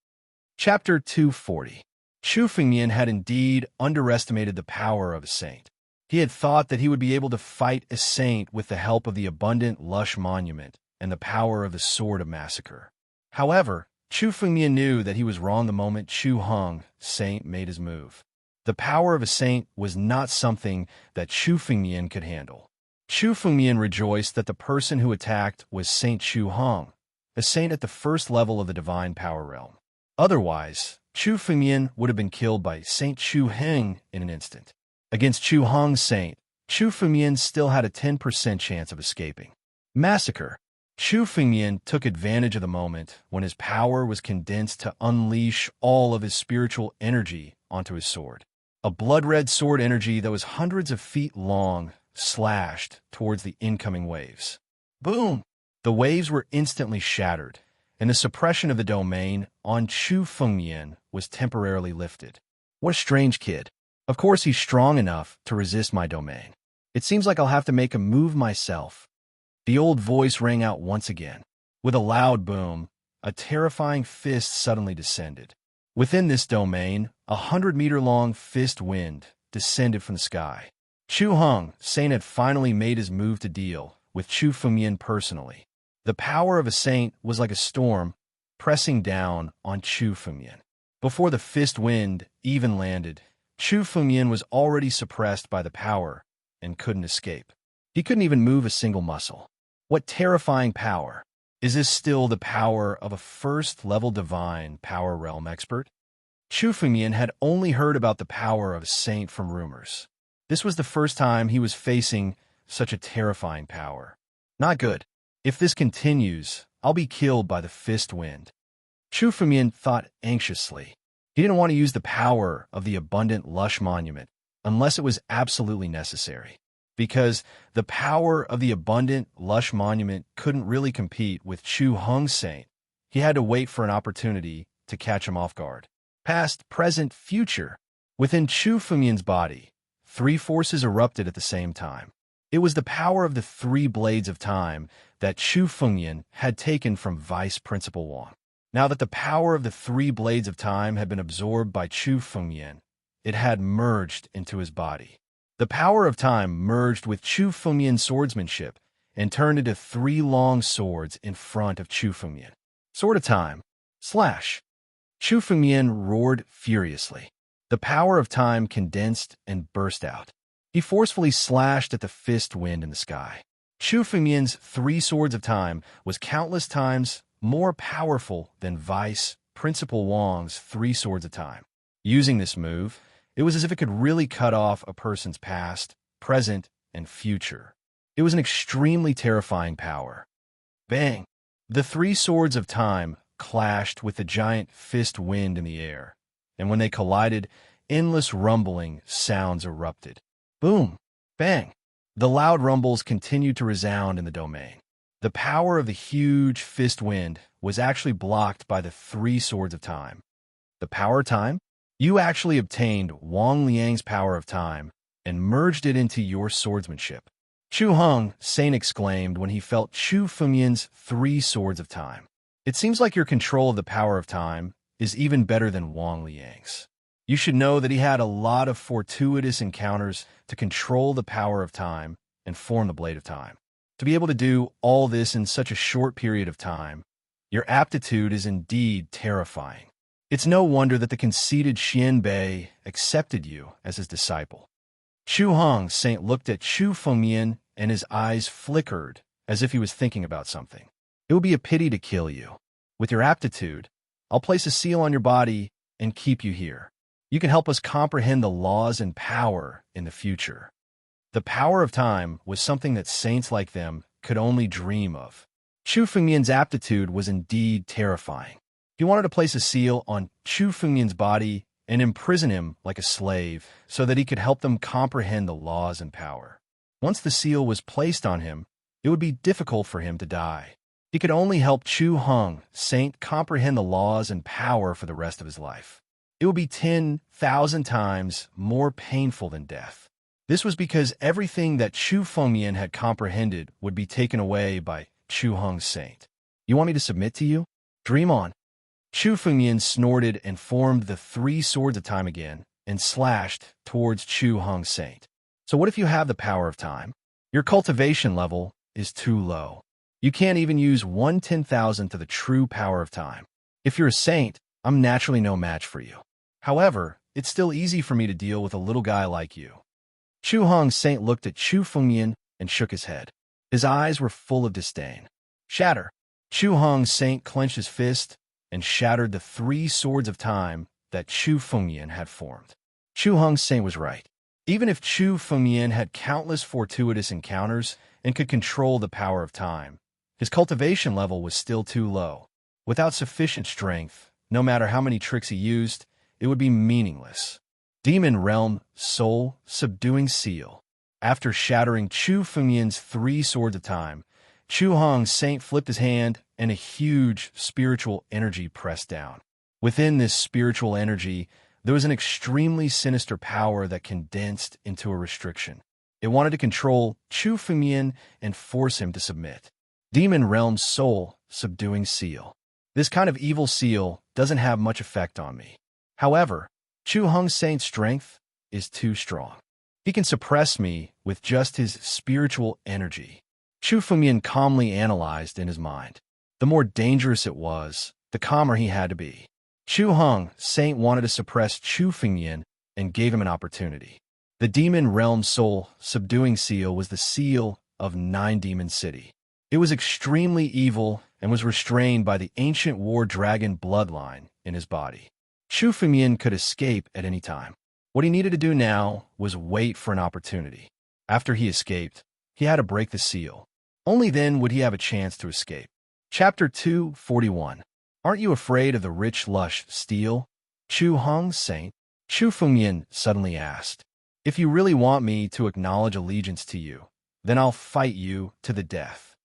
Chapter 240. Chu Fengyan had indeed underestimated the power of a saint. He had thought that he would be able to fight a saint with the help of the abundant lush monument and the power of the sword of massacre. However, Chu Fengyan knew that he was wrong the moment Chu Heng, saint, made his move. The power of a saint was not something that Chu Fengyan could handle. Chu Fengyan rejoiced that the person who attacked was Saint Chu Heng, a saint at the first level of the divine power realm. Otherwise, Chu Fengyan would have been killed by Saint Chu Heng in an instant. Against Chu Heng's saint, Chu Fengyan still had a 10% chance of escaping. Massacre. Chu Fengyan took advantage of the moment when his power was condensed to unleash all of his spiritual energy onto his sword. A blood-red sword energy that was hundreds of feet long slashed towards the incoming waves. Boom! The waves were instantly shattered, and the suppression of the domain on Chu Fengyan was temporarily lifted. What a strange kid. Of course he's strong enough to resist my domain. It seems like I'll have to make a move myself. The old voice rang out once again. With a loud boom, a terrifying fist suddenly descended. Within this domain, 100-meter-long fist wind descended from the sky. Chu Heng, saint, had finally made his move to deal with Chu Fengyan personally. The power of a saint was like a storm pressing down on Chu Fengyan. Before the fist wind even landed, Chu Fengyan was already suppressed by the power and couldn't escape. He couldn't even move a single muscle. What terrifying power! Is this still the power of a first-level divine power realm expert? Chu Fengyan had only heard about the power of a saint from rumors. This was the first time he was facing such a terrifying power. Not good. If this continues, I'll be killed by the fist wind. Chu Fengyan thought anxiously. He didn't want to use the power of the abundant lush monument unless it was absolutely necessary, because the power of the abundant lush monument couldn't really compete with Chu Heng's saint. He had to wait for an opportunity to catch him off guard. past, present, future. Within Chu Fengyan's body, three forces erupted at the same time. It was the power of the three blades of time that Chu Fengyan had taken from Vice Principal Wang. Now that the power of the three blades of time had been absorbed by Chu Fengyan, it had merged into his body. The power of time merged with Chu Fengyan's swordsmanship and turned into three long swords in front of Chu Fengyan. Sword of time. Slash. Chu Fengyan roared furiously. The power of time condensed and burst out. He forcefully slashed at the fist wind in the sky. Chu Fengyan's three swords of time was countless times more powerful than Vice Principal Wang's three swords of time. Using this move, it was as if it could really cut off a person's past, present, and future. It was an extremely terrifying power. Bang! The three swords of time clashed with the giant fist wind in the air, and when they collided, endless rumbling sounds erupted. Boom! Bang! The loud rumbles continued to resound in the domain. The power of the huge fist wind was actually blocked by the three swords of time. The power of time? You actually obtained Wang Liang's power of time and merged it into your swordsmanship. Chu Hong Saint exclaimed when he felt Chu Fengyan's three swords of time. It seems like your control of the power of time is even better than Wang Liang's. You should know that he had a lot of fortuitous encounters to control the power of time and form the blade of time. To be able to do all this in such a short period of time, your aptitude is indeed terrifying. It's no wonder that the conceited Xian Bei accepted you as his disciple. Chu Hong Saint looked at Chu Fengyan and his eyes flickered as if he was thinking about something. It would be a pity to kill you. With your aptitude, I'll place a seal on your body and keep you here. You can help us comprehend the laws and power in the future. The power of time was something that saints like them could only dream of. Chu Fengyan's aptitude was indeed terrifying. He wanted to place a seal on Chu Fengyan's body and imprison him like a slave so that he could help them comprehend the laws and power. Once the seal was placed on him, it would be difficult for him to die. He could only help Chu Hong Saint comprehend the laws and power for the rest of his life. It would be 10,000 times more painful than death. This was because everything that Chu Fengyan had comprehended would be taken away by Chu Hong Saint. You want me to submit to you? Dream on. Chu Fengyan snorted and formed the three swords of time again and slashed towards Chu Hong Saint. So what if you have the power of time? Your cultivation level is too low. You can't even use 1/10,000th of the true power of time. If you're a saint, I'm naturally no match for you. However, it's still easy for me to deal with a little guy like you. Chu Hong Saint looked at Chu Fengyan and shook his head. His eyes were full of disdain. Shatter. Chu Hong Saint clenched his fist and shattered the three swords of time that Chu Fengyan had formed. Chu Hong Saint was right. Even if Chu Fengyan had countless fortuitous encounters and could control the power of time, his cultivation level was still too low. Without sufficient strength, no matter how many tricks he used, it would be meaningless. Demon Realm Soul Subduing Seal. After shattering Chu Fengyan's three swords of time, Chu Hong Saint flipped his hand and a huge spiritual energy pressed down. Within this spiritual energy, there was an extremely sinister power that condensed into a restriction. It wanted to control Chu Fengyan and force him to submit. Demon Realm Soul Subduing Seal. This kind of evil seal doesn't have much effect on me. However, Chu Hong Saint's strength is too strong. He can suppress me with just his spiritual energy. Chu Fengyan calmly analyzed in his mind. The more dangerous it was, the calmer he had to be. Chu Hong Saint wanted to suppress Chu Fengyan and gave him an opportunity. The Demon Realm Soul Subduing Seal was the seal of Nine Demon City. It was extremely evil and was restrained by the ancient war dragon bloodline in his body. Chu Fengyan could escape at any time. What he needed to do now was wait for an opportunity. After he escaped, he had to break the seal. Only then would he have a chance to escape. Chapter 241. Aren't you afraid of the rich, lush steel? Chu Hong Saint. Chu Fengyan suddenly asked. If you really want me to acknowledge allegiance to you, then I'll fight you to the death.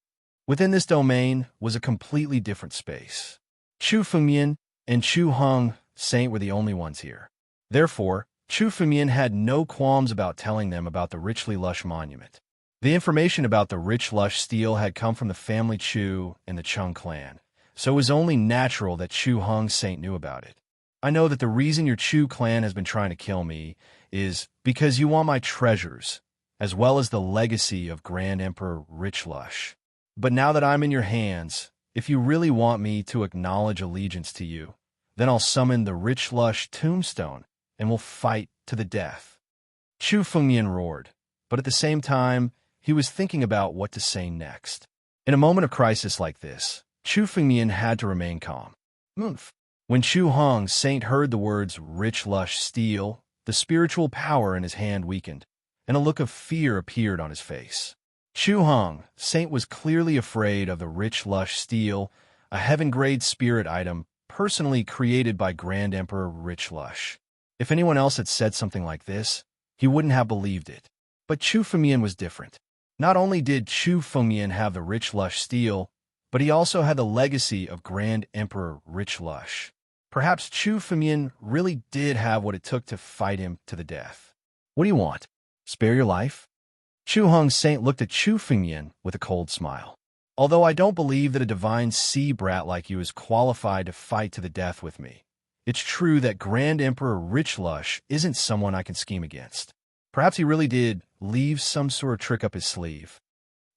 Within this domain was a completely different space. Chu Fengyan and Chu Hong Saint were the only ones here. Therefore, Chu Fumian had no qualms about telling them about the richly lush monument. The information about the rich lush steel had come from the family Chu and the Chung clan, so it was only natural that Chu Hong Saint knew about it. I know that the reason your Chu clan has been trying to kill me is because you want my treasures, as well as the legacy of Grand Emperor Rich Lush. But now that I'm in your hands, if you really want me to acknowledge allegiance to you, then I'll summon the Rich Lush tombstone and we'll fight to the death. Chu Fengmian roared, but at the same time, he was thinking about what to say next. In a moment of crisis like this, Chu Fengmian had to remain calm. Moof. When Chu Hong Saint heard the words rich lush steel, the spiritual power in his hand weakened, and a look of fear appeared on his face. Chu Hong Saint was clearly afraid of the rich lush steel, a heaven-grade spirit item personally created by Grand Emperor Rich Lush. If anyone else had said something like this, he wouldn't have believed it. But Chu Fengmian was different. Not only did Chu Fengmian have the rich lush steel, but he also had the legacy of Grand Emperor Rich Lush. Perhaps Chu Fengmian really did have what it took to fight him to the death. What do you want? Spare your life? Chu Hong Saint looked at Chu Fengmian with a cold smile. Although I don't believe that a divine sea brat like you is qualified to fight to the death with me, it's true that Grand Emperor Rich Lush isn't someone I can scheme against. Perhaps he really did leave some sort of trick up his sleeve.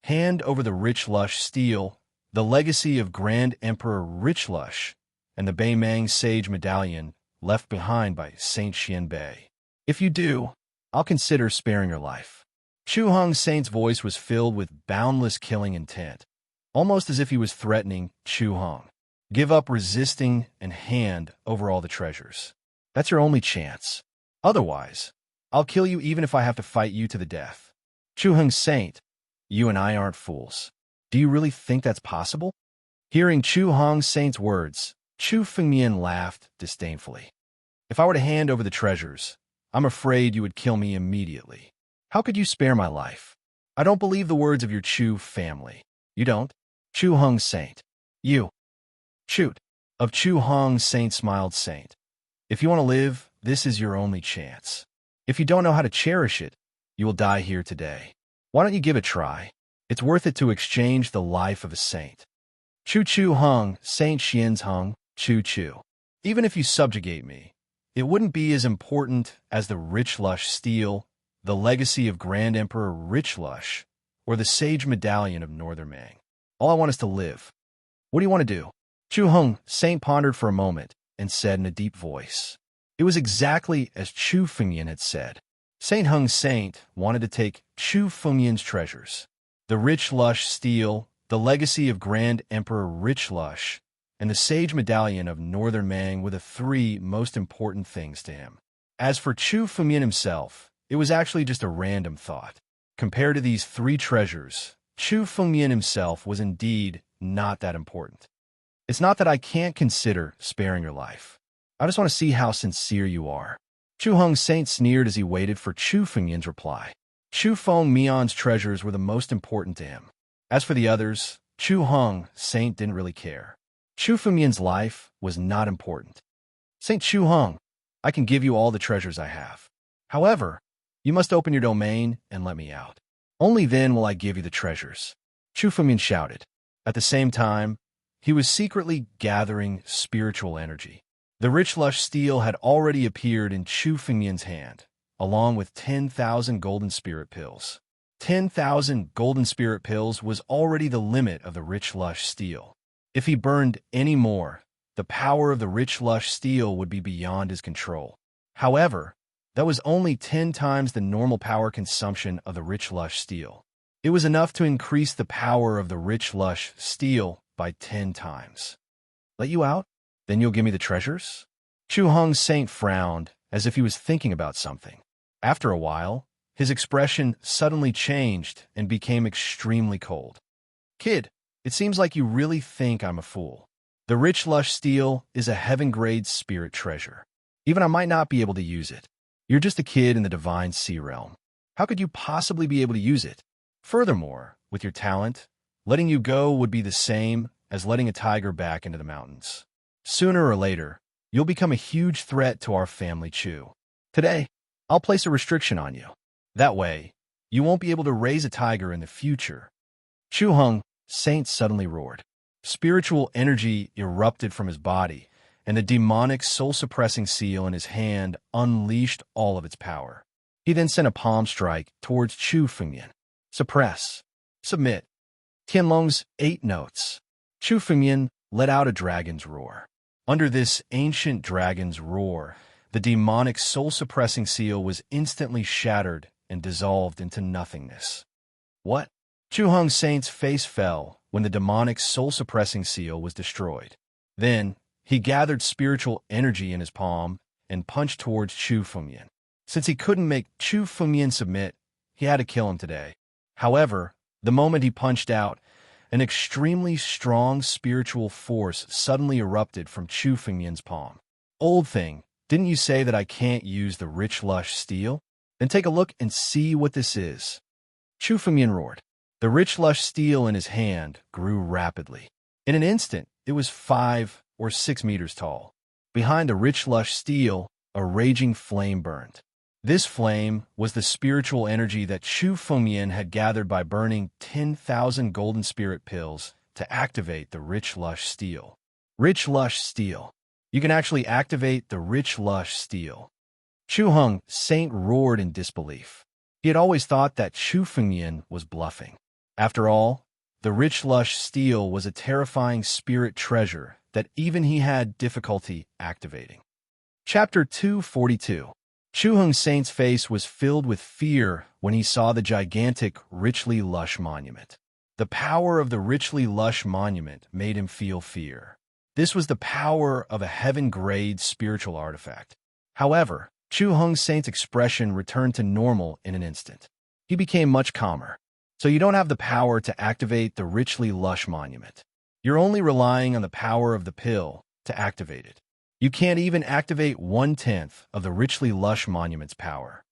Hand over the Rich Lush steel, the legacy of Grand Emperor Rich Lush, and the Beimang Sage Medallion left behind by Saint Xianbei. If you do, I'll consider sparing your life. Chu Hong Saint's voice was filled with boundless killing intent, almost as if he was threatening Chu Hong. Give up resisting and hand over all the treasures. That's your only chance. Otherwise, I'll kill you even if I have to fight you to the death. Chu Hong Saint, you and I aren't fools. Do you really think that's possible? Hearing Chu Hong Saint's words, Chu Fengmian laughed disdainfully. If I were to hand over the treasures, I'm afraid you would kill me immediately. How could you spare my life? I don't believe the words of your Chu family. You don't? Chu Hong Saint. You. Shoot. Of Chu Hong Saint smiled Saint. If you want to live, this is your only chance. If you don't know how to cherish it, you will die here today. Why don't you give it a try? It's worth it to exchange the life of a saint. Chu Hong, Saint Xian's Hong, Chu. Even if you subjugate me, it wouldn't be as important as the rich lush steel, the legacy of Grand Emperor Rich Lush, or the Sage Medallion of Northern Mang. All I want is to live. What do you want to do? Chu Hong Saint pondered for a moment and said in a deep voice. It was exactly as Chu Fengmian had said. Saint Hong Saint wanted to take Chu Fengmian's treasures, the rich lush steel, the legacy of Grand Emperor Rich Lush, and the Sage Medallion of Northern Mang were the three most important things to him. As for Chu Fengmian himself, it was actually just a random thought. Compared to these three treasures, Chu Fengmian himself was indeed not that important. It's not that I can't consider sparing your life. I just want to see how sincere you are. Chu Hong Saint sneered as he waited for Chu Fengmian's reply. Chu Fengmian's treasures were the most important to him. As for the others, Chu Hong Saint didn't really care. Chu Fengmian's life was not important. Saint Chu Hong, I can give you all the treasures I have. However, you must open your domain and let me out. Only then will I give you the treasures. Chu Fengmian shouted. At the same time, he was secretly gathering spiritual energy. The rich lush steel had already appeared in Chu Fengmian's hand, along with 10,000 golden spirit pills. 10,000 golden spirit pills was already the limit of the rich lush steel. If he burned any more, the power of the rich lush steel would be beyond his control. However, that was only 10 times the normal power consumption of the rich lush steel. It was enough to increase the power of the rich lush steel by 10 times. Let you out? Then you'll give me the treasures? Chu Hong Saint frowned, as if he was thinking about something. After a while, his expression suddenly changed and became extremely cold. Kid, it seems like you really think I'm a fool. The rich lush steel is a heaven-grade spirit treasure. Even I might not be able to use it. You're just a kid in the divine sea realm. How could you possibly be able to use it? Furthermore, with your talent, letting you go would be the same as letting a tiger back into the mountains. Sooner or later, you'll become a huge threat to our family Chu. Today, I'll place a restriction on you. That way, you won't be able to raise a tiger in the future." Chu Hung, Saint suddenly roared. Spiritual energy erupted from his body, and the demonic soul-suppressing seal in his hand unleashed all of its power. He then sent a palm strike towards Chu Fengyan. Suppress. Submit. Tianlong's 8 notes. Chu Fengyan let out a dragon's roar. Under this ancient dragon's roar, the demonic soul-suppressing seal was instantly shattered and dissolved into nothingness. What? Chu Hung Saint's face fell when the demonic soul-suppressing seal was destroyed. Then, he gathered spiritual energy in his palm and punched towards Chu Fengyan. Since he couldn't make Chu Fengyan submit, he had to kill him today. However, the moment he punched out, an extremely strong spiritual force suddenly erupted from Chu Fengyan's palm. "Old thing, didn't you say that I can't use the rich lush steel? Then take a look and see what this is." Chu Fengyan roared. The rich lush steel in his hand grew rapidly. In an instant, it was 5 or 6 meters tall. Behind the rich lush steel, a raging flame burned. This flame was the spiritual energy that Chu Fengyan had gathered by burning 10,000 golden spirit pills to activate the rich lush steel. Rich lush steel. You can actually activate the rich lush steel. Chu Hung Saint roared in disbelief. He had always thought that Chu Fengyan was bluffing. After all, the rich lush steel was a terrifying spirit treasure that even he had difficulty activating. Chapter 242. Chu Hung Saint's face was filled with fear when he saw the gigantic, richly lush monument. The power of the richly lush monument made him feel fear. This was the power of a heaven-grade spiritual artifact. However, Chu Hung Saint's expression returned to normal in an instant. He became much calmer. "So you don't have the power to activate the richly lush monument. You're only relying on the power of the pill to activate it. You can't even activate 1/10 of the richly lush monument's power."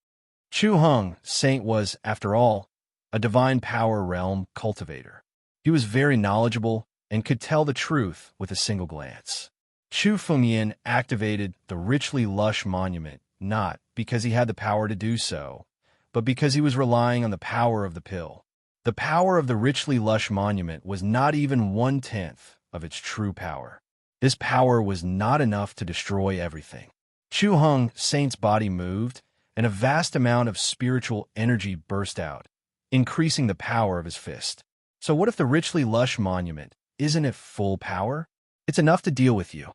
Chu Hung Saint was, after all, a divine power realm cultivator. He was very knowledgeable and could tell the truth with a single glance. Chu Fengyan activated the richly lush monument not because he had the power to do so, but because he was relying on the power of the pill. The power of the richly lush monument was not even 1/10 of its true power. This power was not enough to destroy everything. Chu Hung Saint's body moved, and a vast amount of spiritual energy burst out, increasing the power of his fist. So what if the richly lush monument isn't at full power? It's enough to deal with you.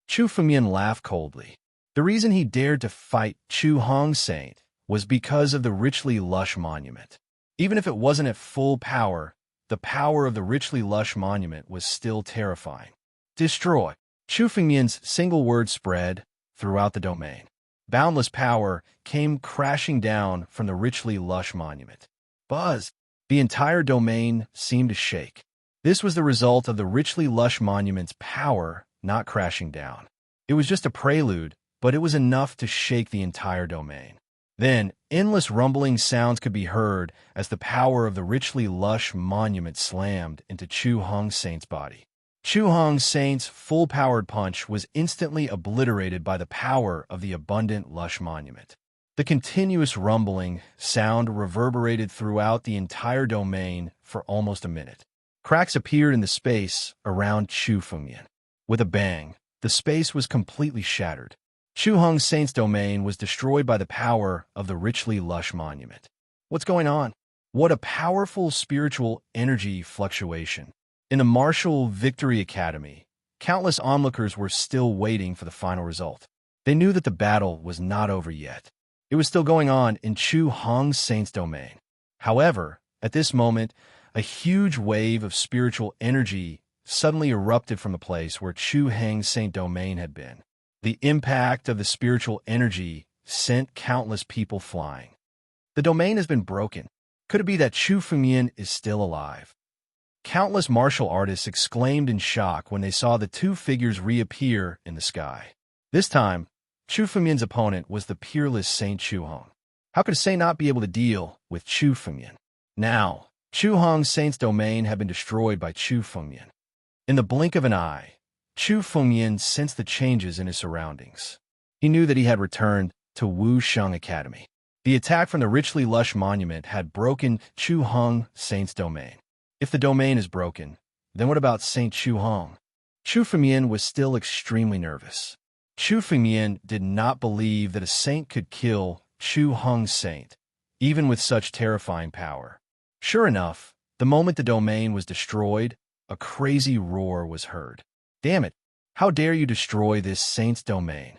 Chu Fengyan laughed coldly. The reason he dared to fight Chu Hung Saint was because of the richly lush monument. Even if it wasn't at full power, the power of the richly lush monument was still terrifying. Destroy. Chu Fengyan's single word spread throughout the domain. Boundless power came crashing down from the richly lush monument. Buzz! The entire domain seemed to shake. This was the result of the richly lush monument's power not crashing down. It was just a prelude, but it was enough to shake the entire domain. Then, endless rumbling sounds could be heard as the power of the richly lush monument slammed into Chu Hung Saint's body. Chu Hung Saint's full-powered punch was instantly obliterated by the power of the abundant lush monument. The continuous rumbling sound reverberated throughout the entire domain for almost a minute. Cracks appeared in the space around Chu Fengyan. With a bang, the space was completely shattered. Chu Hung Saint's domain was destroyed by the power of the richly lush monument. What's going on? What a powerful spiritual energy fluctuation. In the Martial Victory Academy, countless onlookers were still waiting for the final result. They knew that the battle was not over yet. It was still going on in Chu Hung Saint's domain. However, at this moment, a huge wave of spiritual energy suddenly erupted from the place where Chu Hung Saint domain had been. The impact of the spiritual energy sent countless people flying. The domain has been broken. Could it be that Chu Fengyan is still alive? Countless martial artists exclaimed in shock when they saw the two figures reappear in the sky. This time, Chu Fengyan's opponent was the peerless Saint Chu Hung. How could a saint not be able to deal with Chu Fengyan? Now, Chu Hung Saint's domain had been destroyed by Chu Fengyan. In the blink of an eye, Chu Fengyan sensed the changes in his surroundings. He knew that he had returned to Wusheng Academy. The attack from the richly lush monument had broken Chu Hong Saint's domain. If the domain is broken, then what about Saint Chu Hong? Chu Fengyan was still extremely nervous. Chu Fengyan did not believe that a saint could kill Chu Hong's saint, even with such terrifying power. Sure enough, the moment the domain was destroyed, a crazy roar was heard. Damn it! How dare you destroy this saint's domain?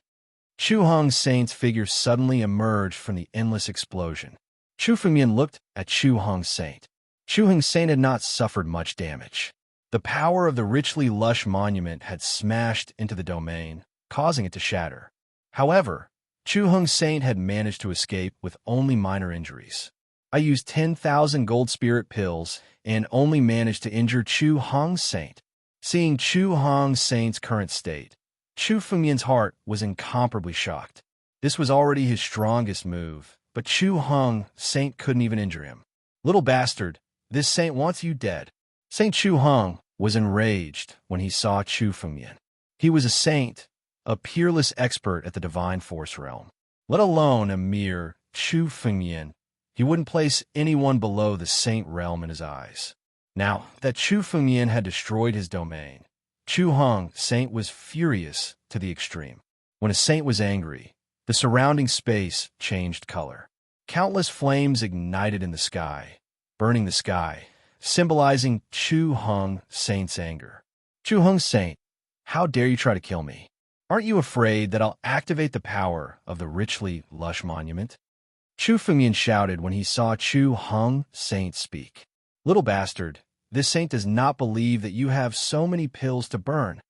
Chu Hong's saint's figure suddenly emerged from the endless explosion. Chu Fengyan looked at Chu Hong's saint. Chu Hong's saint had not suffered much damage. The power of the richly lush monument had smashed into the domain, causing it to shatter. However, Chu Hong's saint had managed to escape with only minor injuries. I used 10,000 gold spirit pills and only managed to injure Chu Hong's saint. Seeing Chu Hong's saint's current state, Chu Fengyan's heart was incomparably shocked. This was already his strongest move, but Chu Hong's saint couldn't even injure him. Little bastard, this saint wants you dead. Saint Chu Hong was enraged when he saw Chu Fengyan. He was a saint, a peerless expert at the divine force realm. Let alone a mere Chu Fengyan, he wouldn't place anyone below the saint realm in his eyes. Now that Chu Fengyan had destroyed his domain, Chu Hong's saint was furious to the extreme. When a saint was angry, the surrounding space changed color. Countless flames ignited in the sky, burning the sky, symbolizing Chu Hong's saint's anger. Chu Hong's saint, how dare you try to kill me? Aren't you afraid that I'll activate the power of the richly lush monument? Chu Fengyan shouted when he saw Chu Hong's saint speak. Little bastard, this saint does not believe that you have so many pills to burn.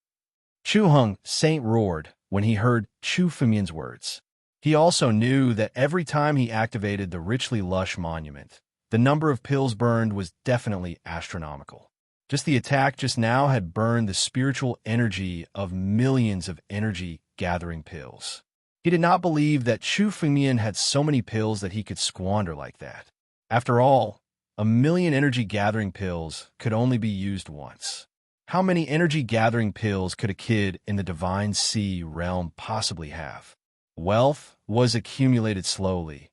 Chu Hong's saint roared when he heard Chu Fengyan's words. He also knew that every time he activated the richly lush monument, the number of pills burned was definitely astronomical. Just the attack just now had burned the spiritual energy of millions of energy-gathering pills. He did not believe that Chu Fengyan had so many pills that he could squander like that. After all, 1,000,000 energy-gathering pills could only be used once. How many energy-gathering pills could a kid in the Divine Sea realm possibly have? Wealth was accumulated slowly,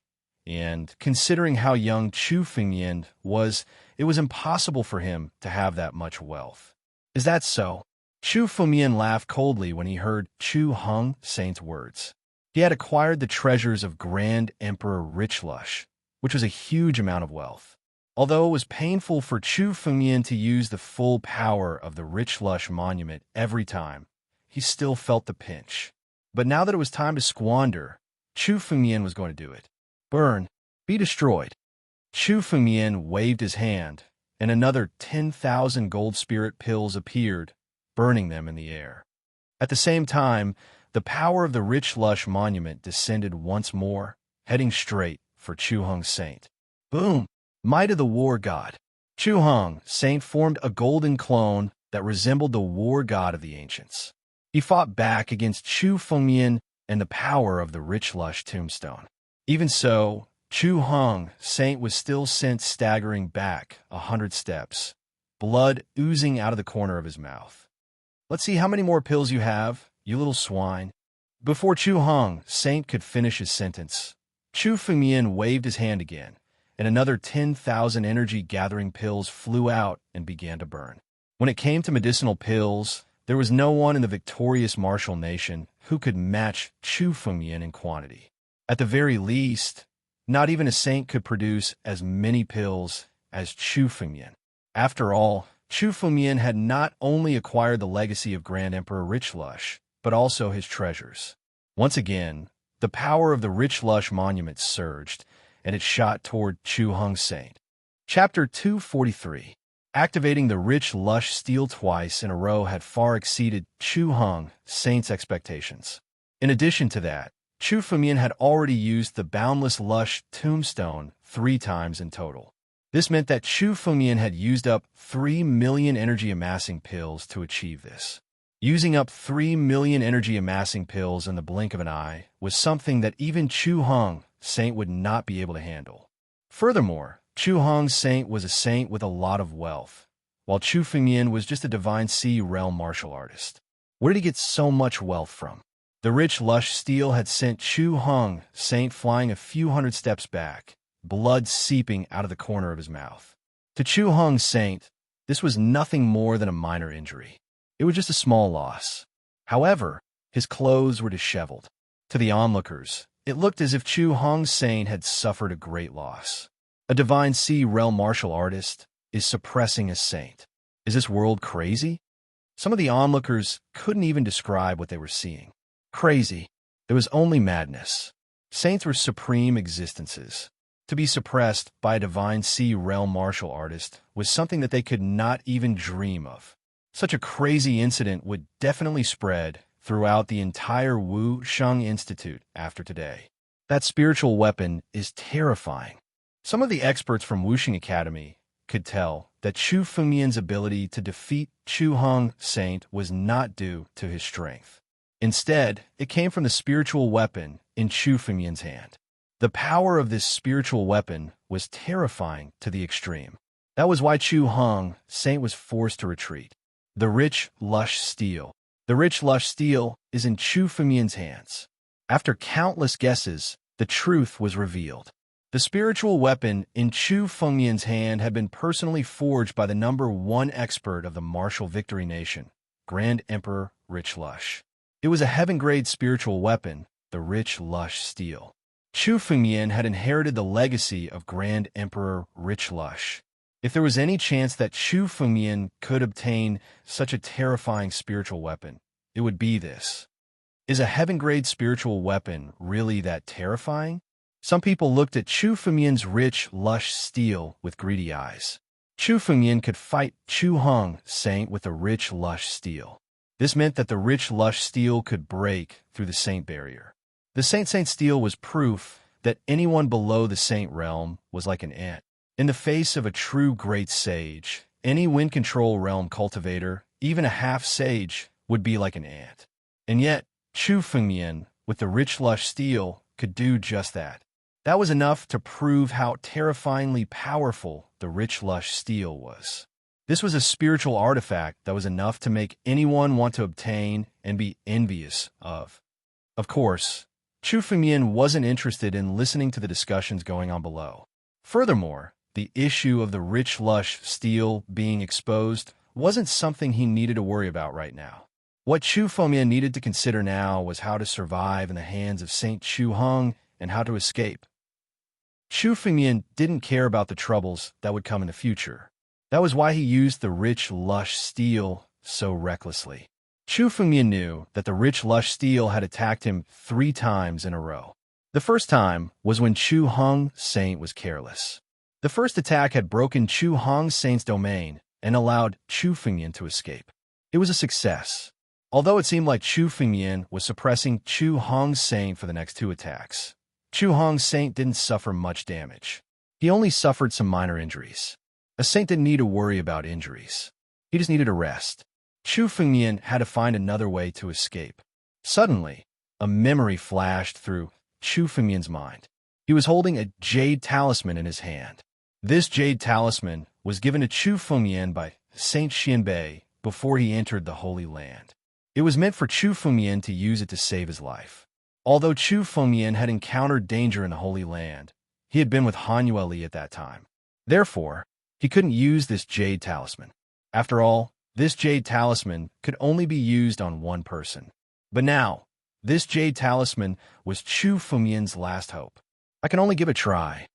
and considering how young Chu Fengyan was, it was impossible for him to have that much wealth. Is that so? Chu Fengyan laughed coldly when he heard Chu Hong's saint's words. He had acquired the treasures of Grand Emperor Richlush, which was a huge amount of wealth. Although it was painful for Chu Fengyan to use the full power of the Richlush monument every time, he still felt the pinch. But now that it was time to squander, Chu Fengyan was going to do it. Burn, be destroyed. Chu Fengyan waved his hand, and another 10,000 gold spirit pills appeared, burning them in the air. At the same time, the power of the Richlush monument descended once more, heading straight for Chu Hong's saint. Boom! Might of the war god. Chu Hong's saint formed a golden clone that resembled the war god of the ancients. He fought back against Chu Fengyan and the power of the Richlush tombstone. Even so, Chu Hong's saint was still sent staggering back 100 steps, blood oozing out of the corner of his mouth. Let's see how many more pills you have, you little swine. Before Chu Hong's saint could finish his sentence, Chu Fengyan waved his hand again, and another 10,000 energy-gathering pills flew out and began to burn. When it came to medicinal pills, there was no one in the victorious martial nation who could match Chu Fengyan in quantity. At the very least, not even a saint could produce as many pills as Chu Fengyan. After all, Chu Fengyan had not only acquired the legacy of Grand Emperor Richlush, but also his treasures. Once again, the power of the Richlush monument surged, and it shot toward Chu Hong's saint. Chapter 243. Activating the rich lush steel twice in a row had far exceeded Chu Hong's saint's expectations. In addition to that, Chu Fengyan had already used the boundless lush tombstone 3 times in total. This meant that Chu Fengyan had used up 3 million energy-amassing pills to achieve this. Using up 3 million energy-amassing pills in the blink of an eye was something that even Chu Hong's saint would not be able to handle. Furthermore, Chu Hong's saint was a saint with a lot of wealth, while Chu Fengyan was just a Divine Sea realm martial artist. Where did he get so much wealth from? The rich, lush steel had sent Chu Hong Saint flying a few hundred steps back, blood seeping out of the corner of his mouth. To Chu Hong Saint, this was nothing more than a minor injury. It was just a small loss. However, his clothes were disheveled. To the onlookers, it looked as if Chu Hong Saint had suffered a great loss. A divine sea realm martial artist is suppressing a saint. Is this world crazy? Some of the onlookers couldn't even describe what they were seeing. Crazy. There was only madness. Saints were supreme existences. To be suppressed by a divine sea realm martial artist was something that they could not even dream of. Such a crazy incident would definitely spread throughout the entire Wu Sheng Institute after today. That spiritual weapon is terrifying. Some of the experts from Wuxing Academy could tell that Chu Fengmian's ability to defeat Chu Hong Saint was not due to his strength. Instead, it came from the spiritual weapon in Chu Fengmian's hand. The power of this spiritual weapon was terrifying to the extreme. That was why Chu Hong Saint was forced to retreat. The rich, lush steel. The rich, lush steel is in Chu Fengmian's hands. After countless guesses, the truth was revealed. The spiritual weapon in Chu Fengmian's hand had been personally forged by the #1 expert of the martial victory nation, Grand Emperor Rich Lush. It was a heaven-grade spiritual weapon, the rich, lush steel. Chu Fengmian had inherited the legacy of Grand Emperor Rich Lush. If there was any chance that Chu Fengmian could obtain such a terrifying spiritual weapon, it would be this. Is a heaven-grade spiritual weapon really that terrifying? Some people looked at Chu Fengmian's rich, lush steel with greedy eyes. Chu Fengmian could fight Chu Hong Saint with a rich, lush steel. This meant that the rich, lush steel could break through the saint barrier. The Saint steel was proof that anyone below the saint realm was like an ant. In the face of a true great sage, any wind control realm cultivator, even a half-sage, would be like an ant. And yet, Chu Fengmian, with the rich, lush steel, could do just that. That was enough to prove how terrifyingly powerful the rich, lush steel was. This was a spiritual artifact that was enough to make anyone want to obtain and be envious of. Of course, Chu Fengmian wasn't interested in listening to the discussions going on below. Furthermore, the issue of the rich, lush steel being exposed wasn't something he needed to worry about right now. What Chu Fengmian needed to consider now was how to survive in the hands of Saint Chu Hong and how to escape. Chu Fengmian didn't care about the troubles that would come in the future. That was why he used the rich, lush steel so recklessly. Chu Fengmian knew that the rich, lush steel had attacked him 3 times in a row. The first time was when Chu Hong Saint was careless. The first attack had broken Chu Hong Saint's domain and allowed Chu Fengmian to escape. It was a success. Although it seemed like Chu Fengmian was suppressing Chu Hong Saint for the next 2 attacks, Chu Hong Saint didn't suffer much damage. He only suffered some minor injuries. A saint didn't need to worry about injuries. He just needed a rest. Chu Fengmian had to find another way to escape. Suddenly, a memory flashed through Chu Fengmian's mind. He was holding a jade talisman in his hand. This jade talisman was given to Chu Fengmian by Saint Xianbei before he entered the Holy Land. It was meant for Chu Fengmian to use it to save his life. Although Chu Fengmian had encountered danger in the Holy Land, he had been with Han Yueli at that time. Therefore, he couldn't use this jade talisman. After all, this jade talisman could only be used on one person. But now, this jade talisman was Chu Fengmian's last hope. I can only give a try.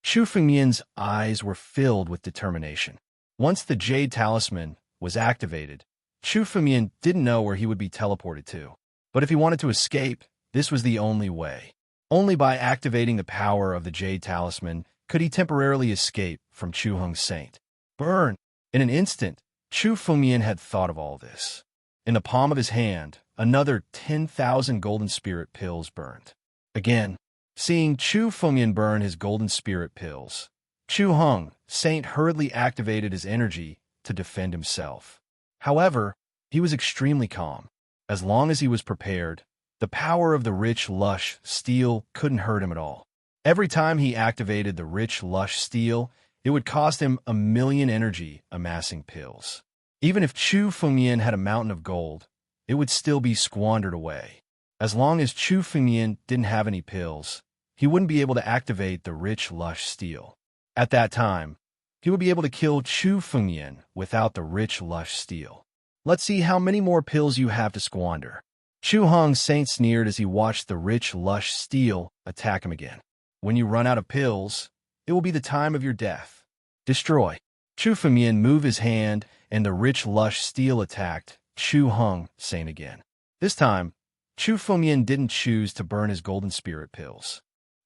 Chu Fengmian's eyes were filled with determination. Once the jade talisman was activated, Chu Fengmian didn't know where he would be teleported to. But if he wanted to escape, this was the only way. Only by activating the power of the jade talisman could he temporarily escape from Chu Hong Saint. Burn! In an instant, Chu Fengmian had thought of all this. In the palm of his hand, another 10,000 golden spirit pills burned. Again, seeing Chu Fengmian burn his golden spirit pills, Chu Hong Saint hurriedly activated his energy to defend himself. However, he was extremely calm. As long as he was prepared, the power of the rich, lush steel couldn't hurt him at all. Every time he activated the rich, lush steel, it would cost him 1,000,000 energy amassing pills. Even if Chu Fengmian had a mountain of gold, it would still be squandered away. As long as Chu Fengyan didn't have any pills, he wouldn't be able to activate the rich, lush steel. At that time, he would be able to kill Chu Fengyan without the rich, lush steel. Let's see how many more pills you have to squander. Chu Hong Saint sneered as he watched the rich, lush steel attack him again. When you run out of pills, it will be the time of your death. Destroy. Chu Fengyan moved his hand, and the rich, lush steel attacked Chu Hong Saint again. This time, Chu Fengyan didn't choose to burn his golden spirit pills.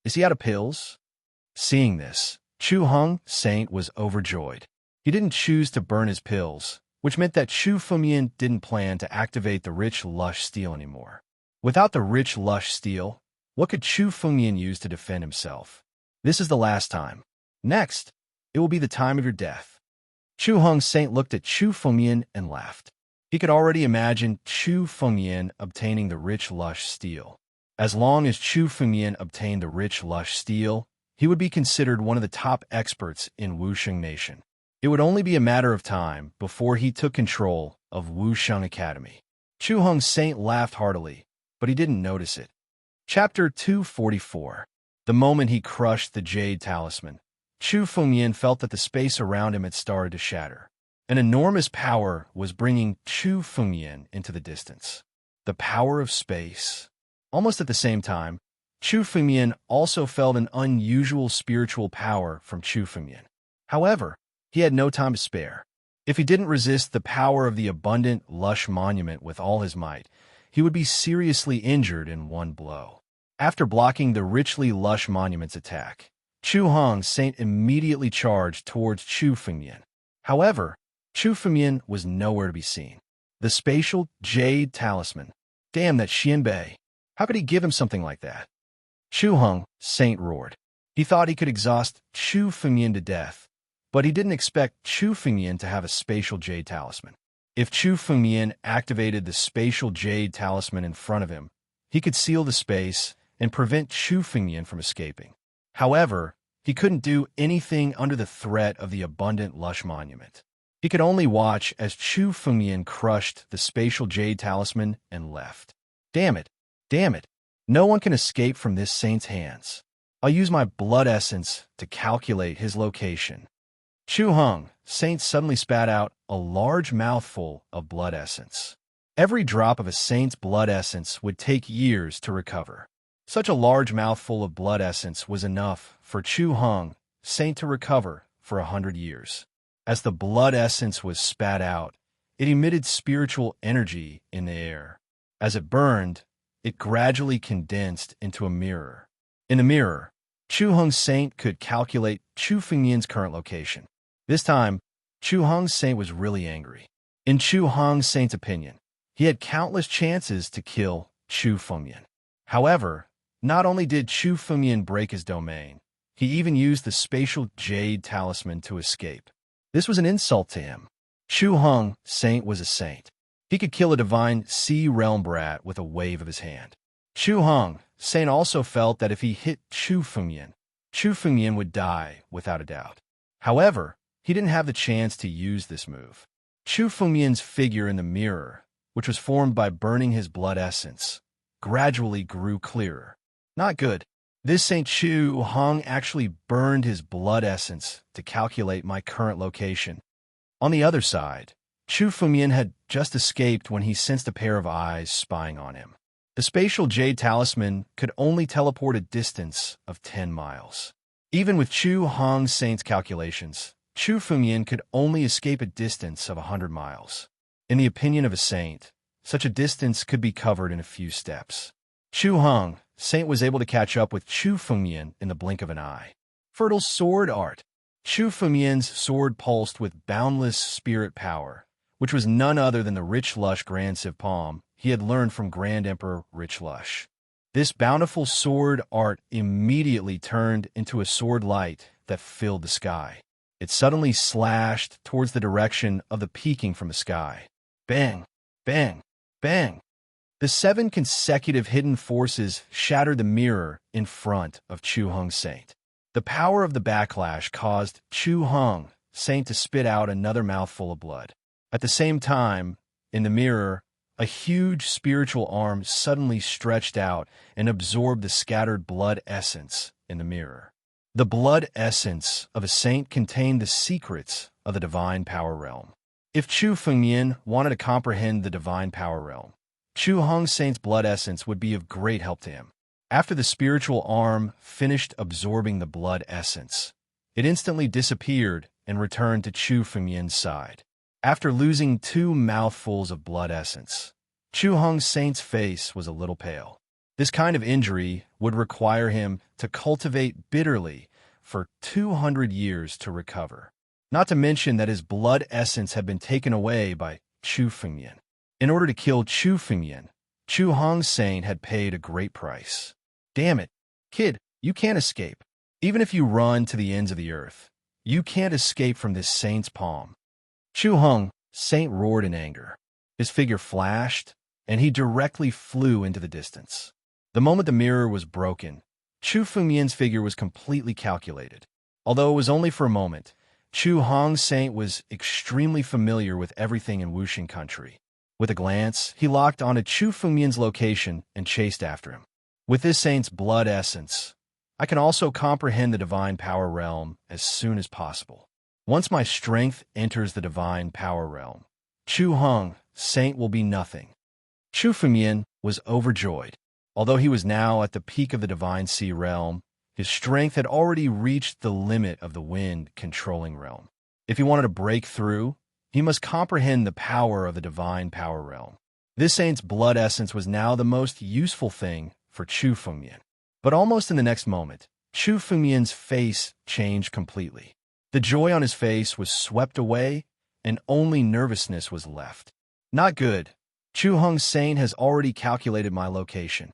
Is he out of pills? Seeing this, Chu Hong Saint was overjoyed. He didn't choose to burn his pills, which meant that Chu Fengyan didn't plan to activate the rich, lush steel anymore. Without the rich, lush steel, what could Chu Fengyan use to defend himself? This is the last time. Next, it will be the time of your death. Chu Hong Saint looked at Chu Fengyan and laughed. He could already imagine Chu Fengyan obtaining the rich, lush steel. As long as Chu Fengyan obtained the rich, lush steel, he would be considered one of the top experts in Wusheng Nation. It would only be a matter of time before he took control of Wusheng Academy. Chu Hong Saint laughed heartily, but he didn't notice it. Chapter 244. The moment he crushed the jade talisman, Chu Fengyan felt that the space around him had started to shatter. An enormous power was bringing Chu Fengyan into the distance. The power of space. Almost at the same time, Chu Fengyan also felt an unusual spiritual power from Chu Fengyan. However, he had no time to spare. If he didn't resist the power of the abundant, lush monument with all his might, he would be seriously injured in one blow. After blocking the richly lush monument's attack, Chu Hong Saint immediately charged towards Chu Fengyan. However, Chu Fengyan was nowhere to be seen. The spatial jade talisman. Damn that Xianbei. How could he give him something like that? Chu Hong Saint roared. He thought he could exhaust Chu Fengyan to death, but he didn't expect Chu Fengyan to have a spatial jade talisman. If Chu Fengyan activated the spatial jade talisman in front of him, he could seal the space and prevent Chu Fengyan from escaping. However, he couldn't do anything under the threat of the abundant lush monument. He could only watch as Chu Fengyan crushed the spatial jade talisman and left. Damn it! Damn it! No one can escape from this saint's hands. I'll use my blood essence to calculate his location. Chu Hong Saint suddenly spat out a large mouthful of blood essence. Every drop of a saint's blood essence would take years to recover. Such a large mouthful of blood essence was enough for Chu Hong Saint to recover for 100 years. As the blood essence was spat out, it emitted spiritual energy in the air. As it burned, it gradually condensed into a mirror. In the mirror, Chu Hong Saint could calculate Chu Fengyan's current location. This time, Chu Hong Saint was really angry. In Chu Hong Saint's opinion, he had countless chances to kill Chu Fengyan. However, not only did Chu Fengyan break his domain, he even used the spatial jade talisman to escape. This was an insult to him. Chu Hong Saint was a saint. He could kill a divine sea realm brat with a wave of his hand. Chu Hong Saint also felt that if he hit Chu Fengyan would die without a doubt. However, he didn't have the chance to use this move. Chu Fengyan's figure in the mirror, which was formed by burning his blood essence, gradually grew clearer. Not good. This Saint Chu Hong actually burned his blood essence to calculate my current location. On the other side, Chu Fengyan had just escaped when he sensed a pair of eyes spying on him. The spatial jade talisman could only teleport a distance of 10 miles. Even with Chu Hong Saint's calculations, Chu Fengyan could only escape a distance of 100 miles. In the opinion of a saint, such a distance could be covered in a few steps. Chu Hong Saint was able to catch up with Chu Fengyan in the blink of an eye. Fertile sword art. Chu Fengyan's sword pulsed with boundless spirit power, which was none other than the rich lush Grand Civ Palm he had learned from Grand Emperor Rich Lush. This bountiful sword art immediately turned into a sword light that filled the sky. It suddenly slashed towards the direction of the peaking from the sky. Bang! Bang! Bang! The 7 consecutive hidden forces shattered the mirror in front of Chu Hong Saint. The power of the backlash caused Chu Hong Saint to spit out another mouthful of blood. At the same time, in the mirror, a huge spiritual arm suddenly stretched out and absorbed the scattered blood essence in the mirror. The blood essence of a saint contained the secrets of the divine power realm. If Chu Fengmian wanted to comprehend the divine power realm, Chu Hong Saint's blood essence would be of great help to him. After the spiritual arm finished absorbing the blood essence, it instantly disappeared and returned to Chu Fengmian's side. After losing 2 mouthfuls of blood essence, Chu Hong Saint's face was a little pale. This kind of injury would require him to cultivate bitterly for 200 years to recover. Not to mention that his blood essence had been taken away by Chu Fengmian. In order to kill Chu Fengmian, Chu Hong Saint had paid a great price. Damn it, kid, you can't escape. Even if you run to the ends of the earth, you can't escape from this saint's palm. Chu Hong Saint roared in anger. His figure flashed, and he directly flew into the distance. The moment the mirror was broken, Chu Fengmian's figure was completely calculated. Although it was only for a moment, Chu Hong Saint was extremely familiar with everything in Wuxing country. With a glance, he locked onto Chu Fengmian's location and chased after him. With this saint's blood essence, I can also comprehend the divine power realm as soon as possible. Once my strength enters the divine power realm, Chu Hong Saint will be nothing. Chu Fengmian was overjoyed. Although he was now at the peak of the divine sea realm, his strength had already reached the limit of the wind-controlling realm. If he wanted to break through, he must comprehend the power of the divine power realm. This saint's blood essence was now the most useful thing for Chu Fengmian. But almost in the next moment, Chu Fengmian's face changed completely. The joy on his face was swept away, and only nervousness was left. Not good. Chu Hong Saint has already calculated my location.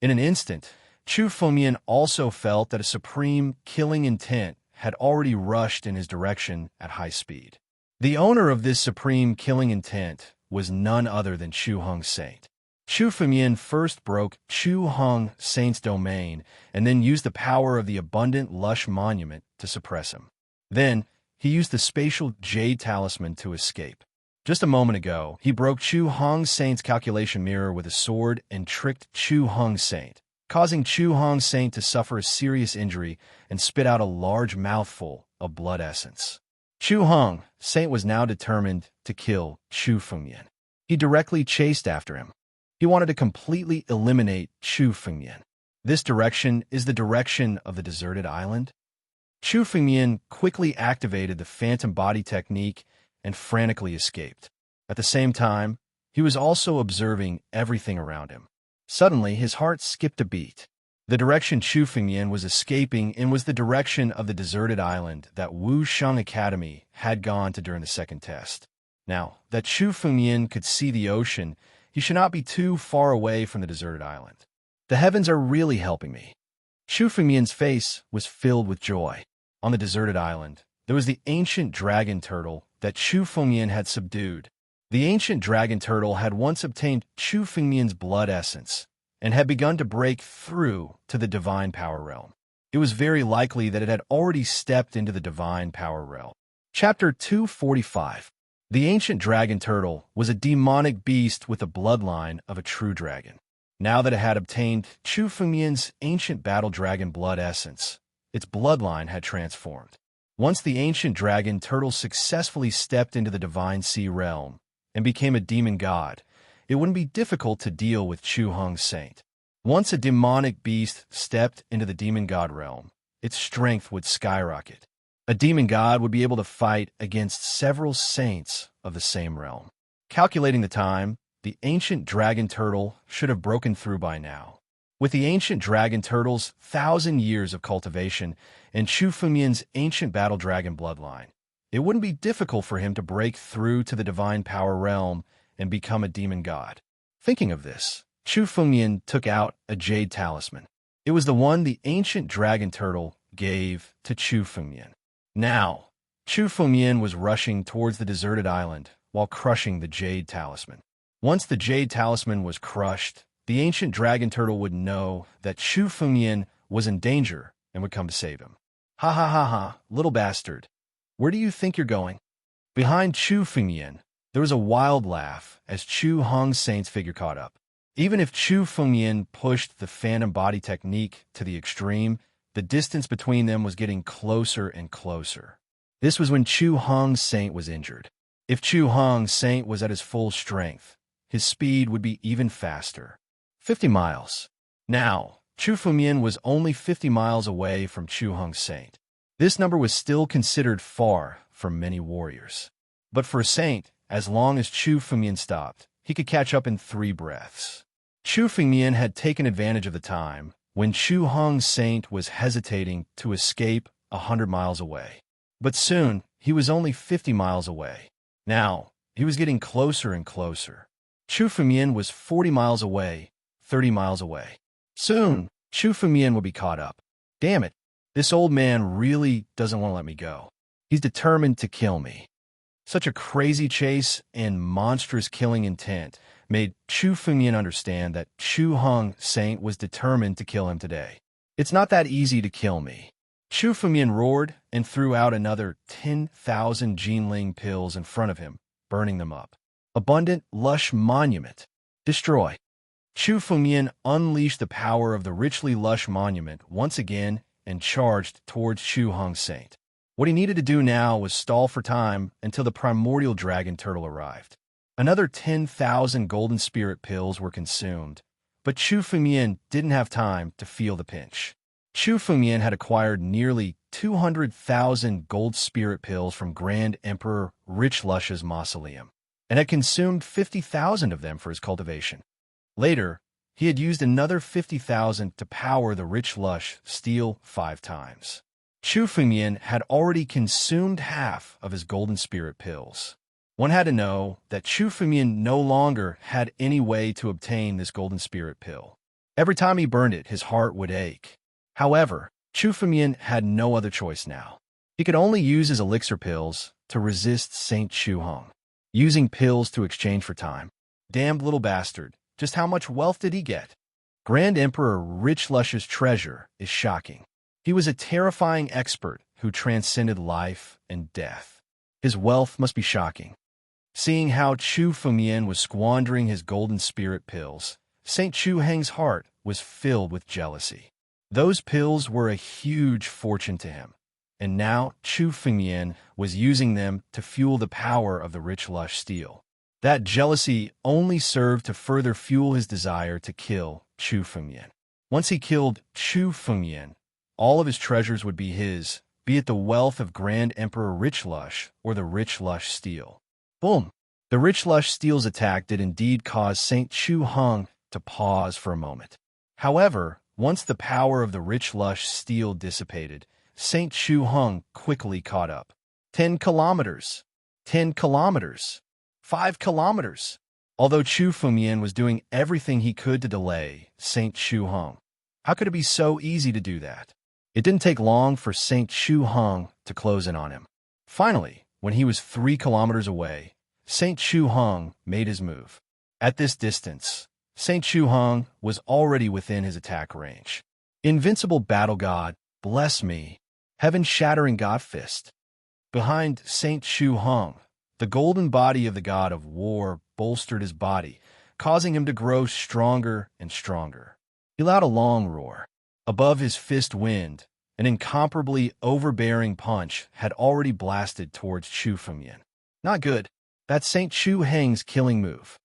In an instant, Chu Fengmian also felt that a supreme killing intent had already rushed in his direction at high speed. The owner of this supreme killing intent was none other than Chu Hong Saint. Chu Fengmian first broke Chu Hong Saint's domain and then used the power of the abundant lush monument to suppress him. Then, he used the spatial jade talisman to escape. Just a moment ago, he broke Chu Hong Saint's calculation mirror with a sword and tricked Chu Hong Saint, causing Chu Hong Saint to suffer a serious injury and spit out a large mouthful of blood essence. Chu Hong Saint was now determined to kill Chu Fengmian. He directly chased after him. He wanted to completely eliminate Chu Fengmian. This direction is the direction of the deserted island. Chu Fengmian quickly activated the phantom body technique and frantically escaped. At the same time, he was also observing everything around him. Suddenly, his heart skipped a beat. The direction Chu Fengmian was escaping in was the direction of the deserted island that Wuxing Academy had gone to during the second test. Now, that Chu Fengmian could see the ocean, he should not be too far away from the deserted island. The heavens are really helping me. Chu Fengmian's face was filled with joy. On the deserted island, there was the ancient dragon turtle that Chu Fengmian had subdued. The ancient dragon turtle had once obtained Chu Fengmian's blood essence and had begun to break through to the divine power realm. It was very likely that it had already stepped into the divine power realm. Chapter 245. The ancient dragon turtle was a demonic beast with the bloodline of a true dragon. Now that it had obtained Chu Fengmian's ancient battle dragon blood essence, its bloodline had transformed. Once the ancient dragon turtle successfully stepped into the divine sea realm and became a demon god, it wouldn't be difficult to deal with Chu Hong Saint. Once a demonic beast stepped into the demon god realm, its strength would skyrocket. A demon god would be able to fight against several saints of the same realm. Calculating the time, the ancient dragon turtle should have broken through by now. With the ancient dragon turtle's 1,000 years of cultivation and Chu Fengmian's ancient battle dragon bloodline, it wouldn't be difficult for him to break through to the divine power realm and become a demon god. Thinking of this, Chu Fengmian took out a jade talisman. It was the one the ancient dragon turtle gave to Chu Fengmian. Now, Chu Fengmian was rushing towards the deserted island while crushing the jade talisman. Once the jade talisman was crushed, the ancient dragon turtle would know that Chu Fengmian was in danger and would come to save him. Ha ha ha ha, little bastard. Where do you think you're going? Behind Chu Fengmian, There was a wild laugh as Chu Hong's saint's figure caught up. Even if Chu Fengyan pushed the phantom body technique to the extreme, the distance between them was getting closer and closer. This was when Chu Hong's saint was injured. If Chu Hong's saint was at his full strength, his speed would be even faster. 50 miles. Now, Chu Fengyan was only 50 miles away from Chu Hong's saint. This number was still considered far for many warriors. But for a saint, as long as Chu Fengyan stopped, he could catch up in 3 breaths. Chu Fengyan had taken advantage of the time when Chu Hong's saint was hesitating to escape 100 miles away. But soon, he was only 50 miles away. Now, he was getting closer and closer. Chu Fengyan was 40 miles away, 30 miles away. Soon, Chu Fengyan would be caught up. Damn it, this old man really doesn't want to let me go. He's determined to kill me. Such a crazy chase and monstrous killing intent made Chu Fengyan understand that Chu Hong's saint was determined to kill him today. It's not that easy to kill me. Chu Fengyan roared and threw out another 10,000 Jinling pills in front of him, burning them up. Abundant, lush monument. Destroy. Chu Fengyan unleashed the power of the richly lush monument once again and charged towards Chu Hong's saint. What he needed to do now was stall for time until the primordial dragon turtle arrived. Another 10,000 golden spirit pills were consumed, but Chu Fengyan didn't have time to feel the pinch. Chu Fengyan had acquired nearly 200,000 gold spirit pills from Grand Emperor Rich Lush's mausoleum, and had consumed 50,000 of them for his cultivation. Later, he had used another 50,000 to power the Rich Lush steel 5 times. Chu Fengyan had already consumed half of his golden spirit pills. One had to know that Chu Fengyan no longer had any way to obtain this golden spirit pill. Every time he burned it, his heart would ache. However, Chu Fengyan had no other choice now. He could only use his elixir pills to resist Saint Chu Hong, using pills to exchange for time. Damned little bastard, just how much wealth did he get? Grand Emperor Rich Lush's treasure is shocking. He was a terrifying expert who transcended life and death. His wealth must be shocking. Seeing how Chu Fengyan was squandering his golden spirit pills, Saint Chu Hong's heart was filled with jealousy. Those pills were a huge fortune to him, and now Chu Fengyan was using them to fuel the power of the Rich Lush steel. That jealousy only served to further fuel his desire to kill Chu Fengyan. Once he killed Chu Fengyan, all of his treasures would be his, be it the wealth of Grand Emperor Rich Lush or the Rich Lush steel. Boom! The Rich Lush steel's attack did indeed cause Saint Chu Hong to pause for a moment. However, once the power of the Rich Lush steel dissipated, Saint Chu Hong quickly caught up. 10 kilometers. 10 kilometers. 5 kilometers. Although Chu Fengyan was doing everything he could to delay Saint Chu Hong, how could it be so easy to do that? It didn't take long for Saint Chu Hong to close in on him. Finally, when he was 3 kilometers away, Saint Chu Hong made his move. At this distance, Saint Chu Hong was already within his attack range. Invincible battle god, bless me, heaven-shattering god fist. Behind Saint Chu Hong, the golden body of the god of war bolstered his body, causing him to grow stronger and stronger. He let out a long roar. Above his fist wind, an incomparably overbearing punch had already blasted towards Chu Fengyan. Not good. That's Saint Chu Hong's killing move.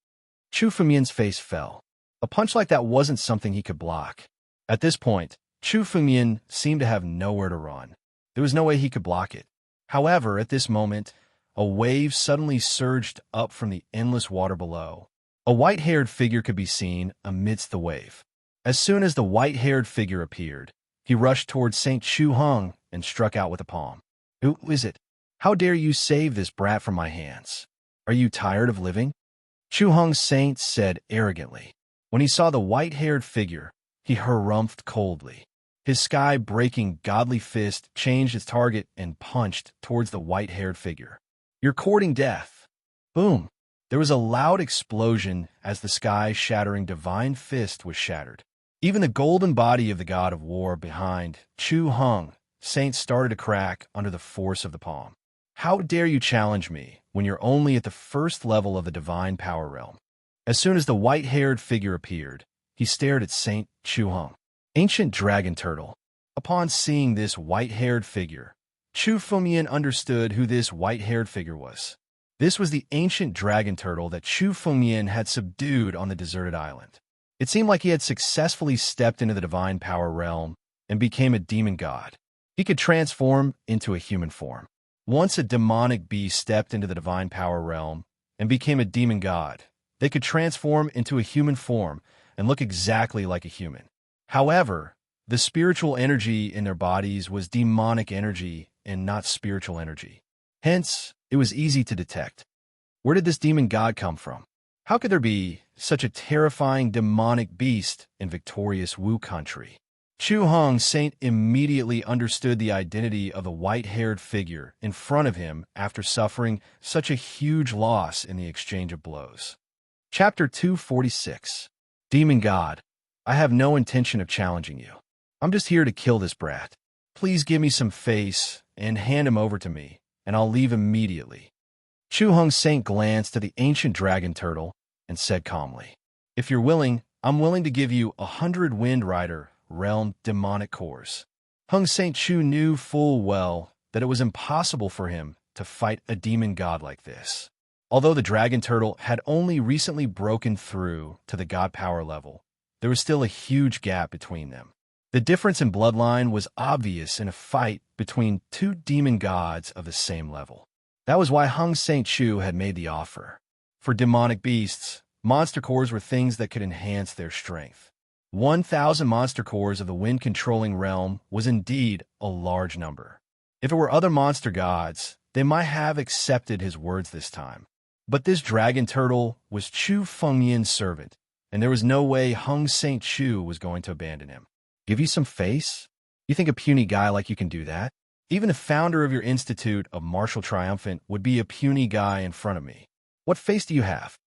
Chu Fengyan's face fell. A punch like that wasn't something he could block. At this point, Chu Fengyan seemed to have nowhere to run. There was no way he could block it. However, at this moment, a wave suddenly surged up from the endless water below. A white-haired figure could be seen amidst the wave. As soon as the white-haired figure appeared, he rushed towards Saint Chu Hong and struck out with a palm. Who is it? How dare you save this brat from my hands? Are you tired of living? Chu Hong's saint said arrogantly. When he saw the white-haired figure, he harumphed coldly. His sky-breaking godly fist changed its target and punched towards the white-haired figure. You're courting death. Boom! There was a loud explosion as the sky-shattering divine fist was shattered. Even the golden body of the god of war behind Chu Hong, saint started to crack under the force of the palm. How dare you challenge me when you're only at the first level of the divine power realm? As soon as the white-haired figure appeared, he stared at Saint Chu Hong, ancient dragon turtle. Upon seeing this white-haired figure, Chu Fengmian understood who this white-haired figure was. This was the ancient dragon turtle that Chu Fengmian had subdued on the deserted island. It seemed like he had successfully stepped into the divine power realm and became a demon god. He could transform into a human form. Once a demonic beast stepped into the divine power realm and became a demon god, they could transform into a human form and look exactly like a human. However, the spiritual energy in their bodies was demonic energy and not spiritual energy. Hence, it was easy to detect. Where did this demon god come from? How could there be such a terrifying demonic beast in victorious Wu country? Chu Hong Saint immediately understood the identity of the white-haired figure in front of him after suffering such a huge loss in the exchange of blows. Chapter 246. Demon God, I have no intention of challenging you. I'm just here to kill this brat. Please give me some face and hand him over to me, and I'll leave immediately. Chu Hong Saint glanced at the ancient dragon turtle and said calmly, If you're willing, I'm willing to give you 100 Wind Rider realm demonic cores. Hung Saint Chu knew full well that it was impossible for him to fight a demon god like this. Although the dragon turtle had only recently broken through to the god power level, there was still a huge gap between them. The difference in bloodline was obvious in a fight between two demon gods of the same level. That was why Hung Saint Chu had made the offer. For demonic beasts, monster cores were things that could enhance their strength. 1,000 monster cores of the wind-controlling realm was indeed a large number. If it were other monster gods, they might have accepted his words this time. But this dragon turtle was Chu Fengmian's servant, and there was no way Hung Saint Chu was going to abandon him. Give you some face? You think a puny guy like you can do that? Even the founder of your Institute of Martial Triumphant would be a puny guy in front of me. What face do you have?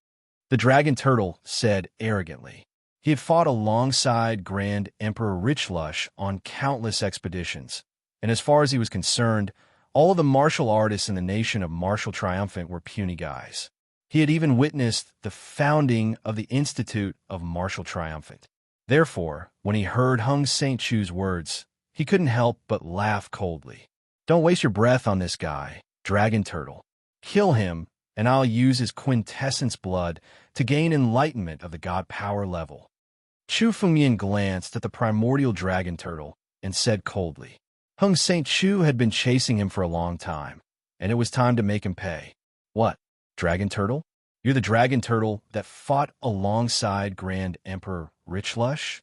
The dragon turtle said arrogantly. He had fought alongside Grand Emperor Richlush on countless expeditions, and as far as he was concerned, all of the martial artists in the nation of Martial Triumphant were puny guys. He had even witnessed the founding of the Institute of Martial Triumphant. Therefore, when he heard Hung Saint Chu's words, he couldn't help but laugh coldly. Don't waste your breath on this guy, Dragon Turtle. Kill him, and I'll use his quintessence blood to gain enlightenment of the god power level. Chu Fengmian glanced at the primordial dragon turtle and said coldly, Hung Saint Chu had been chasing him for a long time, and it was time to make him pay. What, dragon turtle? You're the dragon turtle that fought alongside Grand Emperor Richlush?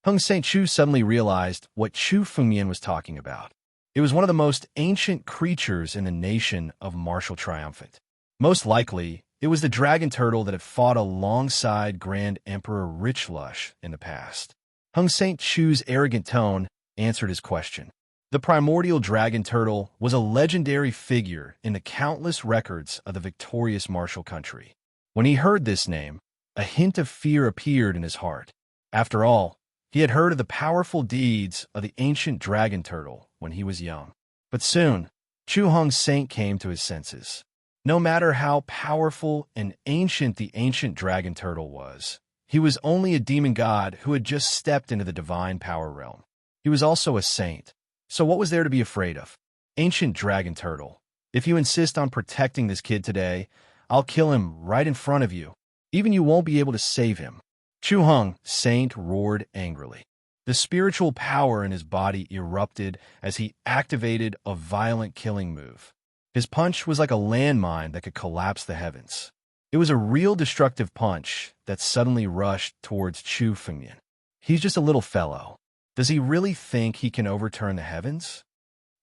Hung Saint Chu suddenly realized what Chu Fengmian was talking about. It was one of the most ancient creatures in the nation of Martial Triumphant. Most likely, it was the dragon turtle that had fought alongside Grand Emperor Richlush in the past. Hung Saint Chu's arrogant tone answered his question. The primordial dragon turtle was a legendary figure in the countless records of the victorious martial country. When he heard this name, a hint of fear appeared in his heart. After all, he had heard of the powerful deeds of the ancient dragon turtle when he was young. But soon, Chu Hong Saint came to his senses. No matter how powerful and ancient the ancient dragon turtle was, he was only a demon god who had just stepped into the divine power realm. He was also a saint. So what was there to be afraid of? Ancient dragon turtle, if you insist on protecting this kid today, I'll kill him right in front of you. Even you won't be able to save him. Chu Hong Saint roared angrily. The spiritual power in his body erupted as he activated a violent killing move. His punch was like a landmine that could collapse the heavens. It was a real destructive punch that suddenly rushed towards Chu Fengmian. He's just a little fellow. Does he really think he can overturn the heavens?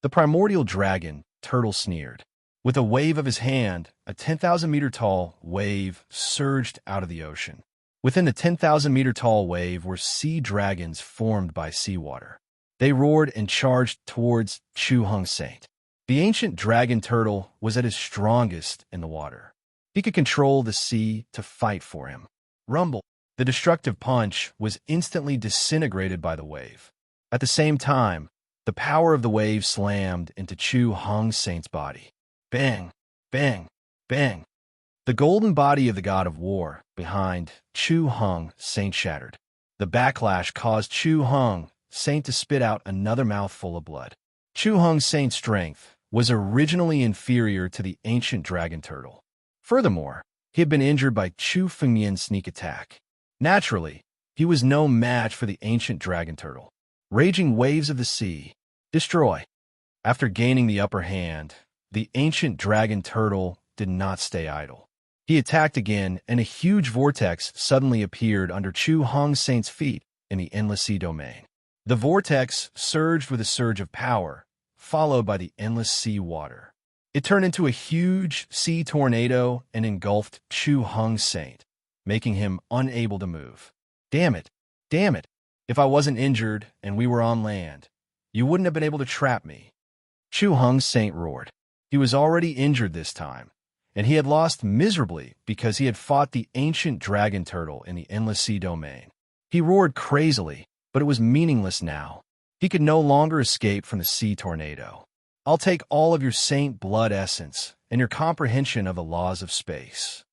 The primordial dragon, turtle sneered. With a wave of his hand, a 10,000-meter tall wave surged out of the ocean. Within the 10,000-meter tall wave were sea dragons formed by seawater. They roared and charged towards Chu Hong Saint. The ancient dragon turtle was at his strongest in the water. He could control the sea to fight for him. Rumble. The destructive punch was instantly disintegrated by the wave. At the same time, the power of the wave slammed into Chu Hong Saint's body. Bang, bang, bang. The golden body of the god of war behind Chu Hung Saint shattered. The backlash caused Chu Hung Saint to spit out another mouthful of blood. Chu Hung Saint's strength was originally inferior to the ancient dragon turtle. Furthermore, he had been injured by Chu Fengmian's sneak attack. Naturally, he was no match for the ancient dragon turtle. Raging waves of the sea. Destroy. After gaining the upper hand, the ancient dragon turtle did not stay idle. He attacked again, and a huge vortex suddenly appeared under Chu Hong Saint's feet in the endless sea domain. The vortex surged with a surge of power, followed by the endless sea water. It turned into a huge sea tornado and engulfed Chu Hong Saint, making him unable to move. Damn it! Damn it! If I wasn't injured and we were on land, you wouldn't have been able to trap me. Chu Hong Saint roared. He was already injured this time, and he had lost miserably because he had fought the ancient dragon turtle in the endless sea domain. He roared crazily, but it was meaningless now. He could no longer escape from the sea tornado. I'll take all of your saint blood essence and your comprehension of the laws of space.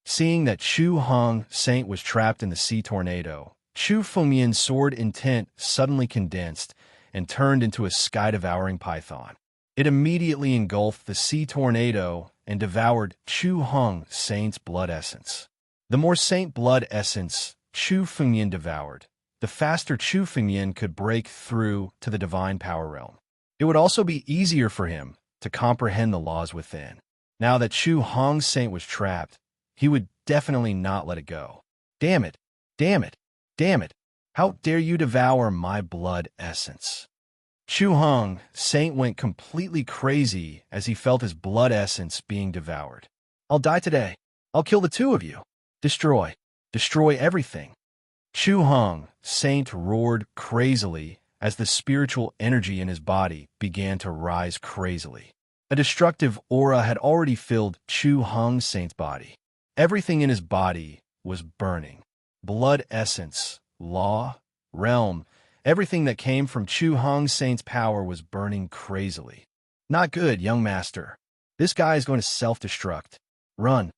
Seeing that Chu Hong Saint was trapped in the sea tornado, Chu Fengmian's sword intent suddenly condensed and turned into a sky-devouring python. It immediately engulfed the sea tornado and devoured Chu Hong Saint's blood essence. The more saint blood essence Chu Fengmian devoured, the faster Chu Fengmian could break through to the divine power realm. It would also be easier for him to comprehend the laws within. Now that Chu Hong Saint was trapped, he would definitely not let it go. Damn it! Damn it! Damn it! How dare you devour my blood essence? Chu Hong Saint went completely crazy as he felt his blood essence being devoured. I'll die today. I'll kill the two of you. Destroy. Destroy everything. Chu Hong Saint roared crazily as the spiritual energy in his body began to rise crazily. A destructive aura had already filled Chu Hong Saint's body. Everything in his body was burning. Blood essence, law, realm, everything that came from Chu Hong Saint's power was burning crazily. Not good, young master. This guy is going to self-destruct. Run.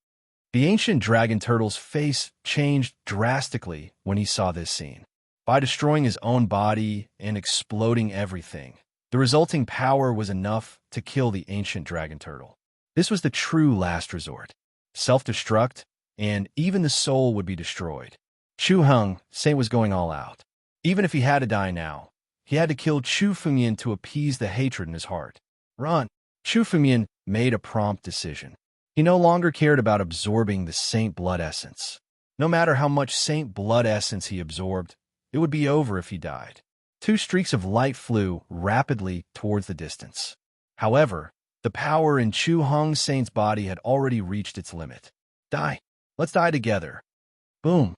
The ancient dragon turtle's face changed drastically when he saw this scene. By destroying his own body and exploding everything, the resulting power was enough to kill the ancient dragon turtle. This was the true last resort. Self-destruct, and even the soul would be destroyed. Chu Hong Saint was going all out. Even if he had to die now, he had to kill Chu Fengmian to appease the hatred in his heart. Run! Chu Fengmian made a prompt decision. He no longer cared about absorbing the saint blood essence. No matter how much saint blood essence he absorbed, it would be over if he died. Two streaks of light flew rapidly towards the distance. However, the power in Chu Hong Saint's body had already reached its limit. Die. Let's die together. Boom.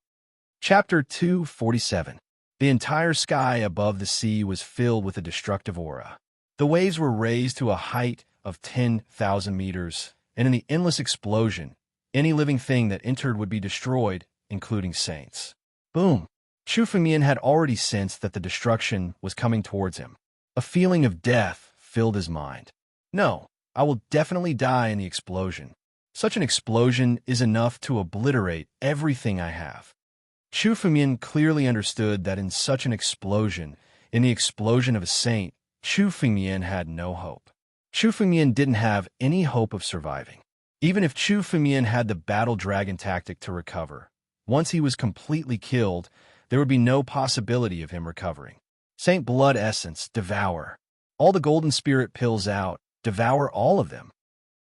Chapter 247. The entire sky above the sea was filled with a destructive aura. The waves were raised to a height of 10,000 meters, and in the endless explosion, any living thing that entered would be destroyed, including saints. Boom! Chu Fengmian had already sensed that the destruction was coming towards him. A feeling of death filled his mind. No, I will definitely die in the explosion. Such an explosion is enough to obliterate everything I have. Chu Fengmian clearly understood that in such an explosion, in the explosion of a saint, Chu Fengmian had no hope. Chu Fengmian didn't have any hope of surviving. Even if Chu Fengmian had the battle dragon tactic to recover, once he was completely killed, there would be no possibility of him recovering. Saint blood essence, devour. All the golden spirit pills out, devour all of them.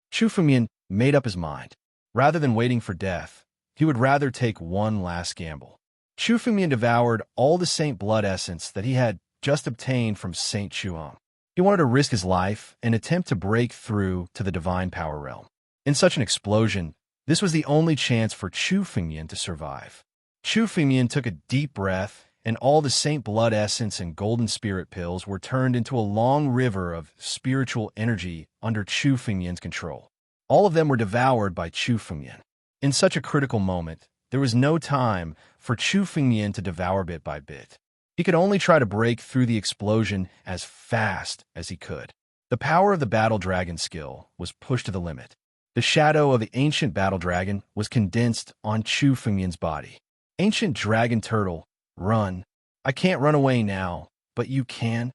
Chu Fengmian made up his mind. Rather than waiting for death, he would rather take one last gamble. Chu Fengmian devoured all the saint blood essence that he had just obtained from Saint Chuang. He wanted to risk his life and attempt to break through to the divine power realm. In such an explosion, this was the only chance for Chu Fengmian to survive. Chu Fengmian took a deep breath, and all the saint blood essence and golden spirit pills were turned into a long river of spiritual energy under Chu Fengmian's control. All of them were devoured by Chu Fengmian. In such a critical moment, there was no time for Chu Fengmian to devour bit by bit. He could only try to break through the explosion as fast as he could. The power of the battle dragon skill was pushed to the limit. The shadow of the ancient battle dragon was condensed on Chu Fengmian's body. Ancient dragon turtle, run. I can't run away now, but you can.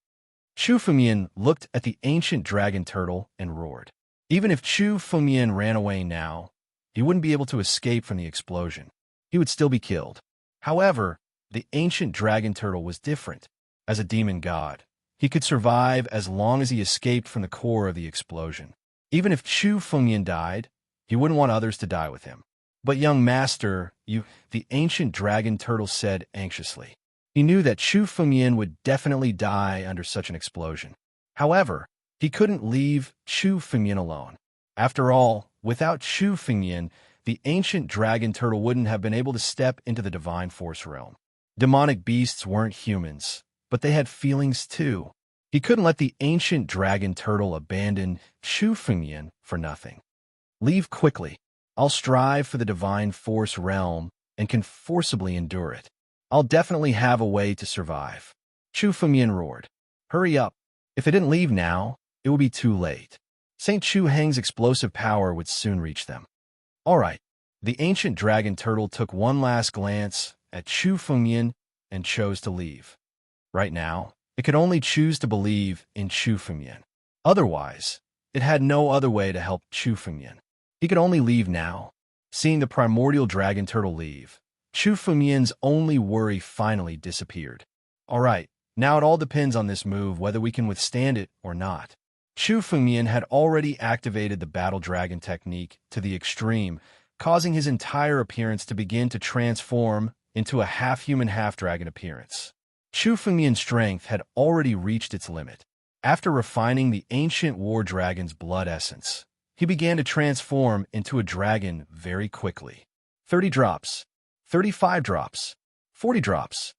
Chu Fengmian looked at the ancient dragon turtle and roared. Even if Chu Fengmian ran away now, he wouldn't be able to escape from the explosion. He would still be killed. However, the ancient dragon turtle was different. As a demon god, he could survive as long as he escaped from the core of the explosion. Even if Chu Fengmian died, he wouldn't want others to die with him. But young master, the ancient dragon turtle said anxiously. He knew that Chu Fengmian would definitely die under such an explosion. However, he couldn't leave Chu Fengmian alone. After all, without Chu Fengmian, the ancient dragon turtle wouldn't have been able to step into the divine force realm. Demonic beasts weren't humans, but they had feelings too. He couldn't let the ancient dragon turtle abandon Chu Fengmian for nothing. Leave quickly. I'll strive for the divine force realm and can forcibly endure it. I'll definitely have a way to survive. Chu Fengmian roared. Hurry up. If it didn't leave now, it would be too late. St. Chu Heng's explosive power would soon reach them. All right. The ancient dragon turtle took one last glance at Chu Fengmian and chose to leave. Right now, it could only choose to believe in Chu Fengmian. Otherwise, it had no other way to help Chu Fengmian. He could only leave now. Seeing the primordial dragon turtle leave, Chu Fengmian's only worry finally disappeared. All right, now it all depends on this move whether we can withstand it or not. Chu Fengmian had already activated the battle dragon technique to the extreme, causing his entire appearance to begin to transform into a half-human, half-dragon appearance. Chu Fengmian's strength had already reached its limit. After refining the ancient war dragon's blood essence, he began to transform into a dragon very quickly. 30 drops, 35 drops, 40 drops.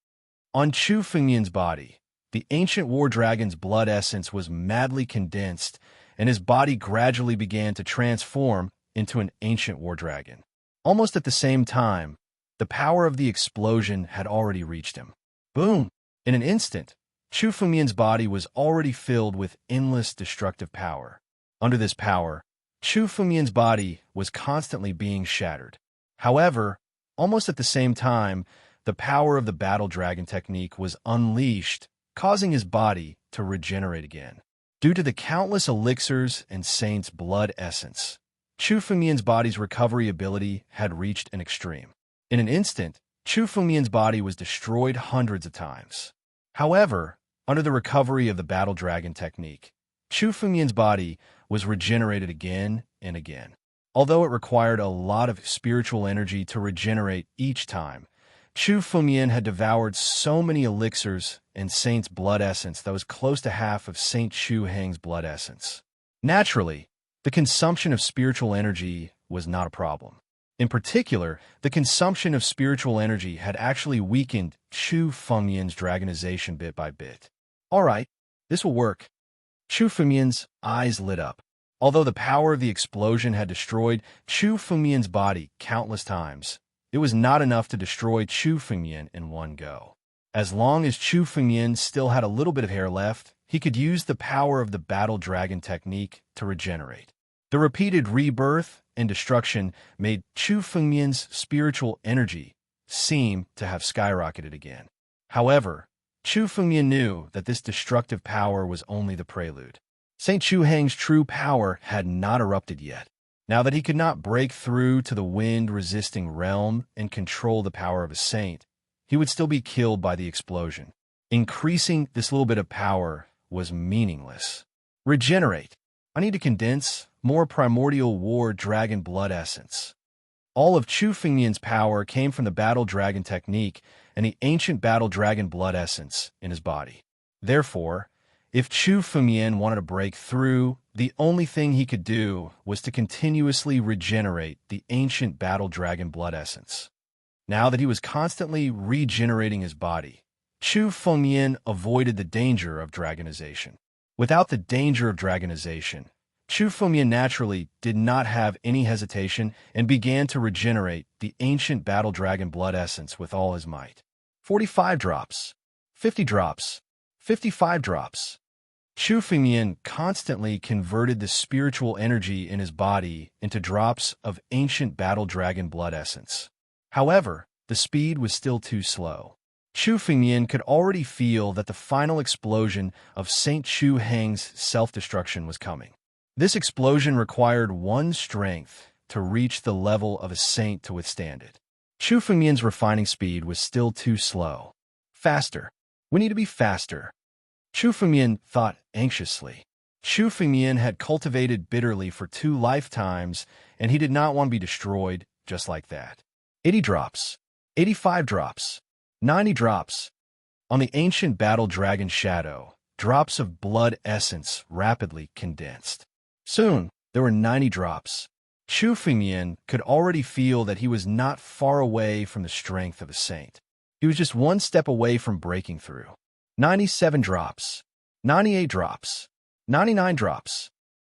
On Chu Fengmian's body, the ancient war dragon's blood essence was madly condensed, and his body gradually began to transform into an ancient war dragon. Almost at the same time, the power of the explosion had already reached him. Boom! In an instant, Chu Fengmian's body was already filled with endless destructive power. Under this power, Chu Fengmian's body was constantly being shattered. However, almost at the same time, the power of the battle dragon technique was unleashed, causing his body to regenerate again. Due to the countless elixirs and saints' blood essence, Chu Fengmian's body's recovery ability had reached an extreme. In an instant, Chu Fengmian's body was destroyed hundreds of times. However, under the recovery of the battle dragon technique, Chu Fengmian's body was regenerated again and again. Although it required a lot of spiritual energy to regenerate each time, Chu Fengmian had devoured so many elixirs and saint's blood essence that was close to half of St. Chu Heng's blood essence. Naturally, the consumption of spiritual energy was not a problem. In particular, the consumption of spiritual energy had actually weakened Chu Fengmian's dragonization bit by bit. All right, this will work. Chu Fengmian's eyes lit up. Although the power of the explosion had destroyed Chu Fengmian's body countless times, it was not enough to destroy Chu Fengmian in one go. As long as Chu Fengmian still had a little bit of hair left, he could use the power of the battle dragon technique to regenerate. The repeated rebirth and destruction made Chu Fengmian's spiritual energy seem to have skyrocketed again. However, Chu Fengmian knew that this destructive power was only the prelude. St. Chu Heng's true power had not erupted yet. Now that he could not break through to the wind-resisting realm and control the power of a saint, he would still be killed by the explosion. Increasing this little bit of power was meaningless. Regenerate. I need to condense more primordial war dragon blood essence. All of Chu Fengmian's power came from the battle dragon technique and the ancient battle dragon blood essence in his body. Therefore, if Chu Fengmian wanted to break through, the only thing he could do was to continuously regenerate the ancient battle dragon blood essence. Now that he was constantly regenerating his body, Chu Fengmian avoided the danger of dragonization. Without the danger of dragonization, Chu Fengmian naturally did not have any hesitation and began to regenerate the ancient battle dragon blood essence with all his might. 45 drops, 50 drops, 55 drops. Chu Fengmian constantly converted the spiritual energy in his body into drops of ancient battle dragon blood essence. However, the speed was still too slow. Chu Fengmian could already feel that the final explosion of Saint Chu Heng's self-destruction was coming. This explosion required one's strength to reach the level of a saint to withstand it. Chu Fengmian's refining speed was still too slow. Faster. We need to be faster. Chu Fengmian thought anxiously. Chu Fengmian had cultivated bitterly for 2 lifetimes, and he did not want to be destroyed just like that. 80 drops. 85 drops. 90 drops. On the ancient battle dragon shadow, drops of blood essence rapidly condensed. Soon, there were 90 drops. Chu Fengmian could already feel that he was not far away from the strength of a saint. He was just 1 step away from breaking through. 97 drops. 98 drops. 99 drops.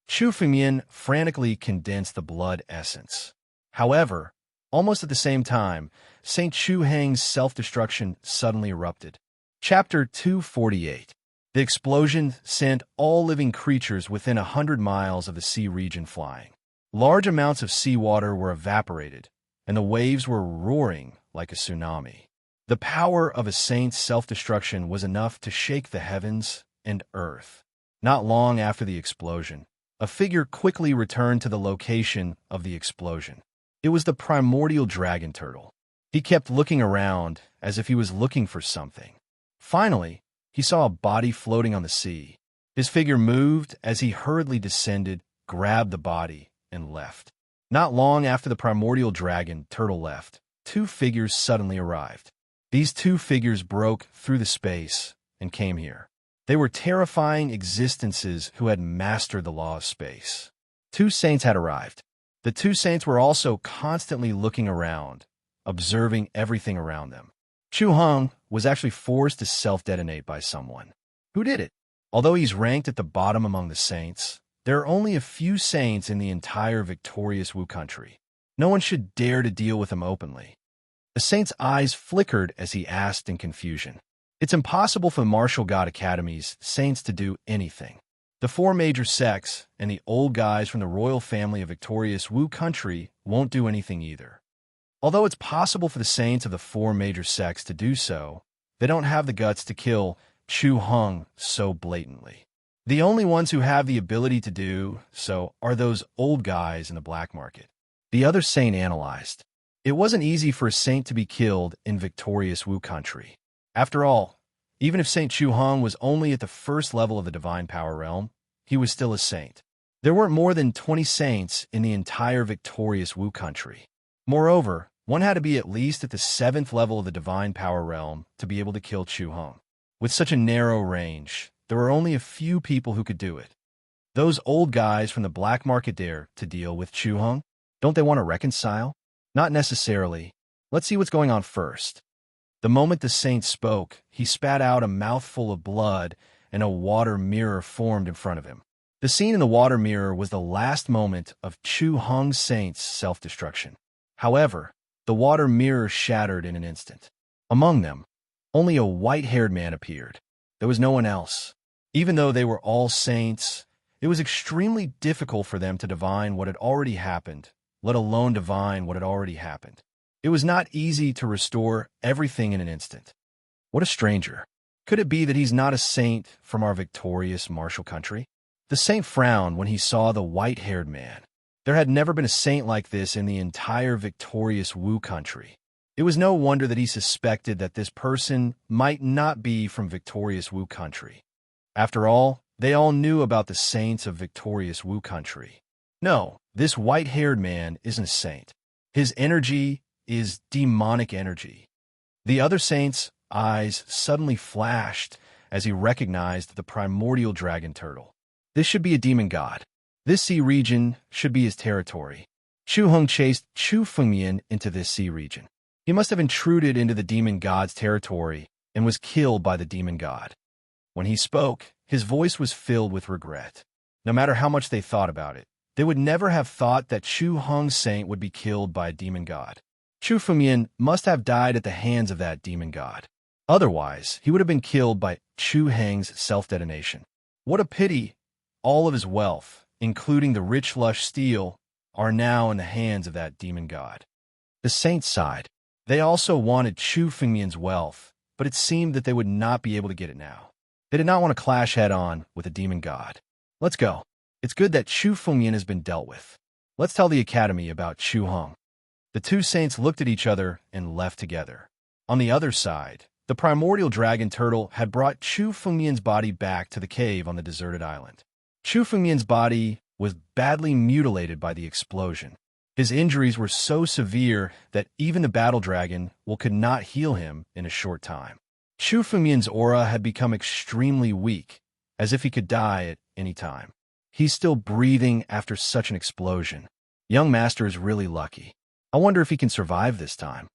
Chu Fengmian frantically condensed the blood essence. However, almost at the same time, Saint Chu Heng's self-destruction suddenly erupted. Chapter 248. The explosion sent all living creatures within 100 miles of the sea region flying. Large amounts of seawater were evaporated, and the waves were roaring like a tsunami. The power of a saint's self-destruction was enough to shake the heavens and earth. Not long after the explosion, a figure quickly returned to the location of the explosion. It was the primordial dragon turtle. He kept looking around as if he was looking for something. Finally, he saw a body floating on the sea. His figure moved as he hurriedly descended, grabbed the body, and left. Not long after the primordial dragon turtle left, 2 figures suddenly arrived. These 2 figures broke through the space and came here. They were terrifying existences who had mastered the law of space. 2 saints had arrived. The 2 saints were also constantly looking around, observing everything around them. Chu Heng was actually forced to self-detonate by someone. Who did it? Although he's ranked at the bottom among the saints, there are only a few saints in the entire victorious Wu country. No one should dare to deal with him openly. The saint's eyes flickered as he asked in confusion. It's impossible for martial god academies saints to do anything. The 4 major sects and the old guys from the royal family of victorious Wu country won't do anything either. Although it's possible for the saints of the 4 major sects to do so, they don't have the guts to kill Chu Heng so blatantly. The only ones who have the ability to do so are those old guys in the black market. The other saint analyzed. It wasn't easy for a saint to be killed in victorious Wu country. After all, even if Saint Chu Heng was only at the 1st level of the divine power realm, he was still a saint. There weren't more than 20 saints in the entire victorious Wu country. Moreover, one had to be at least at the 7th level of the divine power realm to be able to kill Chu Heng. With such a narrow range, there were only a few people who could do it. Those old guys from the black market dare to deal with Chu Heng? Don't they want to reconcile? Not necessarily. Let's see what's going on first. The moment the saint spoke, he spat out a mouthful of blood, and a water mirror formed in front of him. The scene in the water mirror was the last moment of Chu Heng's saint's self-destruction. However, the water mirror shattered in an instant. Among them, only a white-haired man appeared. There was no one else. Even though they were all saints, it was extremely difficult for them to divine what had already happened, let alone divine what had already happened. It was not easy to restore everything in an instant. What a stranger. Could it be that he's not a saint from our victorious martial country? The saint frowned when he saw the white-haired man. There had never been a saint like this in the entire victorious Wu country. It was no wonder that he suspected that this person might not be from victorious Wu country. After all, they all knew about the saints of victorious Wu country. No, this white-haired man isn't a saint. His energy is demonic energy. The other saint's eyes suddenly flashed as he recognized the primordial dragon turtle. This should be a demon god. This sea region should be his territory. Chu Heng chased Chu Fengmian into this sea region. He must have intruded into the demon god's territory and was killed by the demon god. When he spoke, his voice was filled with regret. No matter how much they thought about it, they would never have thought that Chu Heng's saint would be killed by a demon god. Chu Fengmian must have died at the hands of that demon god. Otherwise, he would have been killed by Chu Heng's self-detonation. What a pity! All of his wealth, including the rich lush steel, are now in the hands of that demon god. The saints sighed. They also wanted Chu Fengmian's wealth, but it seemed that they would not be able to get it now. They did not want to clash head-on with a demon god. Let's go. It's good that Chu Fengmian has been dealt with. Let's tell the academy about Chu Hong. The two saints looked at each other and left together. On the other side, the primordial dragon turtle had brought Chu Fengmian's body back to the cave on the deserted island. Chu Fengmian's body was badly mutilated by the explosion. His injuries were so severe that even the battle dragon could not heal him in a short time. Chu Fengmian's aura had become extremely weak, as if he could die at any time. He's still breathing after such an explosion. Young Master is really lucky. I wonder if he can survive this time.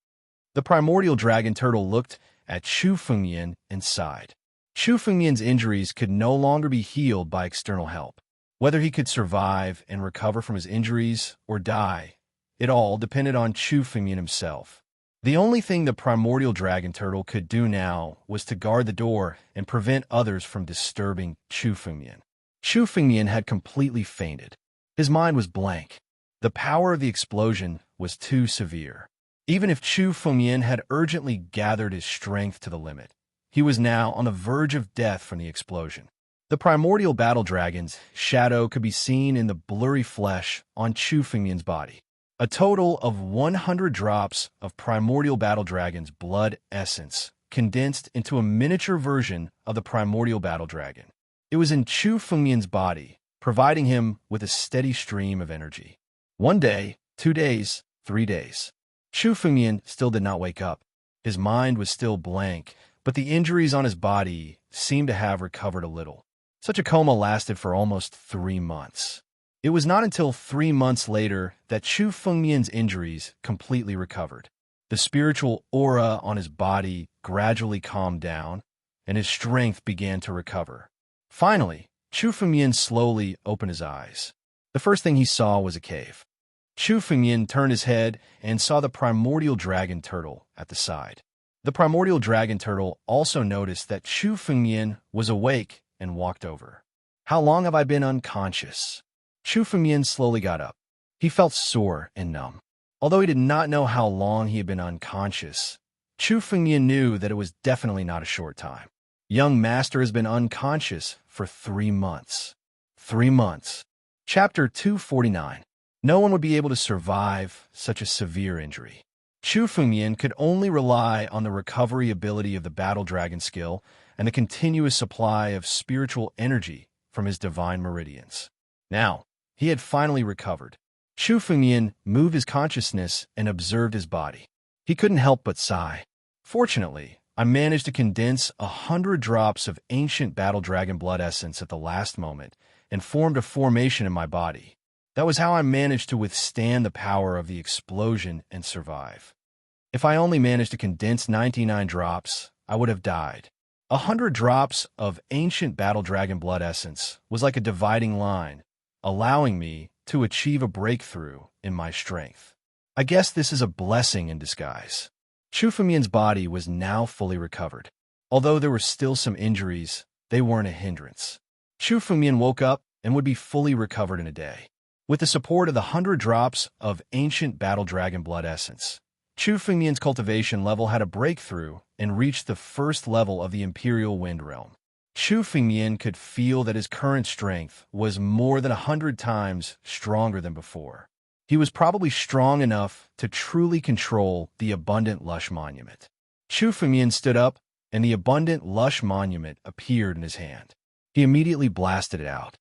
The primordial dragon turtle looked at Chu Fengmian and sighed. Chu Fengmian's injuries could no longer be healed by external help. Whether he could survive and recover from his injuries or die, it all depended on Chu Fengmian himself. The only thing the primordial dragon turtle could do now was to guard the door and prevent others from disturbing Chu Fengmian. Chu Fengmian had completely fainted. His mind was blank. The power of the explosion was too severe. Even if Chu Fengmian had urgently gathered his strength to the limit, he was now on the verge of death from the explosion. The primordial battle dragon's shadow could be seen in the blurry flesh on Chu Fengmian's body. A total of 100 drops of primordial battle dragon's blood essence condensed into a miniature version of the primordial battle dragon. It was in Chu Fengmian's body, providing him with a steady stream of energy. 1 day, 2 days, 3 days. Chu Fengmian still did not wake up. His mind was still blank, but the injuries on his body seemed to have recovered a little. Such a coma lasted for almost 3 months. It was not until 3 months later that Chu Fengmian's injuries completely recovered. The spiritual aura on his body gradually calmed down, and his strength began to recover. Finally, Chu Fengmian slowly opened his eyes. The first thing he saw was a cave. Chu Fengmian turned his head and saw the primordial dragon turtle at the side. The primordial dragon turtle also noticed that Chu Fengmian was awake and walked over. "How long have I been unconscious?" Chu Fengmian slowly got up. He felt sore and numb. Although he did not know how long he had been unconscious, Chu Fengmian knew that it was definitely not a short time. Young Master has been unconscious for 3 months. 3 months. Chapter 249. No one would be able to survive such a severe injury. Chu Fengmian could only rely on the recovery ability of the battle dragon skill and the continuous supply of spiritual energy from his divine meridians. Now, he had finally recovered. Chu Fengmian moved his consciousness and observed his body. He couldn't help but sigh. Fortunately, I managed to condense 100 drops of ancient battle dragon blood essence at the last moment and formed a formation in my body. That was how I managed to withstand the power of the explosion and survive. If I only managed to condense 99 drops, I would have died. 100 drops of ancient battle dragon blood essence was like a dividing line, allowing me to achieve a breakthrough in my strength. I guess this is a blessing in disguise. Chu Fengmian's body was now fully recovered. Although there were still some injuries, they weren't a hindrance. Chu Fengmian woke up and would be fully recovered in a day. With the support of the 100 drops of ancient battle dragon blood essence, Chu Fengmian's cultivation level had a breakthrough and reached the first level of the Imperial Wind Realm. Chu Fengmian could feel that his current strength was more than 100 times stronger than before. He was probably strong enough to truly control the abundant lush monument. Chu Fengmian stood up, and the abundant lush monument appeared in his hand. He immediately blasted it out.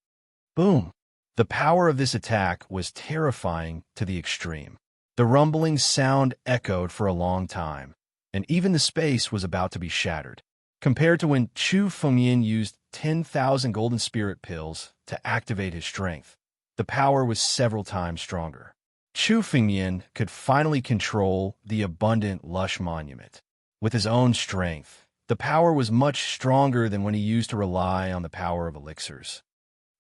Boom! The power of this attack was terrifying to the extreme. The rumbling sound echoed for a long time, and even the space was about to be shattered. Compared to when Chu Fengmian used 10,000 golden spirit pills to activate his strength, the power was several times stronger. Chu Fengmian could finally control the abundant lush monument. With his own strength, the power was much stronger than when he used to rely on the power of elixirs.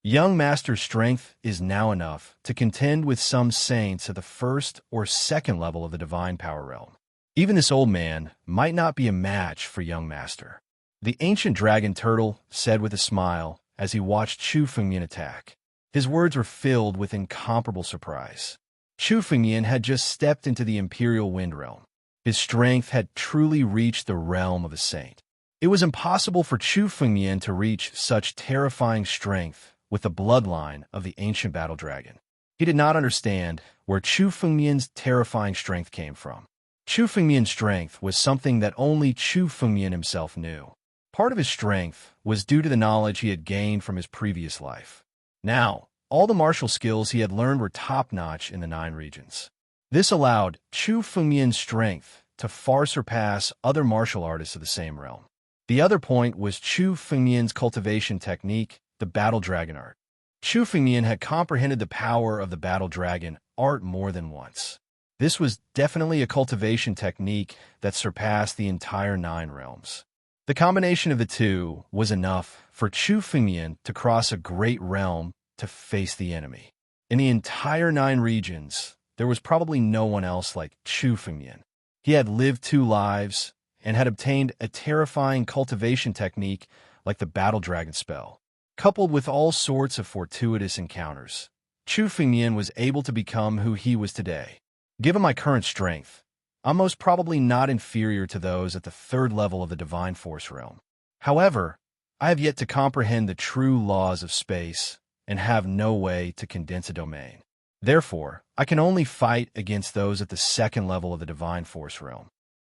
Young Master's strength is now enough to contend with some saints at the first or second level of the divine power realm. Even this old man might not be a match for Young Master. The ancient dragon turtle said with a smile as he watched Chu Fengmian attack. His words were filled with incomparable surprise. Chu Fengmian had just stepped into the Imperial Wind Realm. His strength had truly reached the realm of a saint. It was impossible for Chu Fengmian to reach such terrifying strength with the bloodline of the ancient battle dragon. He did not understand where Chu Fengmian's terrifying strength came from. Chu Fengmian's strength was something that only Chu Fengmian himself knew. Part of his strength was due to the knowledge he had gained from his previous life. Now, all the martial skills he had learned were top-notch in the 9 regions. This allowed Chu Fengmian's strength to far surpass other martial artists of the same realm. The other point was Chu Fengmian's cultivation technique, the battle dragon art. Chu Fengmian had comprehended the power of the battle dragon art more than once. This was definitely a cultivation technique that surpassed the entire 9 realms. The combination of the two was enough for Chu Fengmian to cross a great realm to face the enemy. In the entire 9 regions, there was probably no one else like Chu Fengmian. He had lived 2 lives and had obtained a terrifying cultivation technique like the battle dragon spell. Coupled with all sorts of fortuitous encounters, Chu Fengmian was able to become who he was today. Given my current strength, I'm most probably not inferior to those at the 3rd level of the Divine Force realm. However, I have yet to comprehend the true laws of space and have no way to condense a domain. Therefore, I can only fight against those at the 2nd level of the Divine Force realm.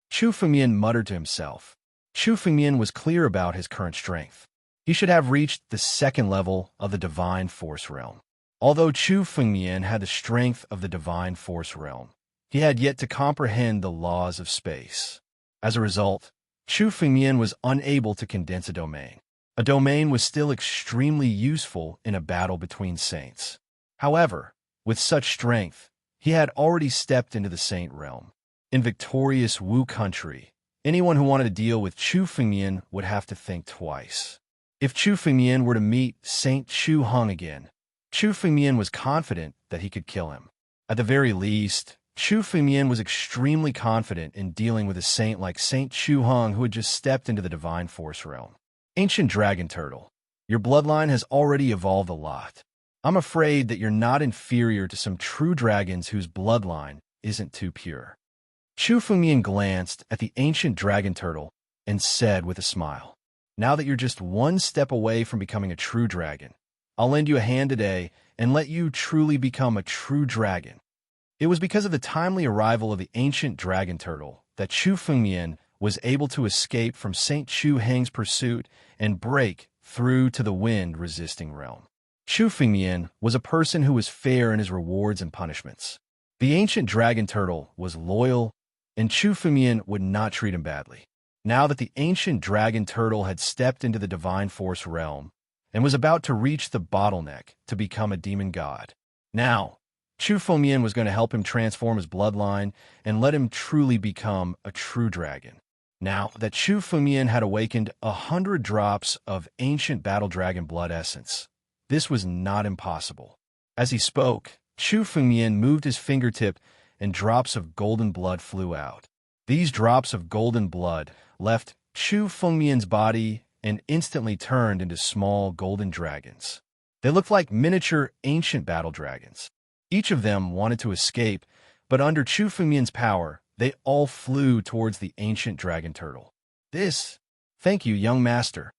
Chu Fengmian muttered to himself. Chu Fengmian was clear about his current strength. He should have reached the 2nd level of the Divine Force realm. Although Chu Fengmian had the strength of the Divine Force realm, he had yet to comprehend the laws of space. As a result, Chu Fengmian was unable to condense a domain. A domain was still extremely useful in a battle between saints. However, with such strength, he had already stepped into the saint realm. In victorious Wu country, anyone who wanted to deal with Chu Fengmian would have to think twice. If Chu Fengmian were to meet Saint Chu Hung again, Chu Fengmian was confident that he could kill him. At the very least, Chu Fengmian was extremely confident in dealing with a saint like Saint Chu Hung who had just stepped into the Divine Force realm. Ancient Dragon Turtle, your bloodline has already evolved a lot. I'm afraid that you're not inferior to some true dragons whose bloodline isn't too pure. Chu Fengmian glanced at the ancient dragon turtle and said with a smile, "Now that you're just one step away from becoming a true dragon, I'll lend you a hand today and let you truly become a true dragon." It was because of the timely arrival of the ancient dragon turtle that Chu Fengmian was able to escape from Saint Chu Hang's pursuit and break through to the wind-resisting realm. Chu Fengmian was a person who was fair in his rewards and punishments. The ancient dragon turtle was loyal, and Chu Fengmian would not treat him badly. Now that the ancient dragon turtle had stepped into the Divine Force realm and was about to reach the bottleneck to become a demon god, now Chu Fengmian was going to help him transform his bloodline and let him truly become a true dragon. Now that Chu Fengmian had awakened 100 drops of ancient battle dragon blood essence, this was not impossible. As he spoke, Chu Fengmian moved his fingertip and drops of golden blood flew out. These drops of golden blood left Chu Fengmian's body and instantly turned into small golden dragons. They looked like miniature ancient battle dragons. Each of them wanted to escape, but under Chu Fengmian's power, they all flew towards the ancient dragon turtle. Thank you, young master.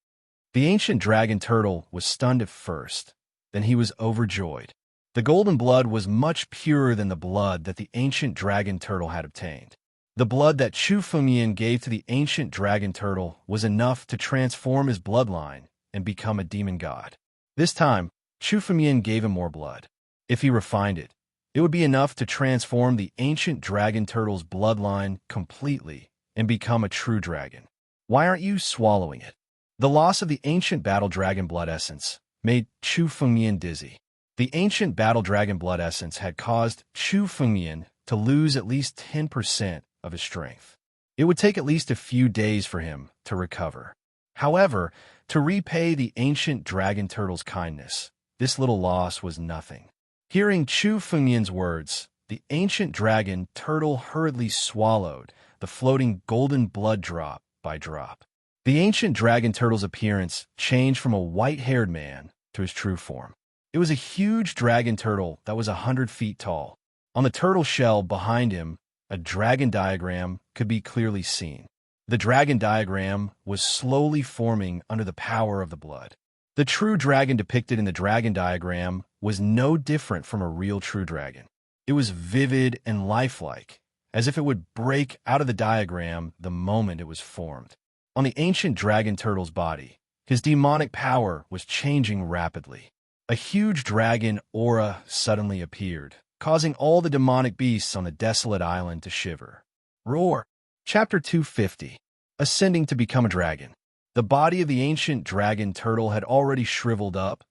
The ancient dragon turtle was stunned at first, then he was overjoyed. The golden blood was much purer than the blood that the ancient dragon turtle had obtained. The blood that Chu Fengmian gave to the ancient dragon turtle was enough to transform his bloodline and become a demon god. This time, Chu Fengmian gave him more blood. If he refined it, it would be enough to transform the ancient dragon turtle's bloodline completely and become a true dragon. Why aren't you swallowing it? The loss of the ancient battle dragon blood essence made Chu Fengmian dizzy. The ancient battle dragon blood essence had caused Chu Fengmian to lose at least 10% of his strength. It would take at least a few days for him to recover. However, to repay the ancient dragon turtle's kindness, this little loss was nothing. Hearing Chu Fengmian's words, the ancient dragon turtle hurriedly swallowed the floating golden blood drop by drop. The ancient dragon turtle's appearance changed from a white-haired man to his true form. It was a huge dragon turtle that was 100 feet tall. On the turtle shell behind him, a dragon diagram could be clearly seen. The dragon diagram was slowly forming under the power of the blood. The true dragon depicted in the dragon diagram was no different from a real true dragon. It was vivid and lifelike, as if it would break out of the diagram the moment it was formed. On the ancient dragon turtle's body, his demonic power was changing rapidly. A huge dragon aura suddenly appeared, causing all the demonic beasts on the desolate island to shiver. Roar! Chapter 250. Ascending to become a dragon. The body of the ancient dragon turtle had already shriveled up,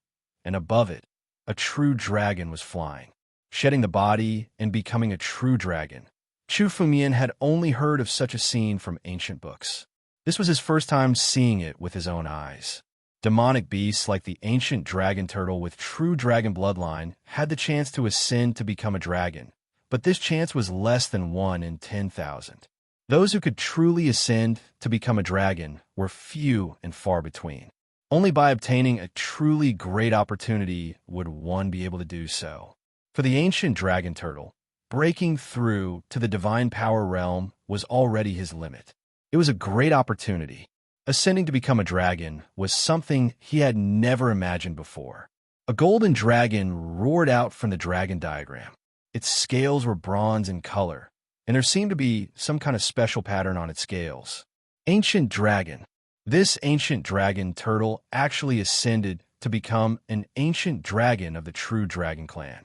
and above it, a true dragon was flying. Shedding the body and becoming a true dragon, Chu Fumian had only heard of such a scene from ancient books. This was his first time seeing it with his own eyes. Demonic beasts like the ancient dragon turtle with true dragon bloodline had the chance to ascend to become a dragon, but this chance was less than 1 in 10,000. Those who could truly ascend to become a dragon were few and far between. Only by obtaining a truly great opportunity would one be able to do so. For the ancient dragon turtle, breaking through to the divine power realm was already his limit. It was a great opportunity. Ascending to become a dragon was something he had never imagined before. A golden dragon roared out from the dragon diagram. Its scales were bronze in color, and there seemed to be some kind of special pattern on its scales. Ancient dragon. This ancient dragon turtle actually ascended to become an ancient dragon of the true dragon clan.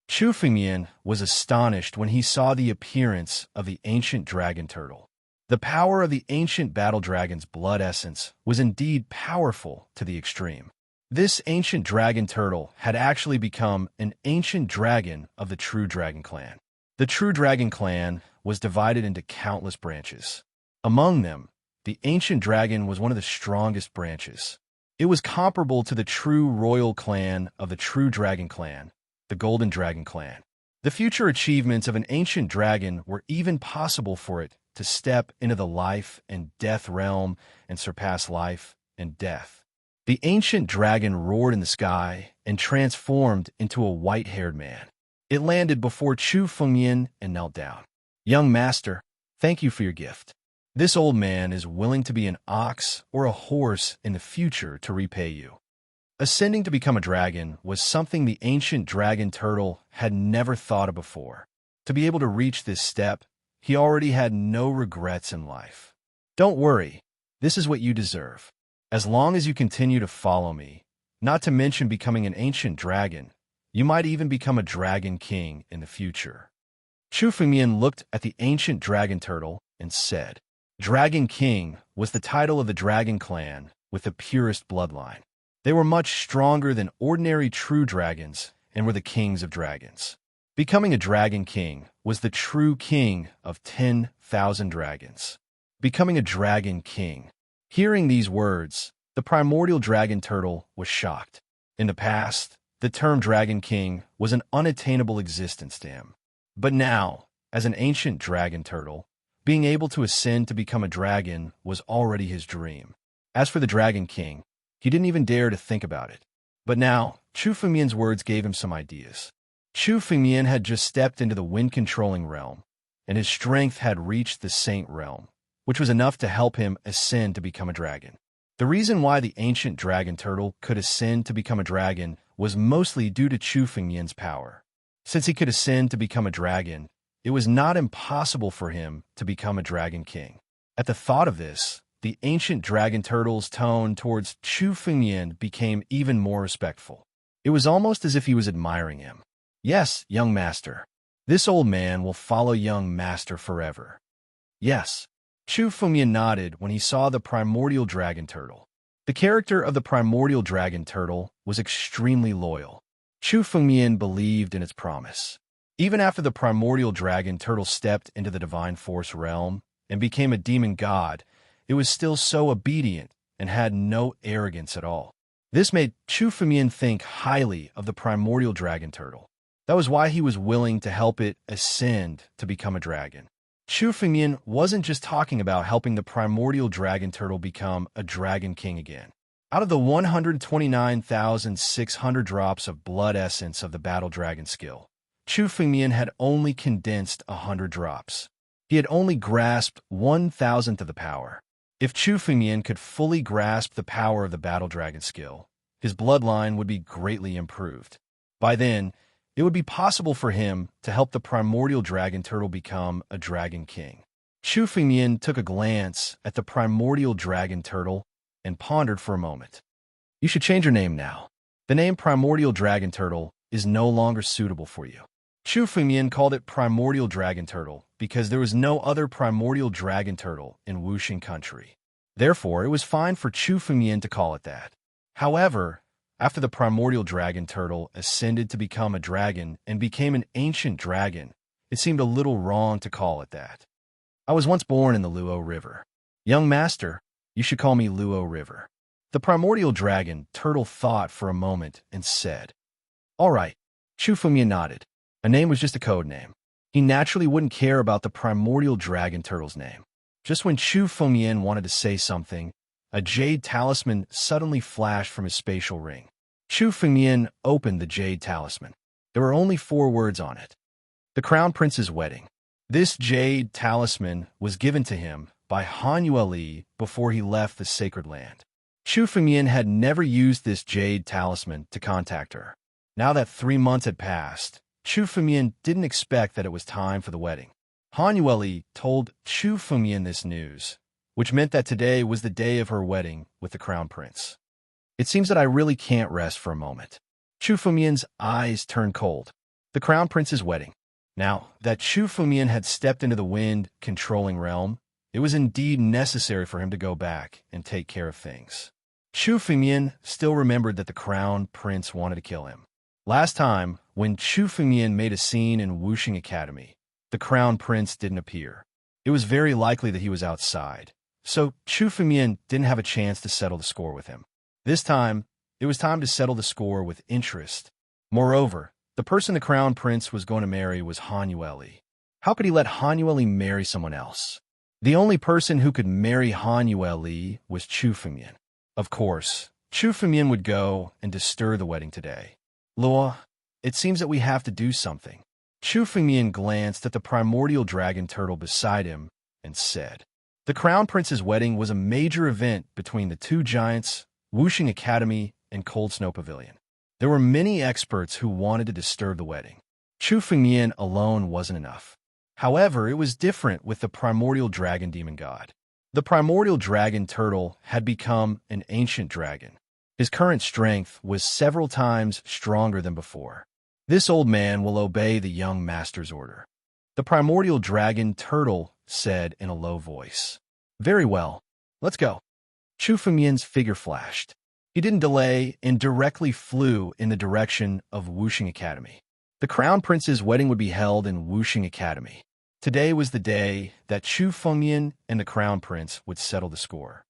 Chu Fengmian was astonished when he saw the appearance of the ancient dragon turtle. The power of the ancient battle dragon's blood essence was indeed powerful to the extreme. This ancient dragon turtle had actually become an ancient dragon of the true dragon clan. The true dragon clan was divided into countless branches. Among them, the ancient dragon was one of the strongest branches. It was comparable to the true royal clan of the true dragon clan, the golden dragon clan. The future achievements of an ancient dragon were even possible for it to step into the life and death realm and surpass life and death. The ancient dragon roared in the sky and transformed into a white-haired man. It landed before Chu Fengmian and knelt down. "Young master, thank you for your gift. This old man is willing to be an ox or a horse in the future to repay you." Ascending to become a dragon was something the ancient dragon turtle had never thought of before. To be able to reach this step, he already had no regrets in life. "Don't worry, this is what you deserve. As long as you continue to follow me, not to mention becoming an ancient dragon, you might even become a dragon king in the future." Chu Fengmian looked at the ancient dragon turtle and said, Dragon King was the title of the dragon clan with the purest bloodline. They were much stronger than ordinary true dragons and were the kings of dragons. Becoming a dragon king was the true king of 10,000 dragons. Becoming a dragon king. Hearing these words, the primordial dragon turtle was shocked. In the past, the term dragon king was an unattainable existence to him. But now, as an ancient dragon turtle, being able to ascend to become a dragon was already his dream. As for the dragon king, he didn't even dare to think about it. But now, Chu Fengmian's words gave him some ideas. Chu Fengmian had just stepped into the wind-controlling realm, and his strength had reached the saint realm, which was enough to help him ascend to become a dragon. The reason why the ancient dragon turtle could ascend to become a dragon was mostly due to Chu Fengmian's power. Since he could ascend to become a dragon, it was not impossible for him to become a dragon king. At the thought of this, the ancient dragon turtle's tone towards Chu Fengmian became even more respectful. It was almost as if he was admiring him. "Yes, young master. This old man will follow young master forever." "Yes." Chu Fengmian nodded when he saw the primordial dragon turtle. The character of the primordial dragon turtle was extremely loyal. Chu Fengmian believed in its promise. Even after the primordial dragon turtle stepped into the divine force realm and became a demon god, it was still so obedient and had no arrogance at all. This made Chu Fengmian think highly of the primordial dragon turtle. That was why he was willing to help it ascend to become a dragon. Chu Fengmian wasn't just talking about helping the primordial dragon turtle become a dragon king again. Out of the 129,600 drops of blood essence of the battle dragon skill, Chu Fengmian had only condensed 100 drops. He had only grasped 1,000th of the power. If Chu Fengmian could fully grasp the power of the battle dragon skill, his bloodline would be greatly improved. By then, it would be possible for him to help the primordial dragon turtle become a dragon king. Chu Fengmian took a glance at the primordial dragon turtle and pondered for a moment. You should change your name now. The name primordial dragon turtle is no longer suitable for you. Chu Fengmian called it primordial dragon turtle because there was no other primordial dragon turtle in Wuxing country. Therefore, it was fine for Chu Fengmian to call it that. However, after the primordial dragon turtle ascended to become a dragon and became an ancient dragon, it seemed a little wrong to call it that. I was once born in the Luo River. Young master, you should call me Luo River. The primordial dragon turtle thought for a moment and said, All right. Chu Fengmian nodded. A name was just a code name. He naturally wouldn't care about the primordial dragon turtle's name. Just when Chu Fengmian wanted to say something, a jade talisman suddenly flashed from his spatial ring. Chu Fengmian opened the jade talisman. There were only 4 words on it. The Crown Prince's Wedding. This jade talisman was given to him by Han Yueli before he left the sacred land. Chu Fengmian had never used this jade talisman to contact her. Now that 3 months had passed, Chu Fengmian didn't expect that it was time for the wedding. Han Yueli told Chu Fengmian this news, which meant that today was the day of her wedding with the Crown Prince. It seems that I really can't rest for a moment. Chu Fengmian's eyes turned cold. The Crown Prince's wedding. Now that Chu Fengmian had stepped into the wind-controlling realm, it was indeed necessary for him to go back and take care of things. Chu Fengmian still remembered that the Crown Prince wanted to kill him. Last time, when Chu Fengmian made a scene in Wuxing Academy, the Crown Prince didn't appear. It was very likely that he was outside, so Chu Fengmian didn't have a chance to settle the score with him. This time, it was time to settle the score with interest. Moreover, the person the Crown Prince was going to marry was Han Yueli. How could he let Han Yueli marry someone else? The only person who could marry Han Yueli was Chu Fengmian. Of course, Chu Fengmian would go and disturb the wedding today. Luo, it seems that we have to do something. Chu Fengmian glanced at the primordial dragon turtle beside him and said, The Crown Prince's wedding was a major event between the 2 giants, Wuxing Academy and Cold Snow Pavilion. There were many experts who wanted to disturb the wedding. Chu Fengmian alone wasn't enough. However, it was different with the primordial dragon demon god. The primordial dragon turtle had become an ancient dragon. His current strength was several times stronger than before. This old man will obey the young master's order. The primordial dragon turtle said in a low voice. Very well, let's go. Chu Fengmian's figure flashed. He didn't delay and directly flew in the direction of Wuxing Academy. The Crown Prince's wedding would be held in Wuxing Academy. Today was the day that Chu Fengmian and the Crown Prince would settle the score.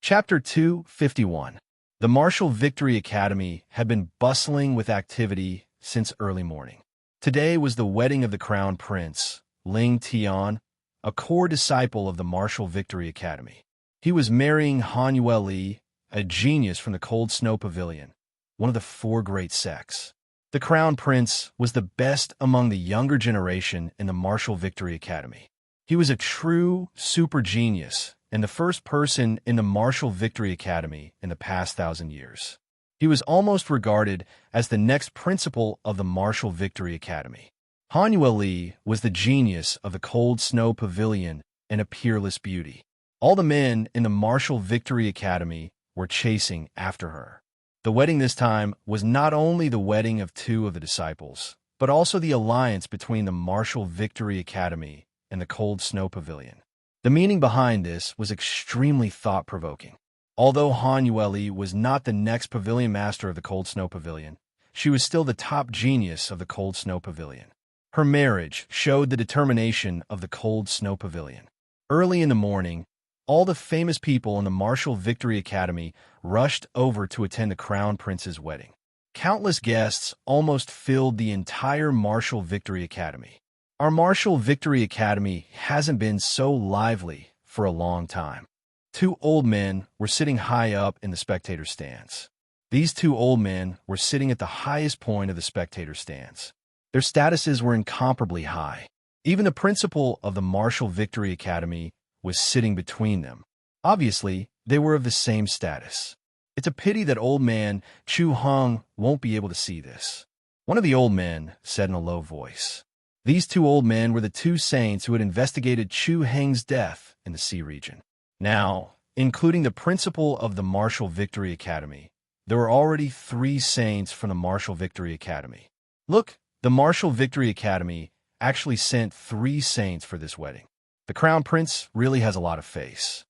Chapter 251. The Martial Victory Academy had been bustling with activity since early morning. Today was the wedding of the Crown Prince, Ling Tian, a core disciple of the Martial Victory Academy. He was marrying Han Yueli, a genius from the Cold Snow Pavilion, one of the 4 great sects. The Crown Prince was the best among the younger generation in the Martial Victory Academy. He was a true super genius and the first person in the Martial Victory Academy in the past 1,000 years. He was almost regarded as the next principal of the Martial Victory Academy. Han Yueli was the genius of the Cold Snow Pavilion and a peerless beauty. All the men in the Martial Victory Academy were chasing after her. The wedding this time was not only the wedding of 2 of the disciples, but also the alliance between the Martial Victory Academy and the Cold Snow Pavilion. The meaning behind this was extremely thought-provoking. Although Han Yueli was not the next pavilion master of the Cold Snow Pavilion, she was still the top genius of the Cold Snow Pavilion. Her marriage showed the determination of the Cold Snow Pavilion. Early in the morning, all the famous people in the Martial Victory Academy rushed over to attend the Crown Prince's wedding. Countless guests almost filled the entire Martial Victory Academy. Our Martial Victory Academy hasn't been so lively for a long time. Two old men were sitting high up in the spectator stands. These two old men were sitting at the highest point of the spectator stands. Their statuses were incomparably high. Even the principal of the Martial Victory Academy was sitting between them. Obviously, they were of the same status. It's a pity that old man Chu Hong won't be able to see this. One of the old men said in a low voice. These two old men were the two saints who had investigated Chu Heng's death in the sea region. Now, including the principal of the Martial Victory Academy, there were already 3 saints from the Martial Victory Academy. Look, the Martial Victory Academy actually sent 3 saints for this wedding. The Crown Prince really has a lot of face.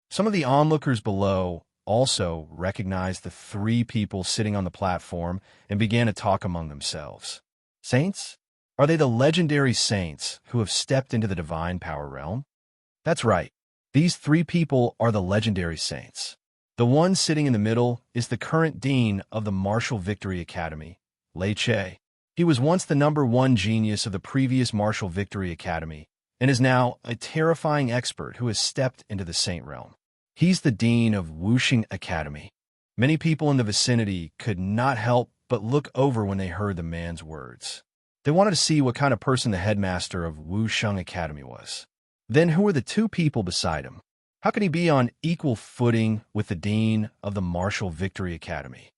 Some of the onlookers below also recognized the 3 people sitting on the platform and began to talk among themselves. Saints? Are they the legendary saints who have stepped into the divine power realm? That's right. These 3 people are the legendary saints. The one sitting in the middle is the current dean of the Martial Victory Academy, Lei Che. He was once the #1 genius of the previous Martial Victory Academy and is now a terrifying expert who has stepped into the saint realm. He's the dean of Wuxing Academy. Many people in the vicinity could not help but look over when they heard the man's words. They wanted to see what kind of person the headmaster of Wuxing Academy was. Then who were the 2 people beside him? How could he be on equal footing with the dean of the Martial Victory Academy?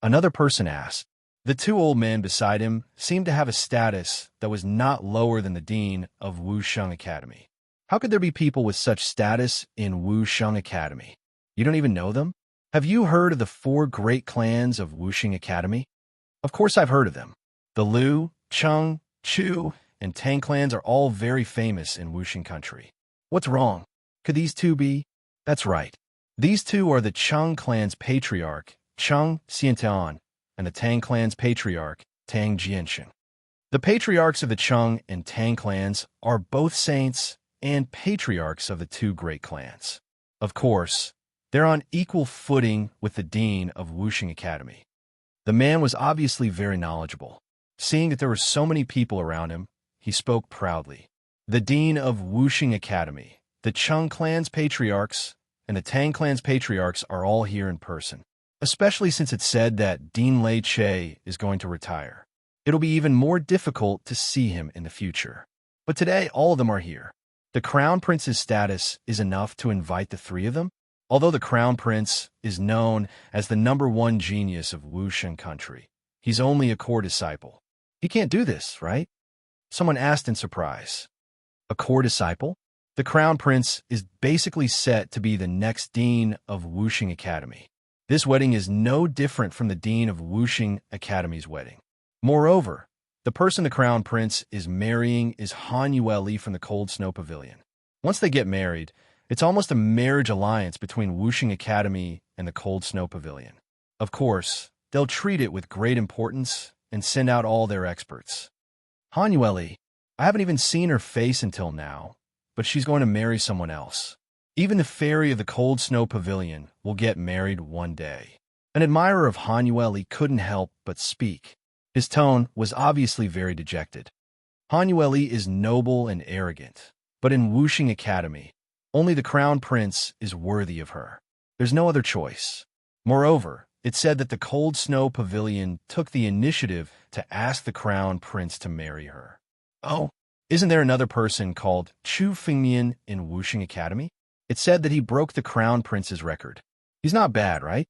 Another person asked. The 2 old men beside him seemed to have a status that was not lower than the dean of Wuxing Academy. How could there be people with such status in Wuxing Academy? You don't even know them? Have you heard of the 4 great clans of Wuxing Academy? Of course I've heard of them. The Liu, Cheng, Chu, and Tang clans are all very famous in Wuxing country. What's wrong? Could these 2 be? That's right. These 2 are the Cheng clan's patriarch, Cheng Xiantian, and the Tang clan's patriarch, Tang Jiansheng. The patriarchs of the Cheng and Tang clans are both saints and patriarchs of the 2 great clans. Of course, they're on equal footing with the dean of Wuxing Academy. The man was obviously very knowledgeable. Seeing that there were so many people around him, he spoke proudly. The dean of Wuxing Academy, the Cheng clan's patriarchs, and the Tang clan's patriarchs are all here in person, especially since it's said that Dean Lei Che is going to retire. It'll be even more difficult to see him in the future. But today, all of them are here. The Crown Prince's status is enough to invite the 3 of them. Although the Crown Prince is known as the #1 genius of Wuxing country, he's only a core disciple. He can't do this, right? Someone asked in surprise. A core disciple? The Crown Prince is basically set to be the next dean of Wuxing Academy. This wedding is no different from the dean of Wuxing Academy's wedding. Moreover, the person the Crown Prince is marrying is Han Yueli from the Cold Snow Pavilion. Once they get married, it's almost a marriage alliance between Wuxing Academy and the Cold Snow Pavilion. Of course, they'll treat it with great importance and send out all their experts. Han Yueli, I haven't even seen her face until now, but she's going to marry someone else. Even the fairy of the Cold Snow Pavilion will get married one day. An admirer of Han Yueli couldn't help but speak. His tone was obviously very dejected. Han Yueli is noble and arrogant, but in Wuxing Academy, only the Crown Prince is worthy of her. There's no other choice. Moreover, it's said that the Cold Snow Pavilion took the initiative to ask the Crown Prince to marry her. Oh, isn't there another person called Chu Fengmian in Wuxing Academy? It's said that he broke the Crown Prince's record. He's not bad, right?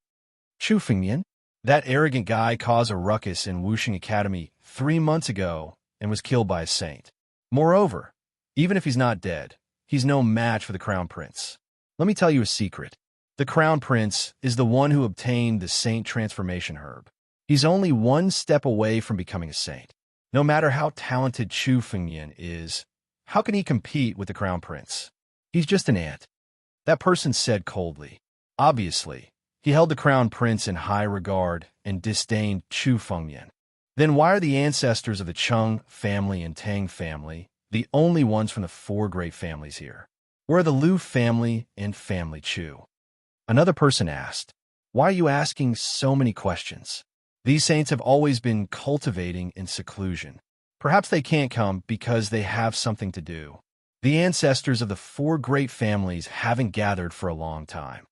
Chu Fengmian? That arrogant guy caused a ruckus in Wuxing Academy 3 months ago and was killed by a saint. Moreover, even if he's not dead, he's no match for the Crown Prince. Let me tell you a secret. The Crown Prince is the one who obtained the Saint Transformation Herb. He's only 1 step away from becoming a saint. No matter how talented Chu Fengmian is, how can he compete with the Crown Prince? He's just an ant. That person said coldly. Obviously, he held the Crown Prince in high regard and disdained Chu Fengmian. Then why are the ancestors of the Cheng family and Tang family the only ones from the 4 great families here? Where are the Liu family and family Chu? Another person asked, why are you asking so many questions? These saints have always been cultivating in seclusion, Perhaps they can't come because they have something to do. The ancestors of the 4 great families haven't gathered for a long time.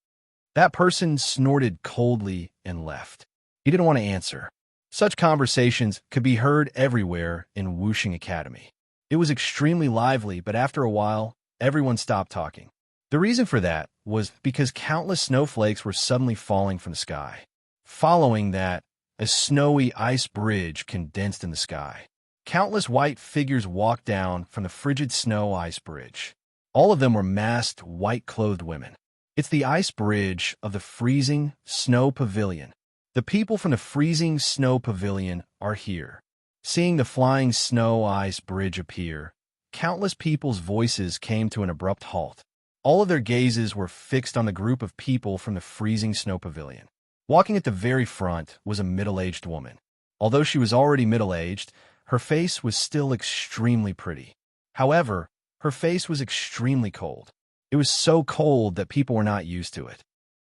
That person snorted coldly and left. He didn't want to answer. Such conversations could be heard everywhere in Wuxing Academy. It was extremely lively, but after a while, everyone stopped talking. The reason for that was because countless snowflakes were suddenly falling from the sky. Following that, a snowy ice bridge condensed in the sky. Countless white figures walked down from the frigid snow ice bridge. All of them were masked, white-clothed women. It's the ice bridge of the freezing snow pavilion. The people from the freezing snow pavilion are here. Seeing the flying snow ice bridge appear, countless people's voices came to an abrupt halt. All of their gazes were fixed on the group of people from the freezing snow pavilion. Walking at the very front was a middle-aged woman. Although she was already middle-aged, her face was still extremely pretty. However, her face was extremely cold. It was so cold that people were not used to it.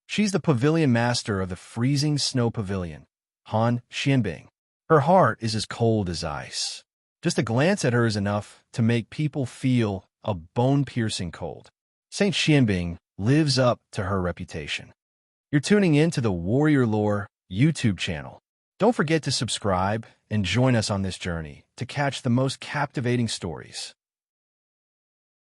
She's the pavilion master of the freezing snow pavilion, Han Xianbing. Her heart is as cold as ice. Just a glance at her is enough to make people feel a bone-piercing cold. Saint Xianbing lives up to her reputation. You're tuning in to the Warrior Lore YouTube channel. Don't forget to subscribe and join us on this journey to catch the most captivating stories.